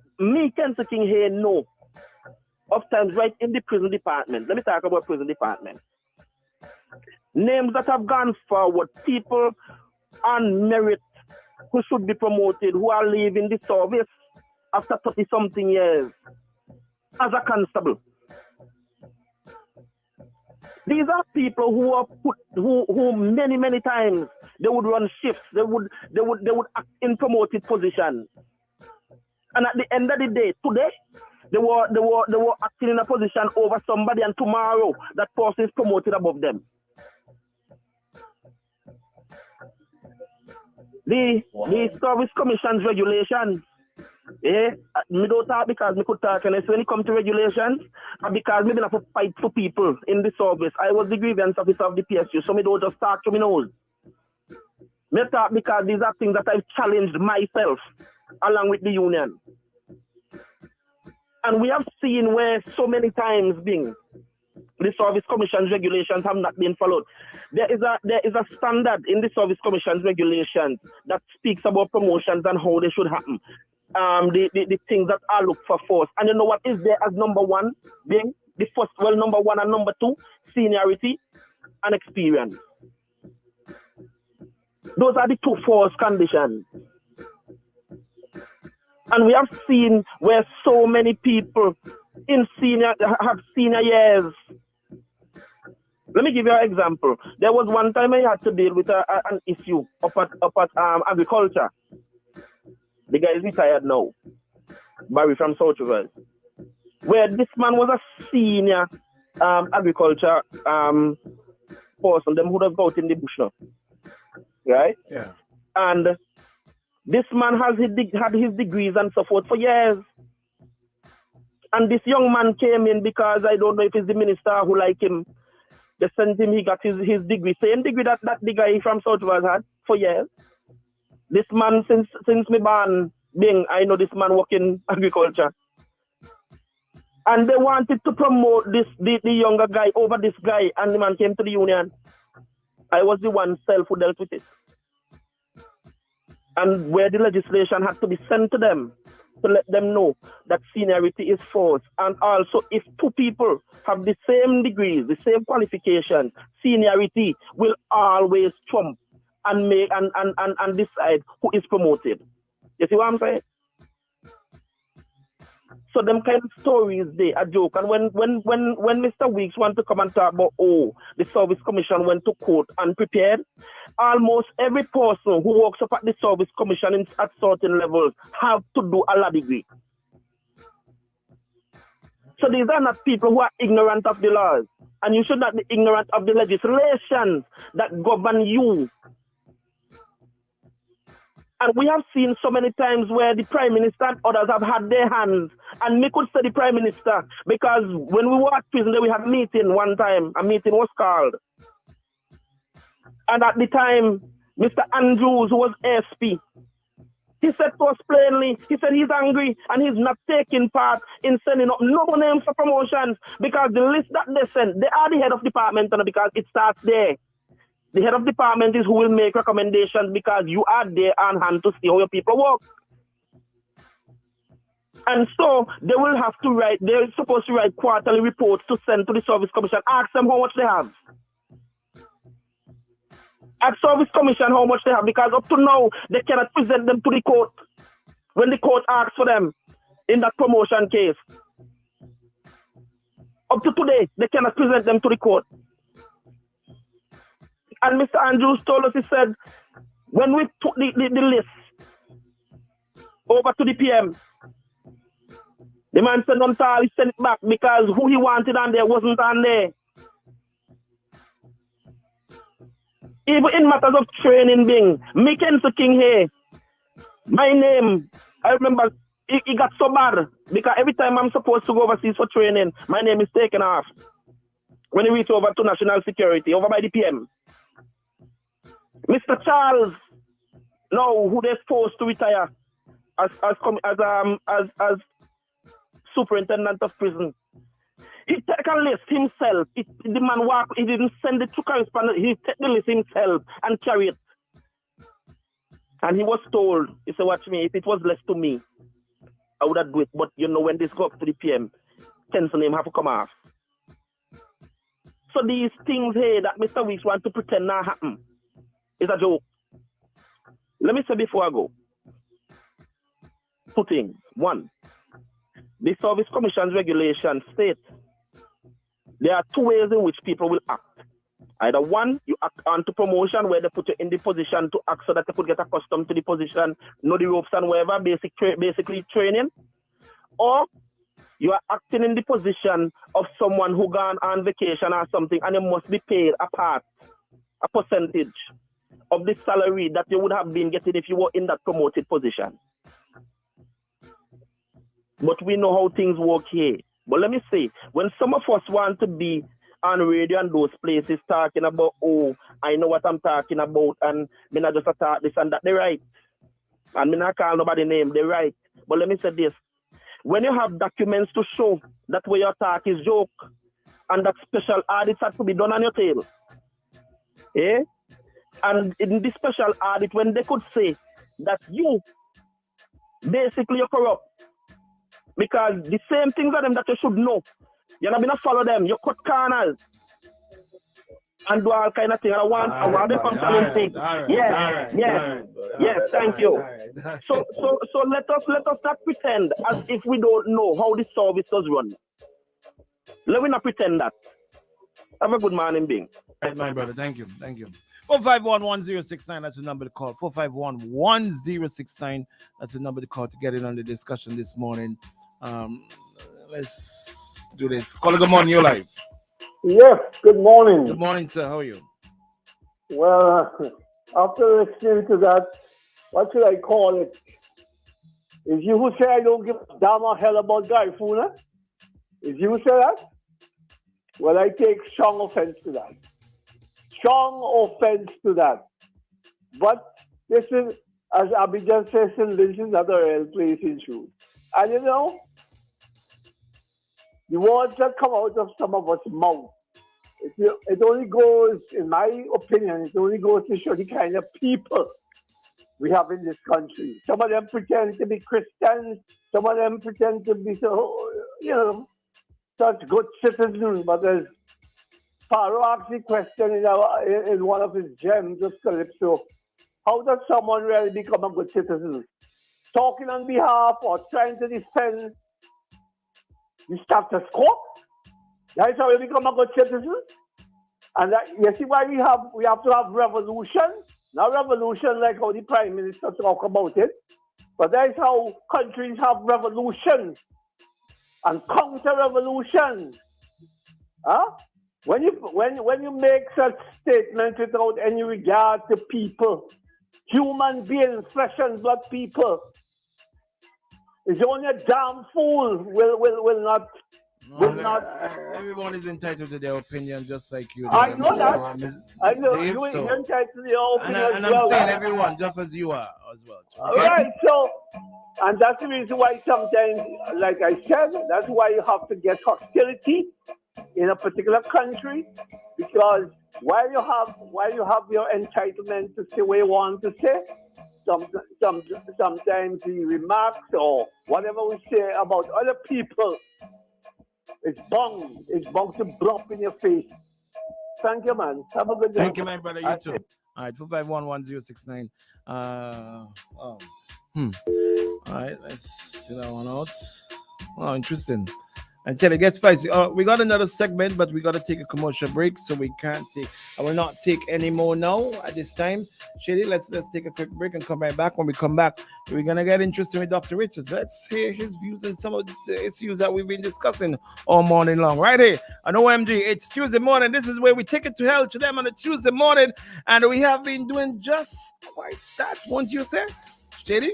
Kenson King here know of times right in the prison department. Let me talk about prison department. Names that have gone forward, people on merit who should be promoted, who are leaving the service after 30-something years as a constable. These are people who are who many times they would run shifts, they would act in promoted positions. And at the end of the day, today, they were acting in a position over somebody, and tomorrow that person is promoted above them. The Service Commission's regulations, me don't talk because me could talk, and it's when it comes to regulations, because me have to fight for people in the service. I was the grievance officer of the PSU, so me don't just talk to me nose. Me talk because these are things that I've challenged myself along with the union. And we have seen where so many times the Service Commission's regulations have not been followed. There is a standard in the Service Commission's regulations that speaks about promotions and how they should happen. The things that are looked for first. And you know what is there as number one? Being the first, number one and number two, seniority and experience. Those are the two first conditions. And we have seen where so many people have senior years. Let me give you an example. There was one time I had to deal with an issue up at agriculture. The guy is retired now, Barry from South Rivers, where this man was a senior agriculture person. Them would have go out in the bush now, right? Yeah. And this man had his degrees and so forth for years. And this young man came in because I don't know if it's the minister who like him. They sent him, he got his degree, same degree that the guy from South Wales had for years. This man, since me born, I know this man work in agriculture. And they wanted to promote the younger guy over this guy, and the man came to the union. I was the one self who dealt with it. And where the legislation had to be sent to them to let them know that seniority is forced. And also, if two people have the same degrees, the same qualifications, seniority will always trump and make and decide who is promoted. You see what I'm saying? So them kind of stories, they are joke. And when Mr. Weeks want to come and talk about, the Service Commission went to court unprepared, almost every person who works up at the Service Commission at certain levels have to do a law degree. So these are not people who are ignorant of the laws. And you should not be ignorant of the legislation that govern you. And we have seen so many times where the Prime Minister and others have had their hands. And me could say the Prime Minister, because when we were at prison, we had a meeting one time. A meeting was called. And at the time, Mr. Andrews, who was ASP, he said to us plainly, he said he's angry and he's not taking part in sending up no names for promotions because the list that they sent, they are the head of department because it starts there. The head of department is who will make recommendations because you are there on hand to see how your people work. And so they will have to write, they're supposed to write quarterly reports to send to the Service Commission. Ask them how much they have. At Service Commission how much they have because up to now they cannot present them to the court when the court asks for them in that promotion case. Up to today they cannot present them to the court. And Mr. Andrews told us, he said, when we took the list over to the PM, the man said, he sent it back because who he wanted on there wasn't on there. Even in matters of training being, Mackenzie King here, my name, I remember it got so bad because every time I'm supposed to go overseas for training, my name is taken off. When you reach over to national security, over by the PM. Mr. Charles, now who they're forced to retire as superintendent of prison. He took a list himself. The man walked, he didn't send it to correspondent. He took the list himself and carried it. And he was told, he said, watch me, if it was left to me, I would have do it. But you know, when this go up to the PM, Ken's name have to come off. So these things here that Mr. Weeks want to pretend not happen is a joke. Let me say before I go, two things. One, the Service Commission's regulation states there are two ways in which people will act. Either one, you act onto promotion where they put you in the position to act so that they could get accustomed to the position, know the ropes and whatever, basically training. Or you are acting in the position of someone who gone on vacation or something and you must be paid a percentage of the salary that you would have been getting if you were in that promoted position. But we know how things work here. But let me say, when some of us want to be on radio and those places talking about, oh, I know what I'm talking about, and me not just talk this and that, they're right. And me not call nobody name, they're right. But let me say this. When you have documents to show that way your talk is joke, and that special audits have to be done on your tail. Eh? And in this special audit, when they could say that you, basically you're corrupt, because the same things are them that you should know. You're not going to follow them. You cut corners and do all kind of things. I want them from things. Yes, thank you. So let us not pretend as if we don't know how the service does run. Let me not pretend that. Have a good morning, Bing. Right, my brother. Thank you. 451-1069, that's the number to call. 451-1069, that's the number to call to get in on the discussion this morning. Let's do this. Caller, good morning, you're live. Yes, good morning. Good morning, sir. How are you? Well, after listening to that, what should I call it? Is you who say I don't give a damn a hell about Garifuna? Is you who say that? Well, I take strong offense to that. Strong offense to that. But this is, as Abidjan says, this is not a real place in truth. And you know, the words that come out of some of us mouth, it only goes, in my opinion, it only goes to show the kind of people we have in this country. Some of them pretend to be Christians, some of them pretend to be so, such good citizens, but as Pharaoh asked the question in one of his gems of Calypso, how does someone really become a good citizen? Talking on behalf or trying to defend the status quo? That's how you become a good citizen? And you see why we have to have revolution? Not revolution like how the Prime Minister talk about it, but that's how countries have revolutions and counter-revolutions. Huh? When you make such statements without any regard to people, human beings, flesh and blood people. It's only a damn fool will not. Everyone is entitled to their opinion, just like you. I know that. I know Dave, you're so- entitled to your opinion And as well. I'm saying everyone, just as you are as well. All right, so, and that's the reason why sometimes, like I said, that's why you have to get hostility in a particular country, because while you have your entitlement to say what you want to say, sometimes the remarks or whatever we say about other people, it's bound to blow up in your face. Thank you, man. Have a good day. Thank you, my brother. You too. All right, 2511069. All right, let's see that one out. Oh, interesting. I tell you, it gets spicy. We got another segment, but we got to take a commercial break, so we can't take. I will not take any more now at this time. Shady, let's take a quick break and come right back. When we come back, we're gonna get interested with Dr. Richards. Let's hear his views on some of the issues that we've been discussing all morning long. Right here on OMG, it's Tuesday morning. This is where we take it to hell to them on a Tuesday morning, and we have been doing just quite that. Won't you say, Shady?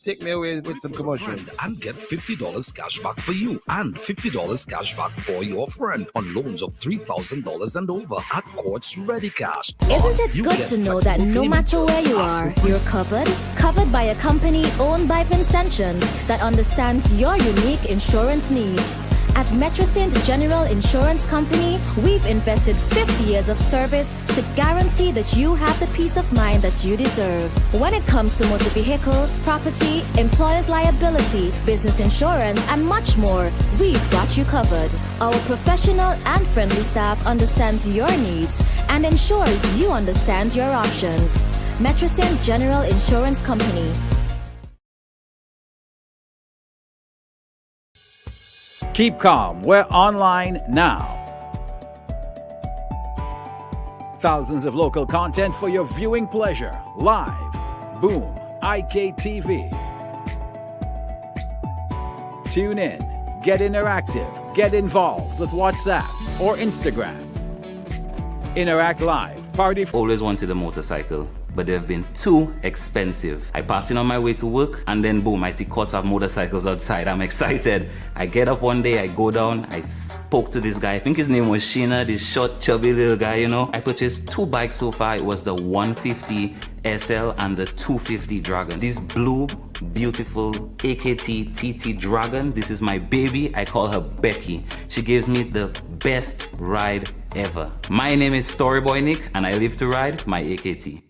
Take me away with some commercials. And get $50 cash back for you and $50 cash back for your friend on loans of $3,000 and over at Quartz Ready Cash. Isn't it good to know that no matter where you are, you're covered? Covered by a company owned by Vincentians that understands your unique insurance needs. At Metrosint General Insurance Company, we've invested 50 years of service to guarantee that you have the peace of mind that you deserve. When it comes to motor vehicle, property, employer's liability, business insurance, and much more, we've got you covered. Our professional and friendly staff understands your needs and ensures you understand your options. Metrosint General Insurance Company. Keep calm. We're online now. Thousands of local content for your viewing pleasure. Live. Boom. IKTV. Tune in. Get interactive. Get involved with WhatsApp or Instagram. Interact Live. Party. Always wanted a motorcycle, but they've been too expensive. I pass in on my way to work, and then boom, I see courts of motorcycles outside. I'm excited. I get up one day, I go down, I spoke to this guy. I think his name was Sheena, this short, chubby little guy, you know. I purchased 2 bikes so far. It was the 150 SL and the 250 Dragon. This blue, beautiful AKT TT Dragon, this is my baby. I call her Becky. She gives me the best ride ever. My name is Storyboy Nick, and I live to ride my AKT.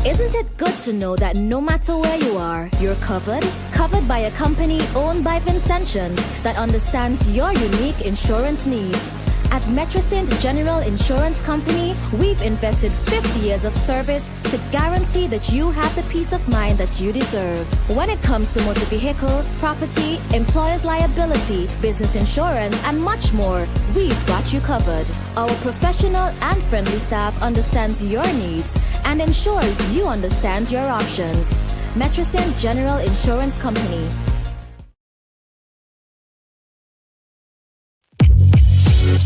Isn't it good to know that no matter where you are, you're covered? Covered by a company owned by Vincentians that understands your unique insurance needs. At Metrosint General Insurance Company, we've invested 50 years of service to guarantee that you have the peace of mind that you deserve. When it comes to motor vehicle, property, employer's liability, business insurance, and much more, we've got you covered. Our professional and friendly staff understands your needs and ensures you understand your options. Metrosint General Insurance Company.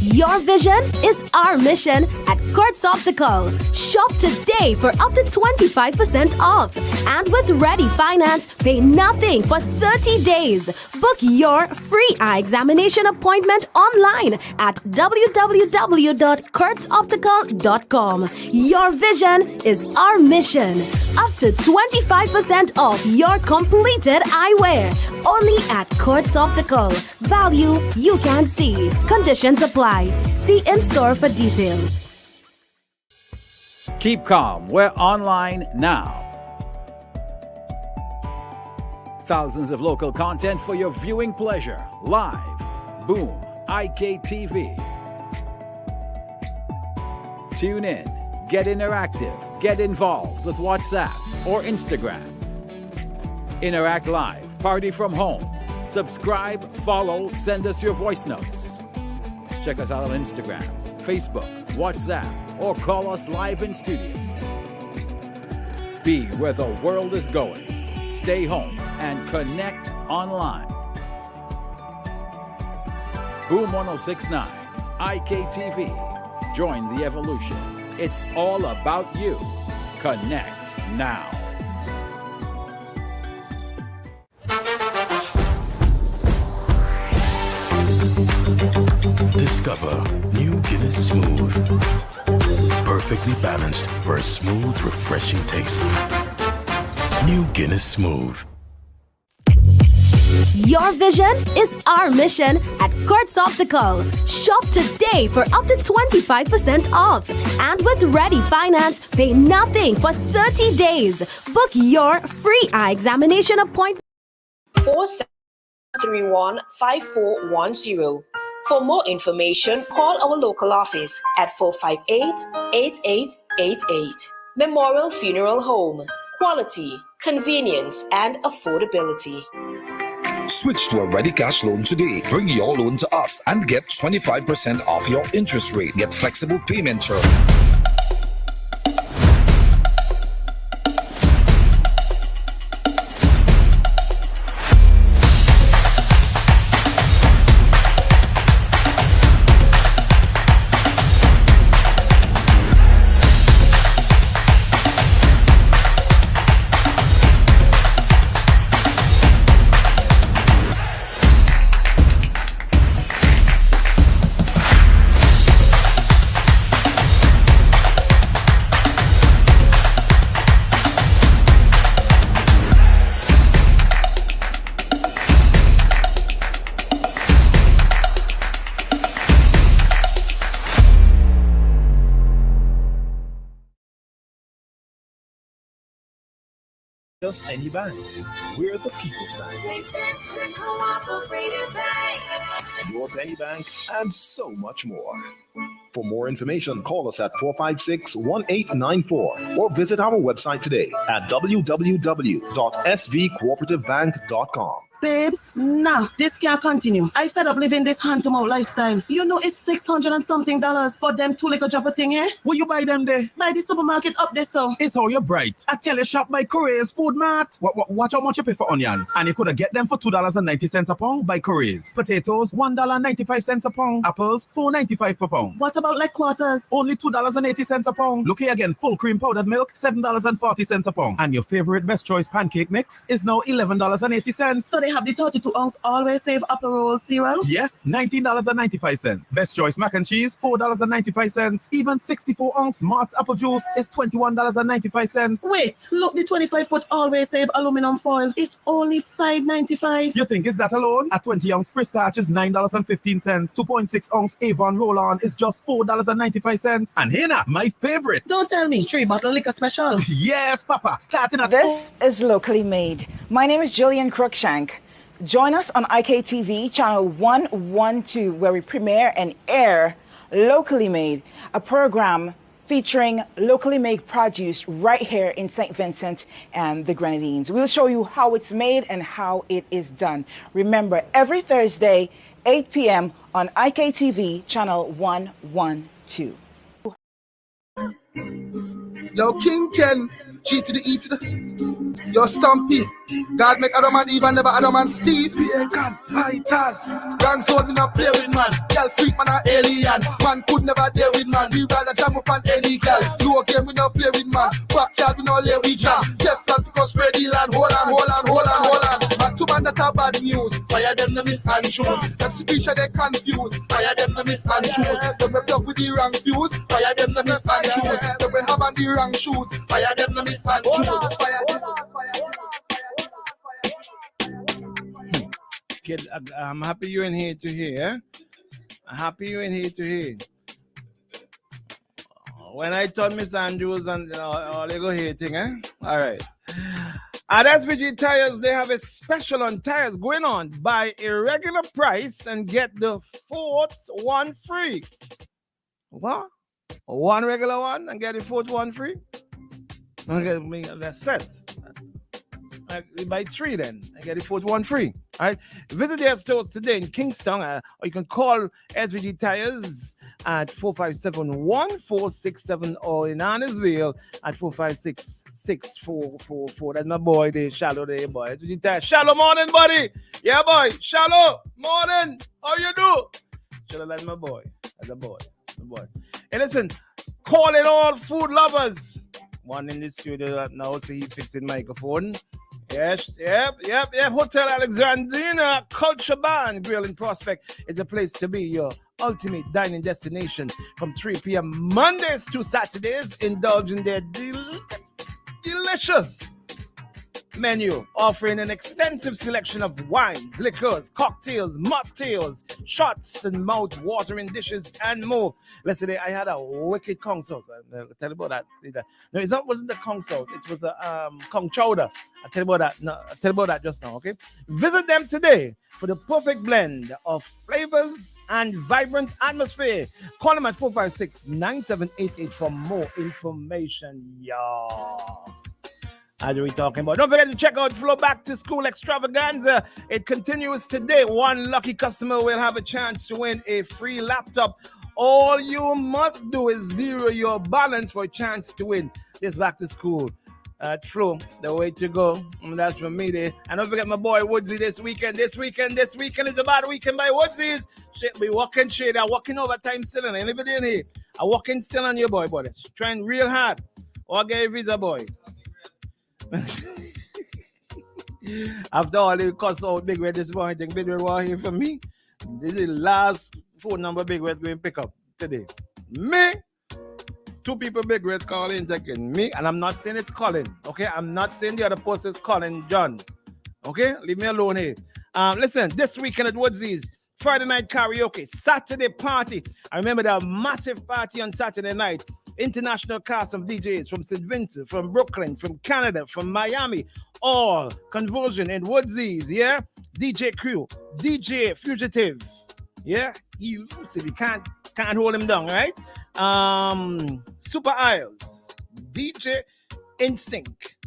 Your vision is our mission at Quartz Optical. Shop today for up to 25% off. And with Ready Finance, pay nothing for 30 days. Book your free eye examination appointment online at www.quartzoptical.com. Your vision is our mission. Up to 25% off your completed eyewear. Only at Quartz Optical. Value you can see. Conditions apply. See in-store for details. Keep calm. We're online now. Thousands of local content for your viewing pleasure. Live. Boom. IKTV. Tune in. Get interactive. Get involved with WhatsApp or Instagram. Interact Live. Party from home. Subscribe, follow, send us your voice notes. Check us out on Instagram, Facebook, WhatsApp, or call us live in studio. Be where the world is going. Stay home and connect online. Boom 1069, IKTV. Join the evolution. It's all about you. Connect now. Discover new Guinness Smooth. Perfectly balanced for a smooth, refreshing taste. New Guinness Smooth. Your vision is our mission at Quartz Optical. Shop today for up to 25% off. And with Ready Finance, pay nothing for 30 days. Book your free eye examination appointment. 4731-5410. For more information, call our local office at 458-8888. Memorial Funeral Home. Quality, convenience, and affordability. Switch to a Ready Cash loan today. Bring your loan to us and get 25% off your interest rate. Get flexible payment terms. Just any bank. We're the People's Bank. Your Penny Bank, and so much more. For more information, call us at 456-1894 or visit our website today at www.svcooperative.bank.com. Babes, nah, this can't continue. I fed up living this hand-to-mouth lifestyle. You know it's $600 and something for them 2 little drop of thing here. Will you buy them there? By the supermarket up there, so. It's how you're bright. I tell you, shop by Korea's Food Mart. Watch how much you pay for onions. And you could have get them for $2.90 a pound by Korea's. Potatoes, $1.95 a pound. Apples, $4.95 per pound. What about like quarters? Only $2.80 a pound. Look here again, full cream powdered milk, $7.40 a pound. And your favorite Best Choice pancake mix is now $11.80. So they have the 32 ounce always save apple roll cereal? Yes, $19.95. Best Choice mac and cheese, $4.95. Even 64 ounce Mart's apple juice is $21.95. Wait, look, the 25-foot always save aluminum foil is only $5.95. You think it's that alone? A 20 ounce Pristarch is $9.15. 2.6 ounce Avon roll-on is just $4.95. And here now, my favorite. Don't tell me, 3-bottle liquor special. Yes, Papa. Starting at This is locally made. My name is Jillian Crookshank. Join us on IKTV channel 112, where we premiere and air Locally Made, a program featuring locally made produce right here in St. Vincent and the Grenadines. We'll show you how it's made and how it is done. Remember, every Thursday, 8 p.m. on IKTV channel 112. Yo, King Ken, G to the E to the. Yo, Stumpy, God make Adam and Eve and never Adam and Steve. Bacon, fighters, gang sword we not play with man. Girl freak man a alien, man could never deal with man. We rather jam up on any girl. You game we not play with man. Backyard we not lay with jam. Get flat because spread the land. Hold on. Man two man that are bad news. Fire them the miss and shoes. Them speecher they confused. Fire them the miss and shoes. Them we plug with the wrong fuse. Fire them the miss and shoes. Them we have on the wrong shoes. Fire them the miss and shoes. Fire them. Kid, I'm happy you're in here to hear. I'm happy you're in here to hear. When I told Miss Andrews and all they go hating, eh? All right. At SVG Tires, they have a special on tires going on. Buy a regular price and get the fourth one free. What? One regular one and get the fourth one free? Okay, that's set. You buy 3 then. I get the fourth one free. All right. Visit their stores today in Kingston, or you can call SVG Tires at 457-1467 or in Annisville at 456-6444. That's my boy there, Shallow there, boy. SVG Tires. Shallow morning, buddy. Yeah, boy. Shallow morning. How you do? Shallow like my boy. That's a boy. My boy. Hey, listen. Call it all food lovers. One in the studio right now, so he fixing microphone. Yes, yep. Hotel Alexandrina Culture Bar and Grill in Prospect is a place to be. Your ultimate dining destination from 3 p.m. Mondays to Saturdays. Indulge in their delicious menu, offering an extensive selection of wines, liquors, cocktails, mocktails, shots, and mouth-watering dishes, and more. Yesterday, I had a wicked Kong sauce. I'll tell you about that. No, it wasn't the Kong sauce. It was a Kong chowder. I'll tell you about that. No, I'll tell you about that just now, okay? Visit them today for the perfect blend of flavors and vibrant atmosphere. Call them at 456-9788 for more information, y'all. As we talking about. Don't forget to check out Flow Back to School Extravaganza. It continues today. One lucky customer will have a chance to win a free laptop. All you must do is zero your balance for a chance to win this back to school. Flow, the way to go. And that's from me there. And don't forget my boy Woodsy this weekend. This weekend is a bad weekend by Woodsy's. Shit, we walking shade. I'm walking overtime still. And if it in here, I'm walking still on your boy, buddy. Trying real hard. Or get a visa, boy. After all the cuss out Big Red this morning, Big Red was here for me. This is the last phone number Big Red going to pick up today. Me, 2 people Big Red calling, taking me, and I'm not saying it's Colin, okay? I'm not saying the other person is Colin John, okay? Leave me alone here. Listen, this weekend at Woodsy's, Friday night karaoke, Saturday party. I remember the massive party on Saturday night. International cast of DJs from St. Vincent, from Brooklyn, from Canada, from Miami, all conversion in Woodsy's, yeah? DJ Crew, DJ Fugitive, yeah? You can't hold him down, right? Super Isles, DJ Instinct,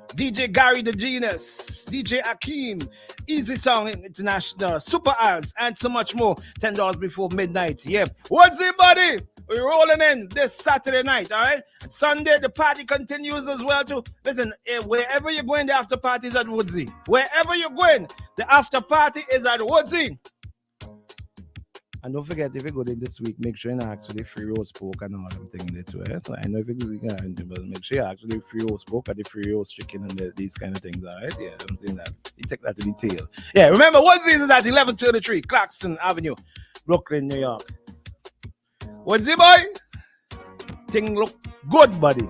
DJ Gary the Genius, DJ Akeem, Easy Song International, Super Isles, and so much more. $10 before midnight, yeah? Woodsy, buddy? We're rolling in this Saturday night, all right? Sunday, the party continues as well, too. Listen, wherever you're going, the after party is at Woodsy. Wherever you're going, the after party is at Woodsy. And don't forget, if you go in this week, make sure you ask for the free roast pork and all them things there too, right? I know if you go, but make sure you ask for the free roast pork and the free roast chicken and these kind of things, all right? Yeah, I'm saying that. You take that to detail. Yeah, remember, Woodsy is at 1133 Clarkson Avenue, Brooklyn, New York. What's it, boy? Thing look good, buddy.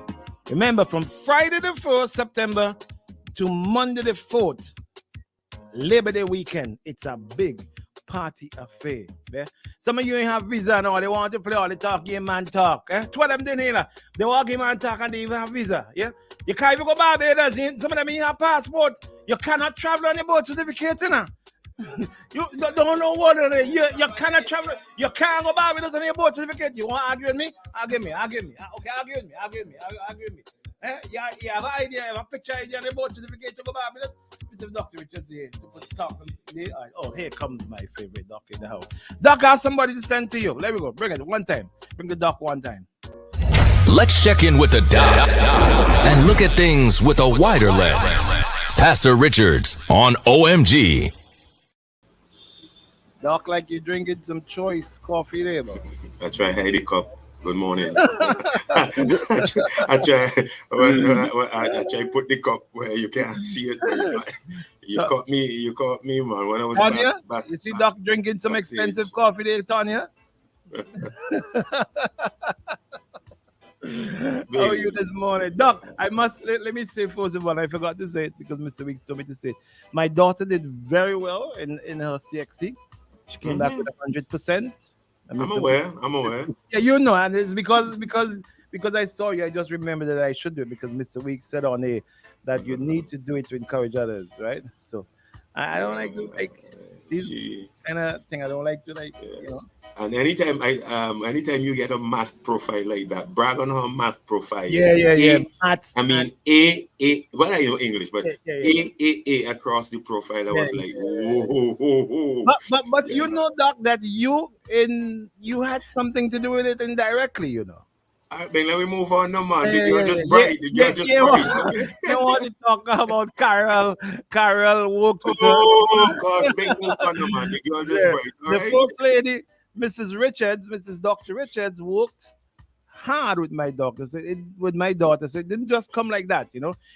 Remember, from Friday the 1st September to Monday the 4th, Labor Day weekend, it's a big party affair. Yeah? Some of you ain't have visa now. They want to play all the talk game and talk. Eh? Two of them didn't hear. They walk game and talk and they even have visa. Yeah? You can't even go Barbados. Some of them ain't have passport. You cannot travel on the boat certificate, you know? You don't know what it is. You cannot travel. You can't go Barbados on your boat certificate. You want to argue with me? Argue with me. Okay, argue with me. Eh? You have an idea, you have a picture idea on the boat certificate to go Barbados? Mr. Dr. Richards here to put talk. Oh, here comes my favorite doc in the house. Doc has somebody to send to you. There we go. Bring it one time. Bring the doc one time. Let's check in with the doc and look at things with a wider lens. Pastor Richards on OMG. Doc, like you're drinking some choice coffee there, bro. I try to hide the cup. Good morning. I try to put the cup where you can't see it. You caught me, man. When I was back. You see Doc drinking some expensive coffee there, Tanya? How are you this morning? Doc, I must, let me say first of all, I forgot to say it because Mr. Weeks told me to say it. My daughter did very well in her CXC. She came back with 100%. I'm aware. Yeah, you know, and it's because I saw you, I just remembered that I should do it because Mr. Weeks said on air that you need to do it to encourage others, right? So I don't like this kind of thing. I don't like to you know. And anytime you get a math profile like that, brag on her math profile. Yeah. Maths. I mean, A. Well, I know English, but A across the profile. I was like, whoa. But you know, Doc, that you had something to do with it indirectly, you know. All right, then let me move on now, man. The girl just bright. You want to talk about Carol worked with her. Oh, gosh, big move on now, man. The girl just bright. The first lady, Mrs. Dr. Richards, worked hard with my daughter. So with my daughter, so it didn't just come like that.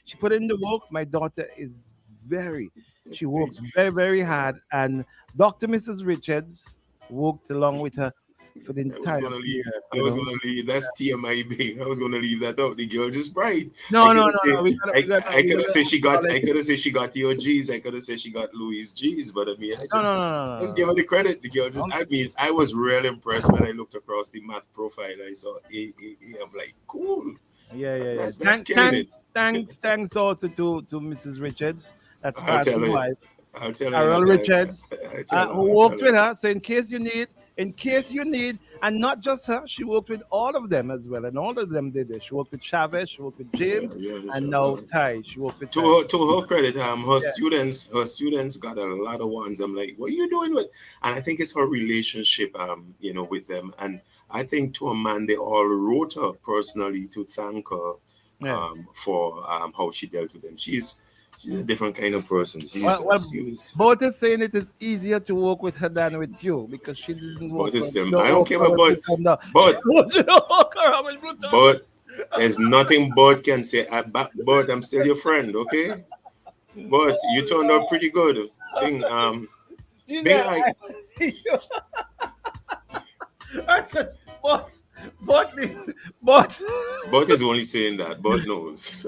She put in the work. My daughter she works very, very hard, and Dr. Mrs. Richards worked along with her for the entire year. I was going to leave. That's TMI big. I was going to leave that out. The girl just bright. No. I could have said she got. I could have said she got your G's. I could have said she got Louis G's. But I mean, let's give her the credit. The girl just. I mean, I was really impressed when I looked across the math profile. I saw A. I'm like, cool. Yeah. Thanks also to Mrs. Richards. That's Pat's wife. I'll tell Carol Richards, who worked with her. So in case you need, and not just her, she worked with all of them as well, and all of them did it. She worked with Chavez, she worked with James, and now Ty. She worked with to her credit, her students got a lot of ones. I'm like, what are you doing with? And I think it's her relationship, with them. And I think to a man, they all wrote her personally to thank her for how she dealt with them. She's a different kind of person. Both is saying it is easier to work with her than with you because she didn't work with them. I don't care about but there's nothing Bud can say. Bud, I'm still your friend, okay? But you turned out pretty good. But is only saying that. Bud knows.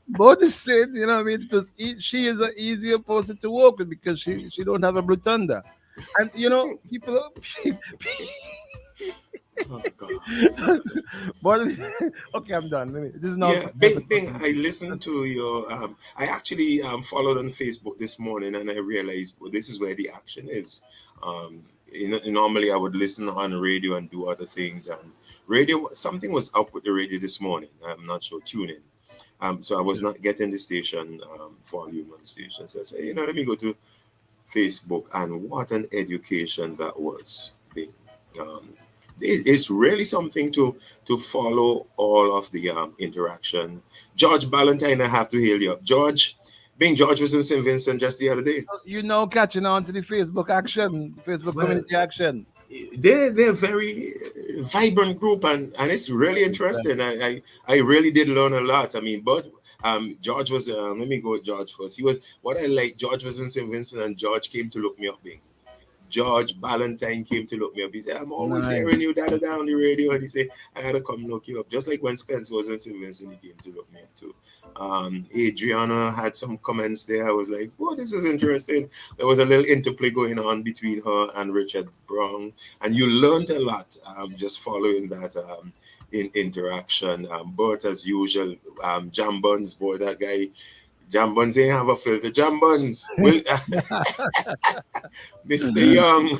Bud is saying, because she is an easier person to work with because she don't have a Blue Thunder. And people oh, God. But okay, I'm done. This is not big thing. I listened to your I actually followed on Facebook this morning and I realized this is where the action is. Normally I would listen on radio and do other things, and something was up with the radio this morning. I'm not sure, tune in. So I was not getting the station volume on the station. So I said, let me go to Facebook, and what an education that was. It's really something to follow all of the interaction. George Ballantyne, I have to hail you up. George was in St. Vincent just the other day. Catching on to the Facebook community action. They're very vibrant group, and it's really interesting. I really did learn a lot. I mean, but George was let me go with George first. George was in St. Vincent, and George came to look me up. George Ballantyne came to look me up. He said, I'm always hearing you down on the radio. And he said, I had to come look you up. Just like when Spence was in St. Vincent, he came to look me up too. Adriana had some comments there. I was like, oh, this is interesting. There was a little interplay going on between her and Richard Brown. And you learned a lot just following that in interaction. Bert, as usual, Jam Buns, boy, that guy. Jam Buns ain't have a filter. Jam Buns, Mr. Young,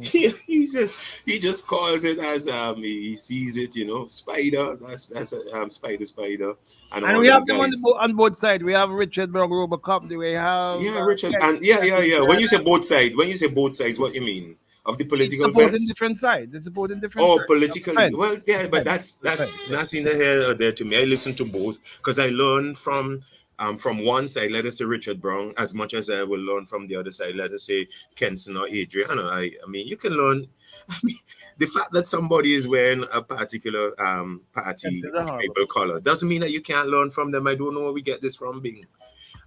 he just calls it as he sees it. Spider. That's Spider. And we have them on both sides. We have Richard Brown, Robocop. We have Richard, and When you say both sides, what you mean? Of the political supporting different sides. They're supporting different sides. Politically. Well, yeah, but that's neither here or there to me. I listen to both because I learn from one side, let us say Richard Brown, as much as I will learn from the other side, let us say Kenson or Adriana. I mean, you can learn. The fact that somebody is wearing a particular party tribal color doesn't mean that you can't learn from them. I don't know where we get this from, Bing.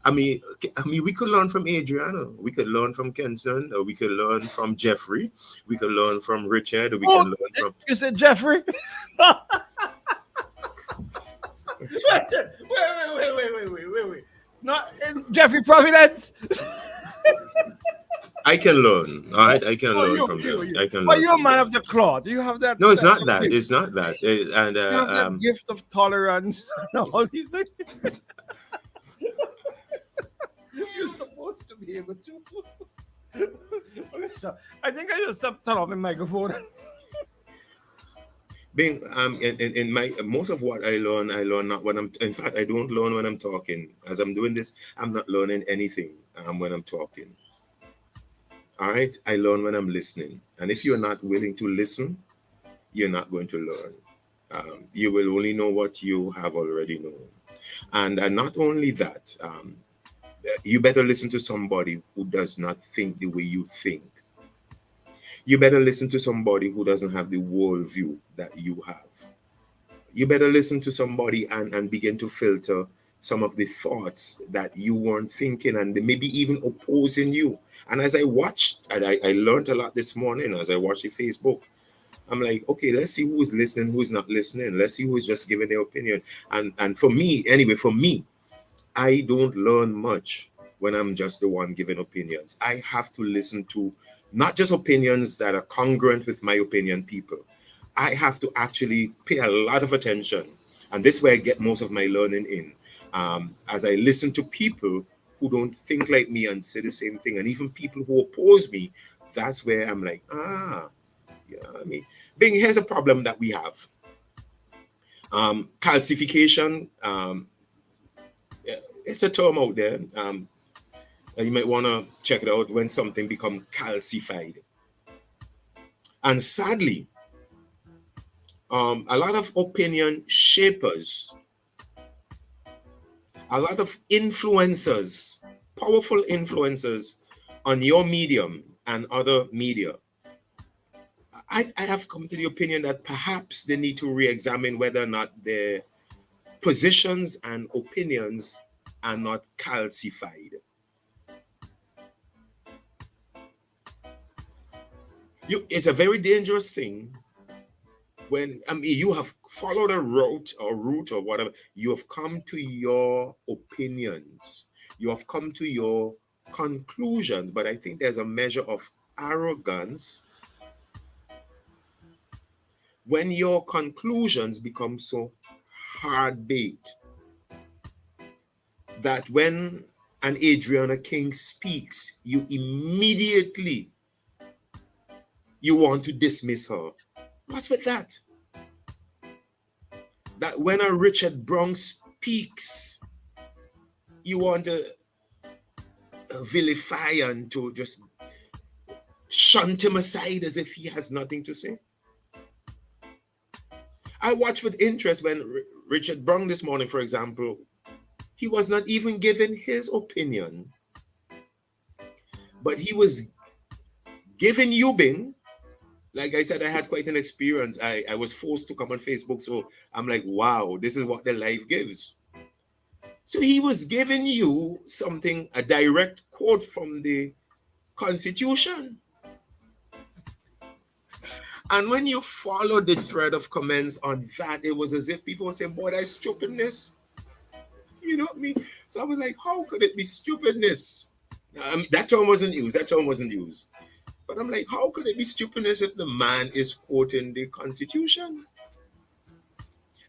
I mean, we could learn from Adriana, we could learn from Kenson, or we could learn from Jeffrey, we could learn from Richard, or we can learn from. You said Jeffrey? Wait. Not Jeffrey Providence. I can learn. All right, I can learn from them. I can. But you're a man of the cloth. Do you have that? No, it's not that. It's not that. And you have that gift of tolerance. All these things. You're supposed to be able to. Okay, so I think I just turn off my microphone. Bing, in my most of what I learn not when I'm. In fact, I don't learn when I'm talking. As I'm doing this, I'm not learning anything when I'm talking. All right, I learn when I'm listening. And if you're not willing to listen, you're not going to learn. You will only know what you have already known. And not only that, you better listen to somebody who does not think the way you think. you better listen to somebody who doesn't have the worldview that you have. You better listen to somebody and begin to filter some of the thoughts that you weren't thinking and they maybe even opposing you. And as I watched, and I learned a lot this morning as I watched the Facebook, I'm like, okay, let's see who's listening, who's not listening. Let's see who's just giving their opinion. And for me, anyway, I don't learn much when I'm just the one giving opinions. I have to listen to not just opinions that are congruent with my opinion people. I have to actually pay a lot of attention. And this is where I get most of my learning in. As I listen to people who don't think like me and say the same thing, and even people who oppose me, that's where I'm like, here's a problem that we have. Calcification, it's a term out there. You might want to check it out when something becomes calcified. And sadly, a lot of opinion shapers, a lot of influencers, powerful influencers on your medium and other media, I have come to the opinion that perhaps they need to re-examine whether or not their positions and opinions are not calcified. It's a very dangerous thing when you have followed a route or whatever. You have come to your opinions. You have come to your conclusions. But I think there's a measure of arrogance when your conclusions become so hard-baked that when an Adriana King speaks, you immediately want to dismiss her. What's with that? That when a Richard Brown speaks, you want to vilify and to just shunt him aside as if he has nothing to say. I watched with interest when Richard Brown this morning, for example, he was not even giving his opinion, but he was giving Eubing. Like I said, I had quite an experience. I was forced to come on Facebook, so I'm like, wow, this is what the life gives. So he was giving you something, a direct quote from the Constitution. And when you followed the thread of comments on that, it was as if people were saying, boy, that's stupidness. You know what I mean? So I was like, how could it be stupidness? That term wasn't used. But I'm like, how could it be stupidness if the man is quoting the Constitution?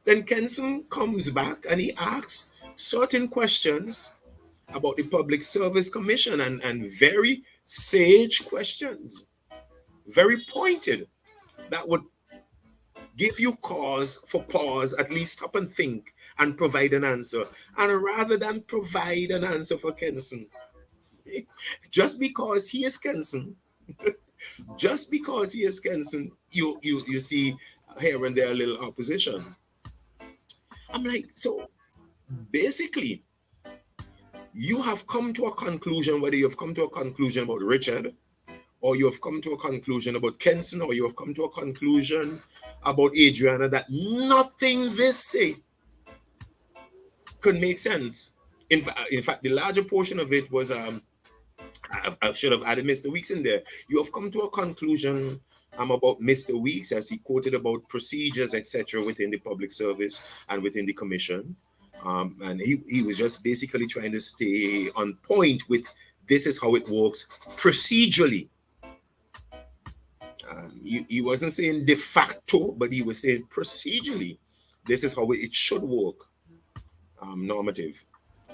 Then Kenson comes back and he asks certain questions about the Public Service Commission and very sage questions, very pointed, that would give you cause for pause, at least stop and think and provide an answer. And rather than provide an answer for Kenson, just because he is Kenson, you see here and there a little opposition. I'm like, so basically, you have come to a conclusion, whether you have come to a conclusion about Richard, or you have come to a conclusion about Kenson, or you have come to a conclusion about Adriana, that nothing they say could make sense. In fact, the larger portion of it was, I should have added Mr. Weeks in there. You have come to a conclusion about Mr. Weeks, as he quoted about procedures, etc., within the public service and within the commission. And he was just basically trying to stay on point with this is how it works procedurally. He wasn't saying de facto, but he was saying procedurally, this is how it should work, normative.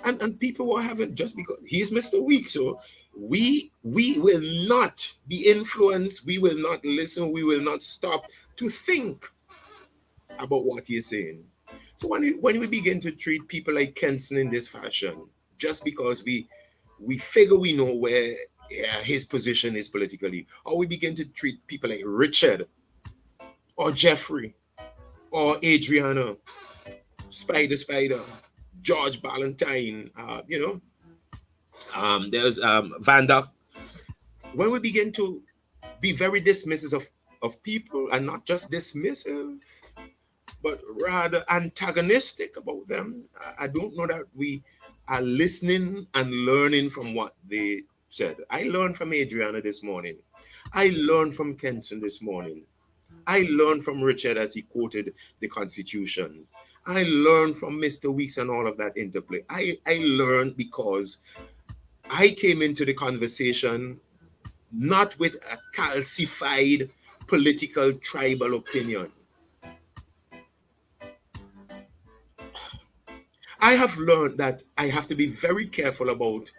And people were having, just because he's Mr. Weeks, so we will not be influenced, we will not listen, we will not stop to think about what he is saying. So when we begin to treat people like Kenson in this fashion, just because we figure we know where his position is politically, or we begin to treat people like Richard or Jeffrey or Adriana, Spider, George Ballantyne, there's Vanda. When we begin to be very dismissive of people, and not just dismissive, but rather antagonistic about them. I don't know that we are listening and learning from what they said. I learned from Adriana this morning. I learned from Kenson this morning. I learned from Richard as he quoted the Constitution. I learned from Mr. Weeks and all of that interplay. I learned because I came into the conversation not with a calcified political tribal opinion. I have learned that I have to be very careful about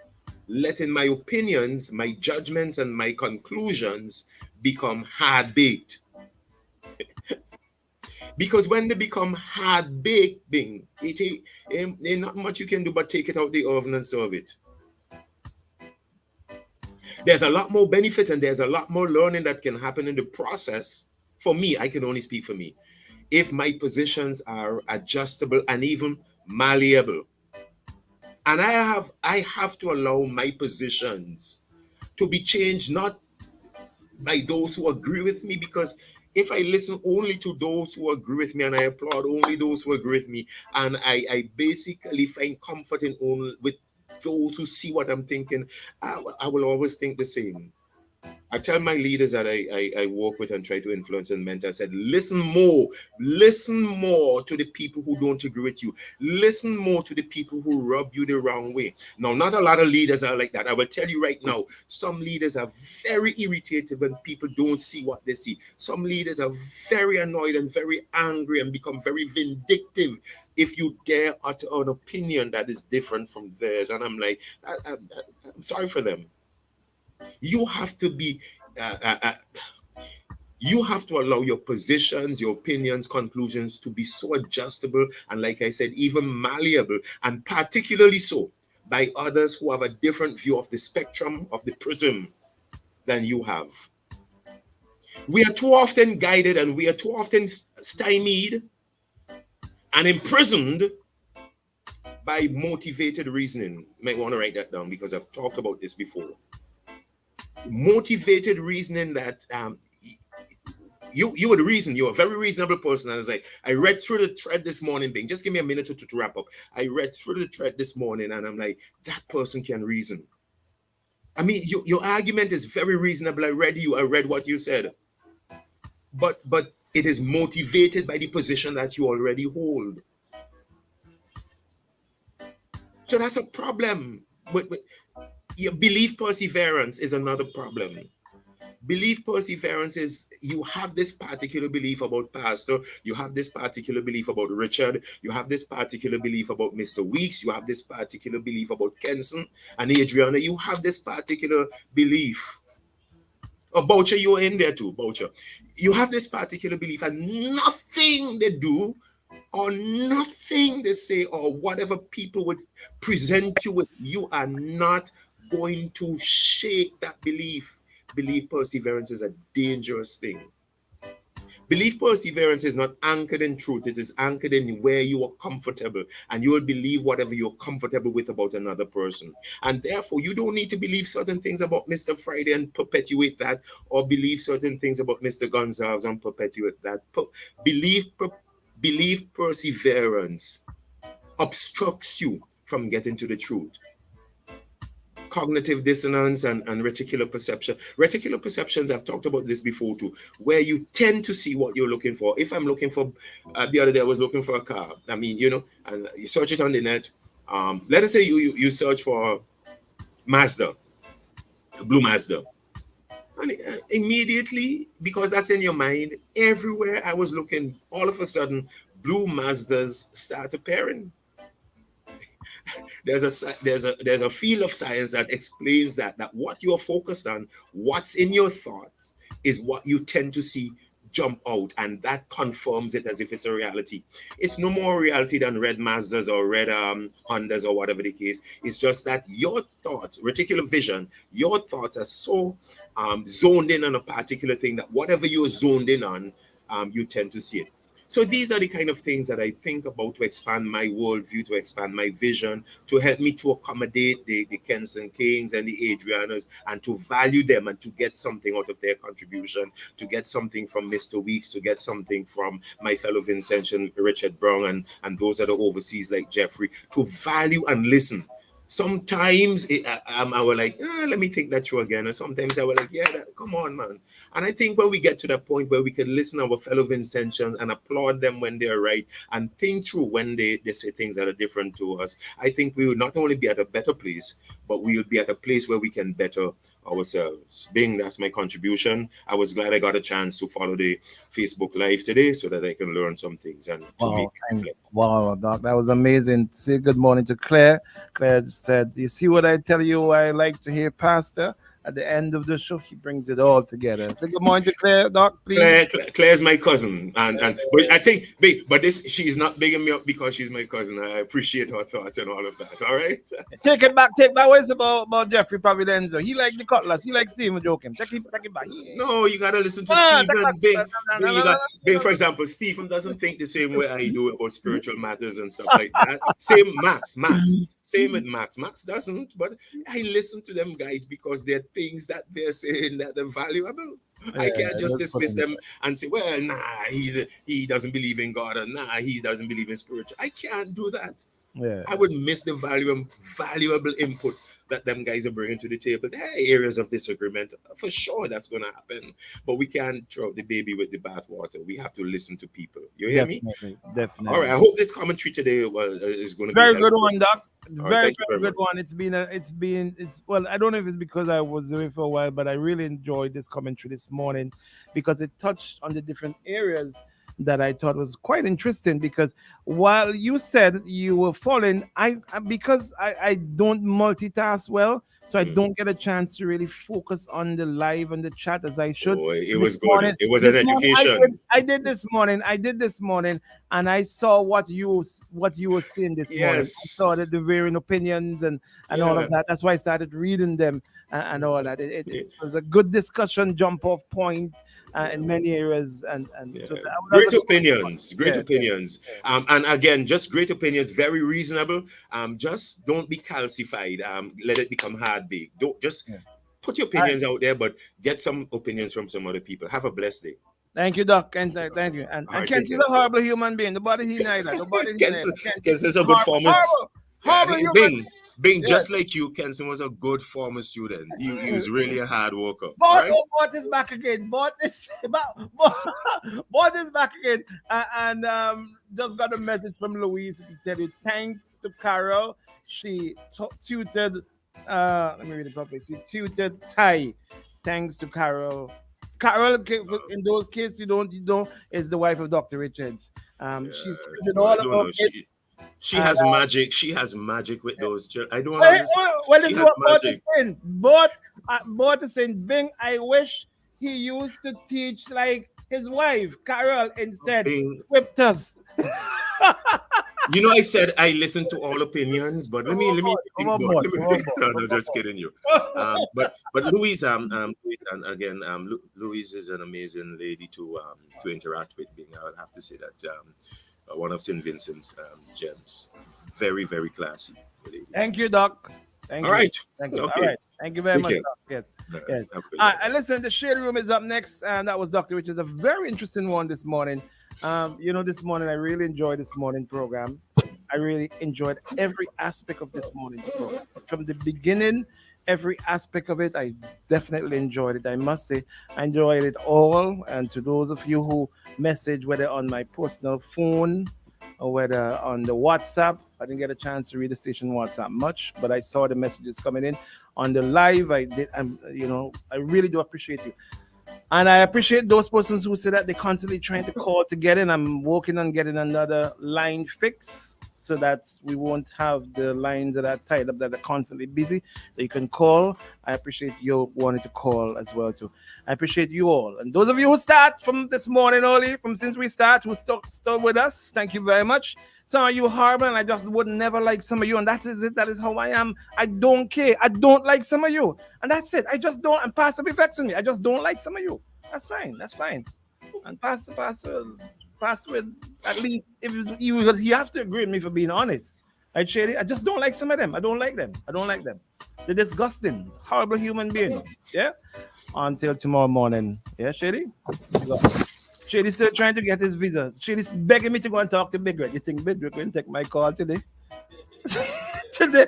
letting my opinions, my judgments, and my conclusions become hard-baked. Because when they become hard-baked, there's not much you can do but take it out the oven and serve it. There's a lot more benefit and there's a lot more learning that can happen in the process. For me, I can only speak for me. If my positions are adjustable and even malleable. And I have to allow my positions to be changed, not by those who agree with me, because if I listen only to those who agree with me and I applaud only those who agree with me, and I basically find comfort in only with those who see what I'm thinking, I will always think the same. I tell my leaders that I work with and try to influence and mentor, I said, listen more to the people who don't agree with you. Listen more to the people who rub you the wrong way. Now, not a lot of leaders are like that. I will tell you right now, some leaders are very irritated when people don't see what they see. Some leaders are very annoyed and very angry and become very vindictive if you dare utter an opinion that is different from theirs. And I'm like, I'm sorry for them. You have to be, you have to allow your positions, your opinions, conclusions to be so adjustable and, like I said, even malleable, and particularly so by others who have a different view of the spectrum, of the prism than you have. We are too often guided and we are too often stymied and imprisoned by motivated reasoning. You might want to write that down because I've talked about this before. Motivated reasoning that you would reason, you're a very reasonable person. And I was like, I read through the thread this morning, Bing. Just give me a minute to wrap up. I read through the thread this morning and I'm like, that person can reason. I mean, your argument is very reasonable. I read what you said. But it is motivated by the position that you already hold. So that's a problem. Your belief perseverance is another problem. Belief perseverance is you have this particular belief about Pastor, you have this particular belief about Richard, you have this particular belief about Mr. Weeks, you have this particular belief about Kenson and Adriana, you have this particular belief. Boucher, you're in there too, Boucher. You have this particular belief and nothing they do or nothing they say or whatever people would present you with, you are not going to shake that belief. Belief perseverance is a dangerous thing. Belief perseverance is not anchored in truth. It is anchored in where you are comfortable, and you will believe whatever you're comfortable with about another person. And therefore, you don't need to believe certain things about Mr. Friday and perpetuate that, or believe certain things about Mr. Gonzalez and perpetuate that. Belief perseverance obstructs you from getting to the truth. Cognitive dissonance and reticular perception. Reticular perceptions, I've talked about this before too, where you tend to see what you're looking for. If I'm looking for, the other day I was looking for a car. I mean, you know, and you search it on the net. Let us say you search for Mazda, blue Mazda. And immediately, because that's in your mind, everywhere I was looking, all of a sudden, blue Mazdas start appearing. There's a field of science that explains that what you're focused on, what's in your thoughts, is what you tend to see jump out, and that confirms it as if it's a reality. It's no more reality than red Mazdas or red Hondas or whatever the case. It's just that your thoughts, reticular vision, your thoughts are so zoned in on a particular thing that whatever you're zoned in on, you tend to see it. So these are the kind of things that I think about to expand my worldview, to expand my vision, to help me to accommodate the Kenson Kings and the Adrianas, and to value them and to get something out of their contribution, to get something from Mr. Weeks, to get something from my fellow Vincentian Richard Brown and those other overseas like Jeffrey, to value and listen. Sometimes I was like, let me think that through again. And sometimes I was like, come on, man. And I think when we get to that point where we can listen to our fellow Vincentians and applaud them when they're right and think through when they say things that are different to us, I think we will not only be at a better place, but we will be at a place where we can better ourselves. That's my contribution. I was glad I got a chance to follow the Facebook Live today so that I can learn some things and to make reflect. Wow, Doc, that was amazing. Say good morning to Claire. Claire said, you see what I tell you I like to hear, Pastor? At the end of the show, he brings it all together. Say good morning to Claire, Doc, please. Claire's my cousin, and but I think, she is not bigging me up because she's my cousin. I appreciate her thoughts and all of that. All right. Take it back. What is about Jeffrey Providenzo? He likes the Cutlass. He likes Stephen joking. Take it back. No, you gotta listen to Stephen. Bing, for example, Stephen doesn't think the same way I do about spiritual matters and stuff like that. Same Max. Same with Max. Max doesn't, but I listen to them guys because they're things that they're saying that are valuable. I can't just dismiss them and say, well, he doesn't believe in God, or he doesn't believe in spiritual. I can't do that. Yeah. I would miss the valuable input that them guys are bringing to the table. There are areas of disagreement, for sure that's going to happen, but we can't throw the baby with the bathwater. We have to listen to people. You hear me? Definitely. All right. I hope this commentary today is going to be very good one, Doc. Very good one. It's well, I don't know if it's because I was away for a while, but I really enjoyed this commentary this morning because it touched on the different areas that I thought was quite interesting. Because while you said you were following, I don't multitask well, so I don't get a chance to really focus on the live and the chat as I should. It was good. It was an education. I did this morning, and I saw what you were saying this morning. I saw the varying opinions and all of that. That's why I started reading them and all that. It was a good discussion, jump off point in many areas, so great opinions. And again, just great opinions, very reasonable. Just don't be calcified. Let it become hard baked. Don't just put your opinions out there, but get some opinions from some other people. Have a blessed day. Thank you, Doc. Thank you. And Kenson's a horrible human being. Nobody's neither. Kenson's a good former. Bing, just like you, Kenson was a good former student. He was really a hard worker. Bot is back again. Bot is back again. And just got a message from Louise to tell you, thanks to Carol, she tutored. Let me read it properly. She tutored Ty. Thanks to Carol. Carol, in those cases, you don't, is the wife of Dr. Richards. She's all about it. She has magic. She has magic with those children. I don't understand. Well, this is what Bot is saying. Bot is saying, Bing, I wish he used to teach like his wife, Carol, instead. Whipped us. You know, I said I listen to all opinions, but let me no, just kidding you. But Louise, Louise is an amazing lady to interact with. Being, I would have to say that one of St. Vincent's gems, very, very classy lady. Thank you, Doc. Thank you. All right. Thank you. Okay. All right. Thank you very much, Doc. Yes. Listen, the Shade Room is up next, and that was Dr. Richards. A very interesting one this morning. This morning I really enjoyed this morning program. I really enjoyed every aspect of this morning's program. From the beginning, every aspect of it, I definitely enjoyed it. I must say, I enjoyed it all. And to those of you who message, whether on my personal phone or whether on the WhatsApp, I didn't get a chance to read the station WhatsApp much, but I saw the messages coming in on the live. I did, I really do appreciate you. And I appreciate those persons who say that they're constantly trying to call to get in. I'm working on getting another line fix so that we won't have the lines that are tied up that are constantly busy. So you can call. I appreciate you wanting to call as well too. I appreciate you all. And those of you who start from this morning early, from since we start, who still with us, thank you very much. Some of you horrible, and I just would never like some of you, and that is it. That is how I am. I don't care. I don't like some of you, and that's it. I just don't. And Pastor be vexing me. I just don't like some of you. That's fine. That's fine. And Pastor, pass with at least if you have to agree with me for being honest. Right, Shady? I just don't like some of them. I don't like them. They're disgusting, horrible human beings. Yeah. Until tomorrow morning. Yeah, Shady? Shady's still trying to get his visa. Shady's begging me to go and talk to Big Red. You think Big Red will take my call today? Today.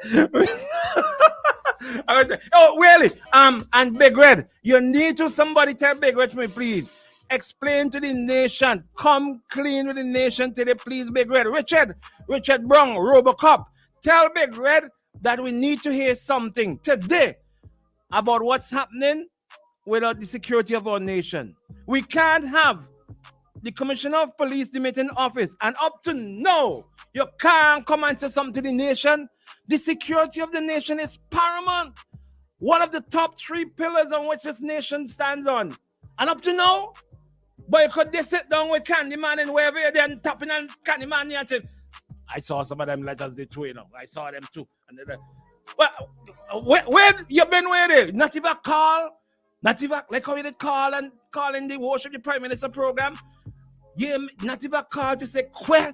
Oh, really? And Big Red, you need to somebody tell Big Red for me, please. Explain to the nation. Come clean with the nation today, please, Big Red. Richard Brown, Robocop. Tell Big Red that we need to hear something today about what's happening without the security of our nation. We can't have the Commissioner of Police demitting office, and up to now, you can't come and say something to the nation. The security of the nation is paramount. One of the top 3 pillars on which this nation stands on. And up to now, but could they sit down with Candyman and wherever you're then tapping on Candyman and say, I saw some of them letters they threw, I saw them too. And where you been with it? Not even call. Not even, like how you did call and calling the Worship the Prime Minister program. Yeah, not even call to say, where?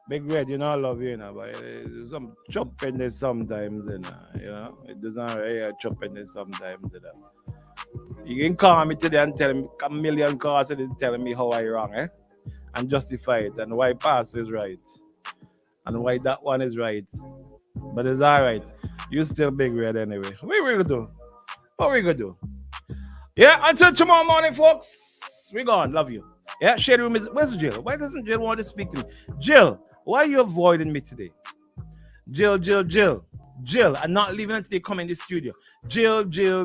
Big Red, I love you, but there's some chop in there sometimes, it doesn't really chop in there sometimes, You can call me today and tell me a million calls and telling me how I wrong, and justify it, and why pass is right, and why that one is right. But it's all right. You still Big Red anyway. What we gonna do? Yeah, until tomorrow morning, folks. We gone. Love you. Yeah, Shady Room is. Where's Jill? Why doesn't Jill want to speak to me? Jill, why are you avoiding me today? Jill. I'm not leaving until they come in the studio. Jill. Jill,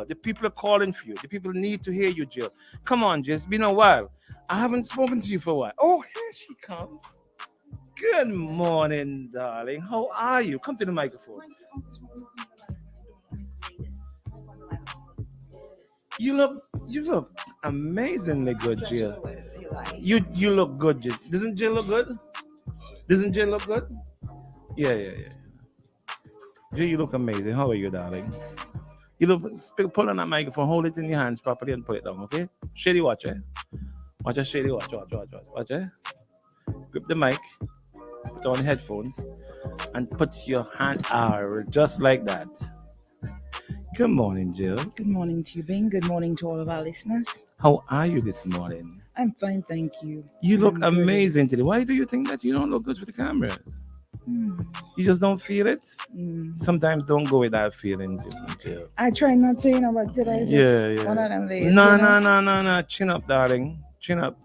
the people are calling for you. The people need to hear you, Jill. Come on, Jill. It's been a while. I haven't spoken to you for a while. Oh, here she comes. Good morning, darling. How are you? Come to the microphone. You look amazingly good, Jill. You look good, Jill. Doesn't Jill look good? Yeah. Jill, you look amazing. How are you, darling? You look, pull on that microphone, hold it in your hands properly and put it down, okay? Shady, watch it. Watch it, Shady, watch it. Grip the mic, put on the headphones, and put your hand out just like that. Good morning, Jill. Good morning to you, Bing. Good morning to all of our listeners. How are you this morning? I'm fine, thank you. You look amazing today. Why do you think that you don't look good for the camera? You just don't feel it? Sometimes don't go with that feeling, Jill. I try not to, but today is just one of them days. No. Chin up, darling. Chin up.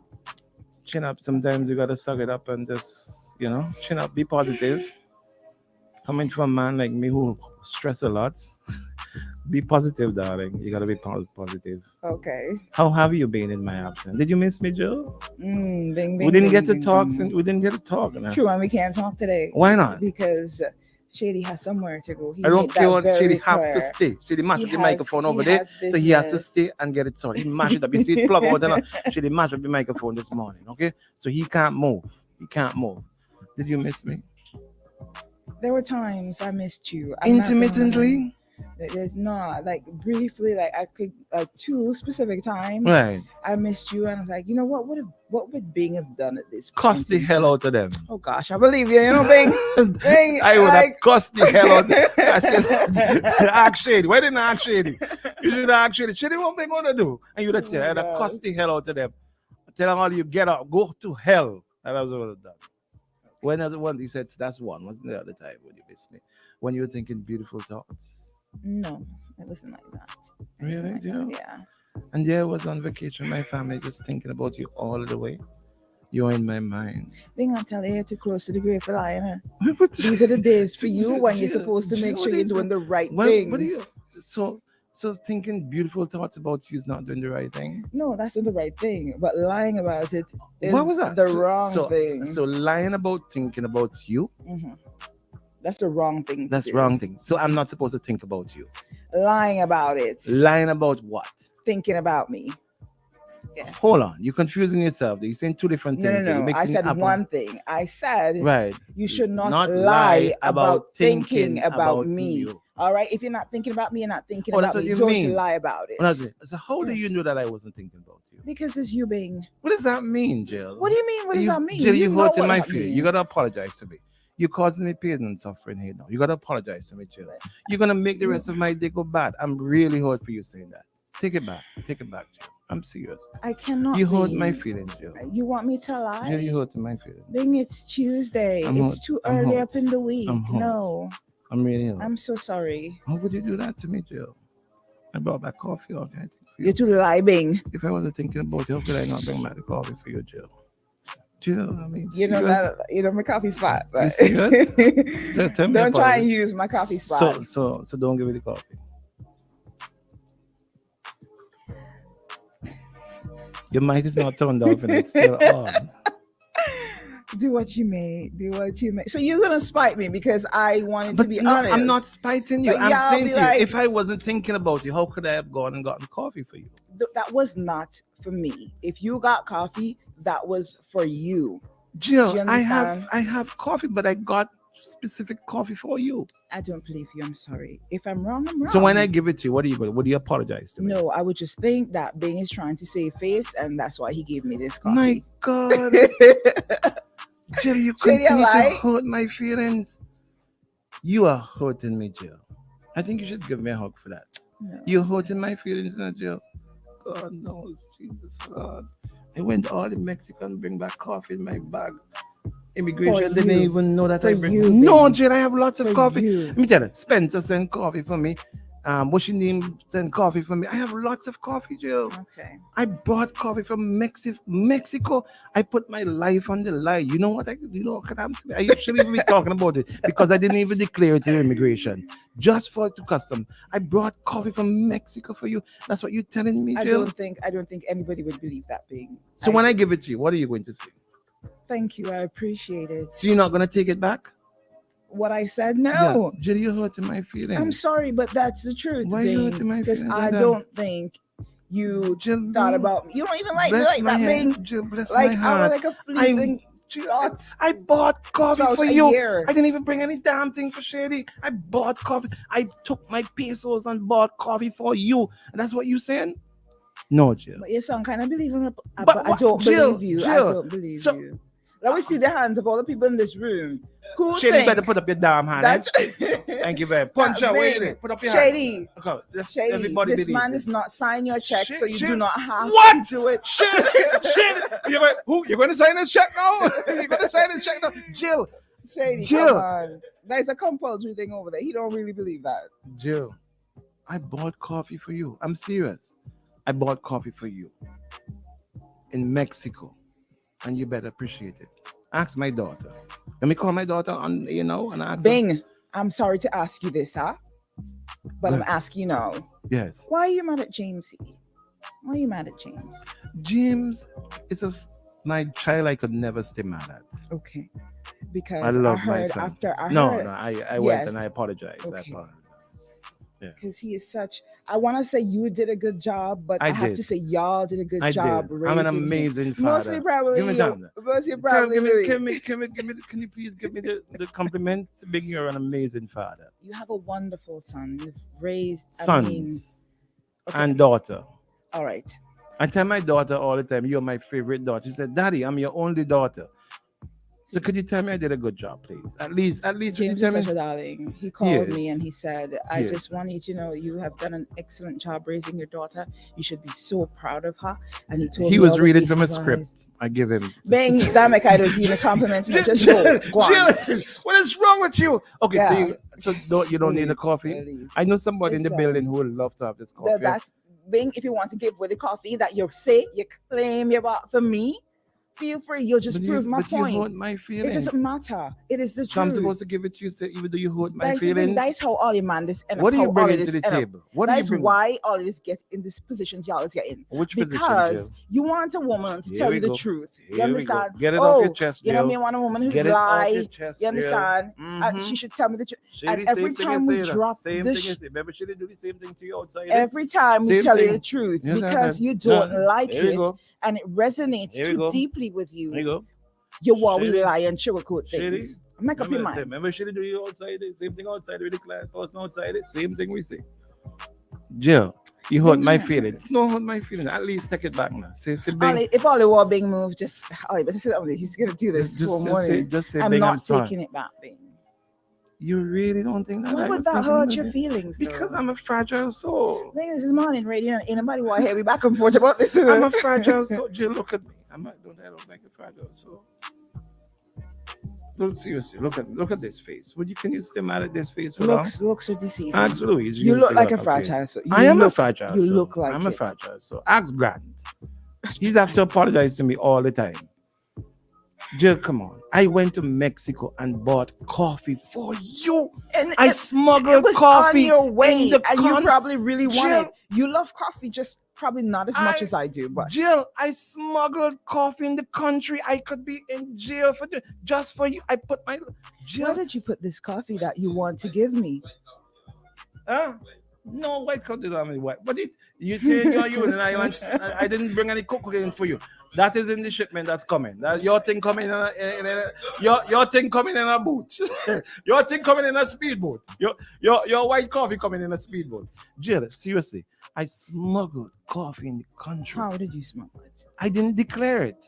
Sometimes you gotta suck it up and just, chin up. Be positive. Coming from a man like me who stress a lot, be positive, darling. You gotta be positive. Okay. How have you been in my absence? Did you miss me, Jill? Bing, we didn't get to talk. We didn't get to talk. True, and we can't talk today. Why not? Because Shady has somewhere to go. I don't care what Shady have to stay. Shady mash up the microphone over there, so he has to stay and get it sorted. He mash it up. You see it plug out and Shady mash up the microphone this morning. Okay, so he can't move. Did you miss me? There were times I missed you. Intermittently? There's not, briefly, I could, 2 specific times. Right. I missed you, and I was like, what would Bing have done at this point? Cuss the hell out of them. Oh gosh, I believe you, Bing. Bing, I would have cussed the hell out of them. I said, ask Shady. Why didn't I ask Shady? You should have asked Shady. Shady, what they gonna do? And you would have said, I'd have cussed the hell out of them. Tell them all, you get out, go to hell. And I was all done. When the one he said that's one, wasn't the other time when you missed me? When you were thinking beautiful thoughts? No, it wasn't like that. Really? Yeah. And yeah, I was on vacation, my family just thinking about you all the way. You're in my mind. Being I tell you, you're too close to the grave for lying. These are the days for you when you're supposed to make sure you're doing the right things. So thinking beautiful thoughts about you is not doing the right thing? No, that's not the right thing. But lying about it is what was that? the wrong thing. So lying about thinking about you? Mm-hmm. That's the wrong thing. That's wrong thing. So I'm not supposed to think about you. Lying about it. Lying about what? Thinking about me. Hold on. You're confusing yourself. You're saying two different things. No. You're I mixing said apples. one thing. I said Right. you should not lie lie about thinking about about me. you. All right. If you're not thinking about me, you're not thinking Oh, about that's what me. you Don't mean. lie about it. What is it? So how do you know that I wasn't thinking about you? Because it's you being. What does that mean, Jill? What do you mean? What does that mean? Jill, you know hurting what my that feelings. means. You gotta apologize to me. You're causing me pain and suffering here now. You gotta apologize to me, Jill. You're gonna make the rest of my day go bad. I'm really hurt for you saying that. Take it back. Take it back, Jill. I'm serious. I cannot. You hurt be. my feelings, Jill. You want me to lie? Jill, you hurting my feelings. Bing, it's Tuesday. I'm It's hurt. too I'm early hurt. up in the week. I'm hurt. No. I'm really hurt. I'm so sorry. How would you do that to me, Jill? I brought back coffee all kind of thing for you. You're too lie, Bing. If I wasn't thinking about you, how could I not bring back the coffee for you, Jill? Jill, I mean, You know serious? that you know my coffee spot, You but serious? Tell me don't about try it. and use my coffee spot. So don't give me the coffee. Your mic is not turned off and it's still on. Do what you may. Do what you may. So you're gonna spite me because I wanted But to be no, honest. I'm not spiting you. But I'm y'all saying be to you, like- if I wasn't thinking about you, how could I have gone and gotten coffee for you? That was not for me. If you got coffee, that was for you. Jill, Do you I understand? have coffee, but I got specific coffee for you. I don't believe you. I'm sorry. If I'm wrong, I'm wrong. So when I give it to you, what do you apologize to me? No, I would just think that Bing is trying to save face, and that's why he gave me this coffee. My God. Jill, you Shady, continue to I lie? hurt my feelings. You are hurting me, Jill. I think you should give me a hug for that. No. You're hurting my feelings now, Jill. God knows, Jesus God. I went all in Mexico and bring back coffee in my bag. Immigration For didn't you. even know that For I bring. you, No, baby. Jill, I have lots of For coffee. you. Let me tell you, Spencer sent coffee for me. What's your name? Sent coffee for me. I have lots of coffee, Jill. Okay. I brought coffee from Mexico. I put my life on the line. You know what? I shouldn't be talking about it because I didn't even declare it to immigration. Just for it to custom. I brought coffee from Mexico for you. That's what you're telling me, I Jill? don't think anybody would believe that, Bing. So when I give it to you, what are you going to say? Thank you, I appreciate it. So you're not going to take it back? What I said, no. Yeah. Jill, you're hurting my feelings. I'm sorry, but that's the truth. Why you hurting my Because feelings I like that? don't think you thought about me. You don't even like me Bless like my that, head. Bing. Jill, bless Like my I heart. was like a fleeting thought. I bought coffee About for a you. year. I didn't even bring any damn thing for Shady. I bought coffee. I took my pesos and bought coffee for you. And that's what you saying? No, Jill. But you sound kind of believing, but I what- don't Jill, believe you. I Jill, don't believe so- you. Let me see the hands of all the people in this room. Who Shady, think better put up your damn hand. that Thank you very much. Punch out. Wait a minute. Put up your Shady, hand. Okay, let's Shady, everybody this believe man this. is not sign your check, so you Shit. do not have What? to do it. Shady. You're going to sign this check now? You're going to sign this check now? Jill. Shady, Jill. come on. There's a compulsory thing over there. He don't really believe that. Jill, I bought coffee for you. I'm serious. I bought coffee for you in Mexico, and you better appreciate it. Ask my daughter. Let me call my daughter on, and ask her. Bing, I'm sorry to ask you this, huh? But I'm asking you now. Yes. Why are you mad at Jamesy? Why are you mad at James? James is my child I could never stay mad at. Okay. Because I love my heard son. after I No, heard, I went Yes. and I apologize. I Okay. apologize. Yeah. Because he is such. I want to say you did a good job, but I, I have did. to say y'all did a good I job. did. I'm an raising him. amazing father. Mostly probably Give me you. time. Mostly Tell- probably give me, you. can you please give me the compliment? Big, you're an amazing father. You have a wonderful son. You've raised Sons and daughter. All right. I tell my daughter all the time, you're my favorite daughter. She said, Daddy, I'm your only daughter. So could you tell me I did a good job, please? At least would you James tell is such me? a darling. He called me Yes. and he said, I Yes. just want you to know you have done an excellent job raising your daughter. You should be so proud of her. And he told He me was all the reading reasons from a why. script. I give him. Bang, that make I don't give you the compliments. No, just go. Go on. Jill, what is wrong with you? Okay, Yeah. so you don't need a coffee? I know somebody in the Listen. building who would love to have this coffee. That's Bing, if you want to give with the coffee that you say you claim you bought for me, feel free. You'll just prove my point. You hurt my feelings. It doesn't matter. It is the truth. So I'm supposed to give it to you, say, even though you hurt my That's the feelings. thing. That's how all your man this end up. What do you how bring all of into this the end up. table? What do you That's bring? why all of this gets in this position y'all is getting. Which position, Because Jill? you want a woman to Here tell we you the go. truth. Here You we go. understand? Get it off your chest, You know Jill. me, I want a woman who's Get it off your lie. chest, You understand? Jill. She should tell me the truth. Shady, And every same time thing we you say, drop same the thing you say. Remember, she did do the same thing to you outside. every time we Same tell you thing. the truth Yes, because I you have. don't like Here we it go. and it resonates Here we too go. deeply with you. There you go. You always Shady. lie and sugarcoat Shady. things. Make up your mind. Remember, she did do you outside. Same thing outside with the client person outside. Same thing we say. Jill, you hurt my feelings. No, hurt my feelings. At least take it back now. Say, Bing. Ollie, if Ollie were being moved, just Ollie, but this is Ollie, he's gonna do this Just tomorrow morning. say, I'm Bing, not I'm sorry. taking it back, Bing. You really don't think that? Why I would was that thinking hurt about your it? feelings? Because I'm a fragile soul. Bing, this is morning radio. Ain't nobody want to hear me back and forth about this. I'm a fragile soul. Jill, look at me. I don't like a fragile soul. Look, seriously, look at this face. Can you stay mad at this face for long? Looks are deceiving. Absolutely. You look like a fragile soul. I am a fragile soul. You look like I'm a it. fragile soul. Ask Grant. He's have to apologize to me all the time. Jill, come on. I went to Mexico and bought coffee for you. And I it smuggled was coffee on your way, in the and you con- probably really want Jill, it. You love coffee, just probably not as much as I do. But Jill, I smuggled coffee in the country. I could be in jail just for you. I put my where did you put this coffee that you want to give me? No, white coffee don't have any white. But you say in your unit, I didn't bring any cocaine for you. That is in the shipment that's coming. Your thing coming in your thing coming in a boat. Your thing coming in a speedboat. Your white coffee coming in a speedboat. Jill, seriously, I smuggled coffee in the country. How did you smuggle it? I didn't declare it.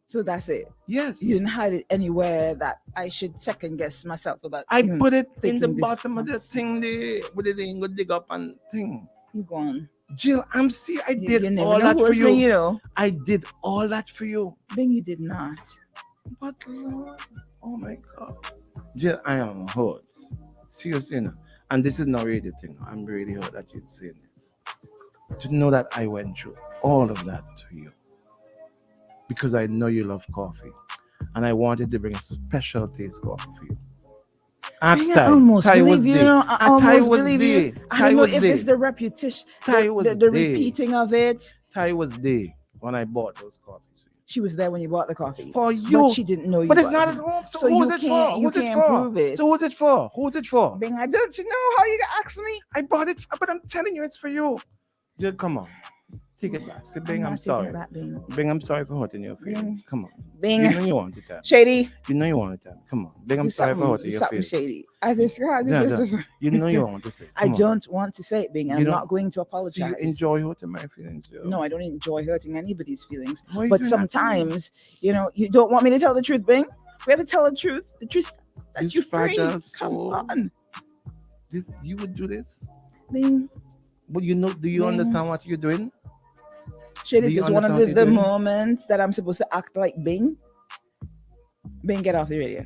So that's it. Yes. You didn't hide it anywhere that I should second guess myself about. I put it in the thinking this- bottom of the thing there, with the thing go dig up and thing. You go on. Jill, I did never all know that for who's you. saying, you know. I did all that for you. Then you did not. But Lord, oh my God. Jill, I am hurt. Seriously, you know. And this is not really the thing. I'm really hurt that you're saying this. To know that I went through all of that to you. Because I know you love coffee. And I wanted to bring a special taste coffee for you. Ask I almost Ty believe was you. there. Know, I almost was believe there. you. I Ty don't know was if there. it's the reputation, Ty was the there. repeating of it. Ty was there when I bought those coffees. She was there when you bought the coffee. For you. But she didn't know you. But it's bought not it. at home. So you who's it for? can't- You Who's it can't for? prove it. So who's it for? Who's it for? Bing, I don't you know how you ask me? I bought it, but I'm telling you, it's for you. Jill, come on. Take it back. Say, Bing, I'm not taking sorry. it back, Bing. Bing, I'm sorry for hurting your feelings. Come on. Bing. You know you want it to. Shady. You know you want it to. Come on. Bing, I'm Do sorry for something- hurting do your something feelings. shady. I just God, Yeah, this yeah. is- You know you want to say. I Come on. don't want to say it, Bing, and You I'm don't- not going to So apologize. you enjoy hurting my feelings, Jill. No, I don't enjoy hurting anybody's feelings. Why you But doing that to me? sometimes, you know, you don't want me to tell the truth, Bing. We have to tell the truth. The truth that This you're free. fragile Come soul. on, This you would do this? Bing. But you know, do you Bing. understand what you're doing? Shit, Do this you is one of understand the what you're doing? moments that I'm supposed to act like Bing. Bing, get off the radio.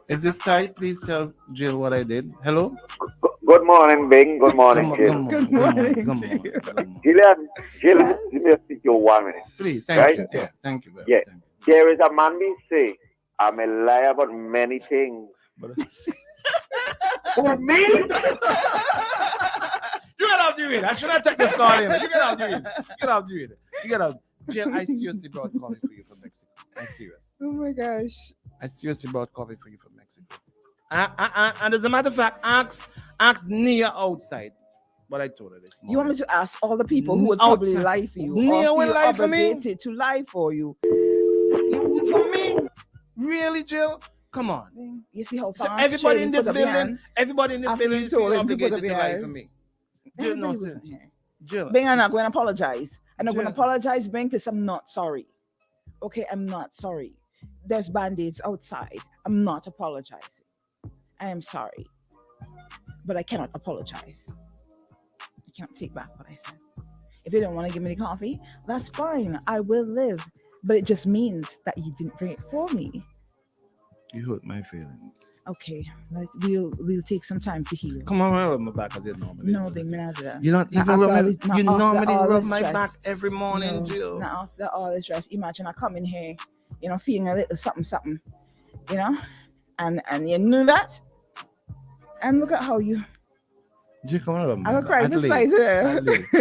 Is this Ty? Please tell Jill what I did. Hello? Good morning, Bing. Good morning, Jill. Good morning. Jill, let me speak to you 1 minute. Please, thank Right? you. Yeah, thank you. Yeah. There is a man we say, I'm a liar about many things. For me? You get out the way. I should not take this call in. You get out the way. Get out the way. You get out. Jill, I seriously brought coffee for you from Mexico. I'm serious. Oh my gosh. I seriously brought coffee for you from Mexico. And as a matter of fact, ask Nia outside. But I told her this morning. You want me to ask all the people who would probably Outside. lie for you, Nia or will feel lie for me? obligated to lie for you? For me? Really, Jill? Come on. You see how So fast everybody Shady in put this up your building, hand everybody in this after building you is told feeling him to put obligated up to your lie hand? for me. Jill, no, Everybody sir. wasn't here. Jill. Bing, I'm not going to apologize. I'm not going to Jill. apologize, Bing, because I'm not sorry. Okay, I'm not sorry. There's band-aids outside. I'm not apologizing. I am sorry. But I cannot apologize. I can't take back what I said. If you don't want to give me the coffee, that's fine. I will live. But it just means that you didn't bring it for me. You hurt my feelings. Okay, we'll take some time to heal. Come on, rub my back as you normally. No, baby, me not do that. You not Not even after rub all my, this- not you after normally all rub this my stress. back every morning, No, Jill. not after all this stress. Imagine I come in here, feeling a little something, and you knew that, and look at how you. Jill, come on, rub my I'm back. gonna cry At this least, spice. at least.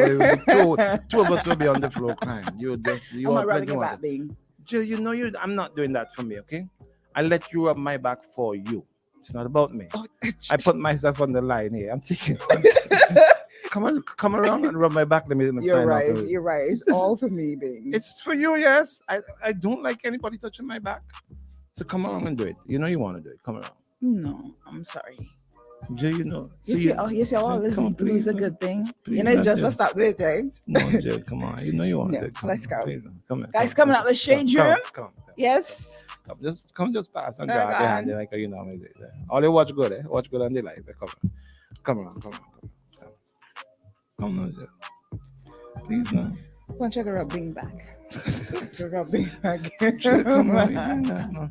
Two of us will be on the floor crying. You I'm are rubbing plenty your want back, it. babe. Jill, I'm not doing that for me, okay? I let you rub my back for you. It's not about me. I put myself on the line here. I'm taking. Come around and rub my back. Let me You're sign right. off. You're right. It's all for me, babe. It's for you, yes. I don't like anybody touching my back. So come along and do it. You know you want to do it. Come around. No, I'm sorry. Jill, You see, all this come, is a good thing. please, It's just Jill. to stop doing it, right? No, Jill, come on. You know you want to do it. Come let's on, go. please, come here. Guys, coming out the shade room. Come. Yes. Just pass and Go grab your on. hand like you normally do. All you watch good, Watch good on the light. Come on. Come on, Jill. Please, no. One check a rubbing back. Rubbing back. Jill, come on. You doing that, no.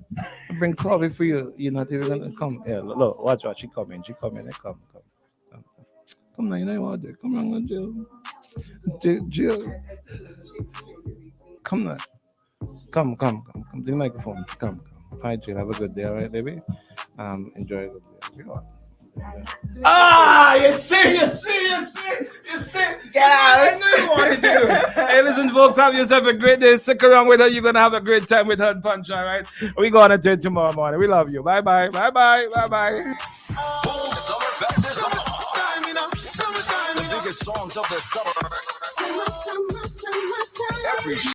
I bring coffee for you. You're not even gonna come. Yeah, look, watch. She coming. Come now. You know you want to do it. Come on, Jill. Come now. Come to the microphone. Come. Hi, Jill. Have a good day, all right, baby? Enjoy a good day. You see. Get out. I know you wanted to do it. Hey, listen, folks, have yourself a great day. Stick around with her. You're going to have a great time with her and Punch, all right? We're going to turn tomorrow morning. We love you. Bye-bye. Boom Summer Fest is on. The biggest songs of the summer. Every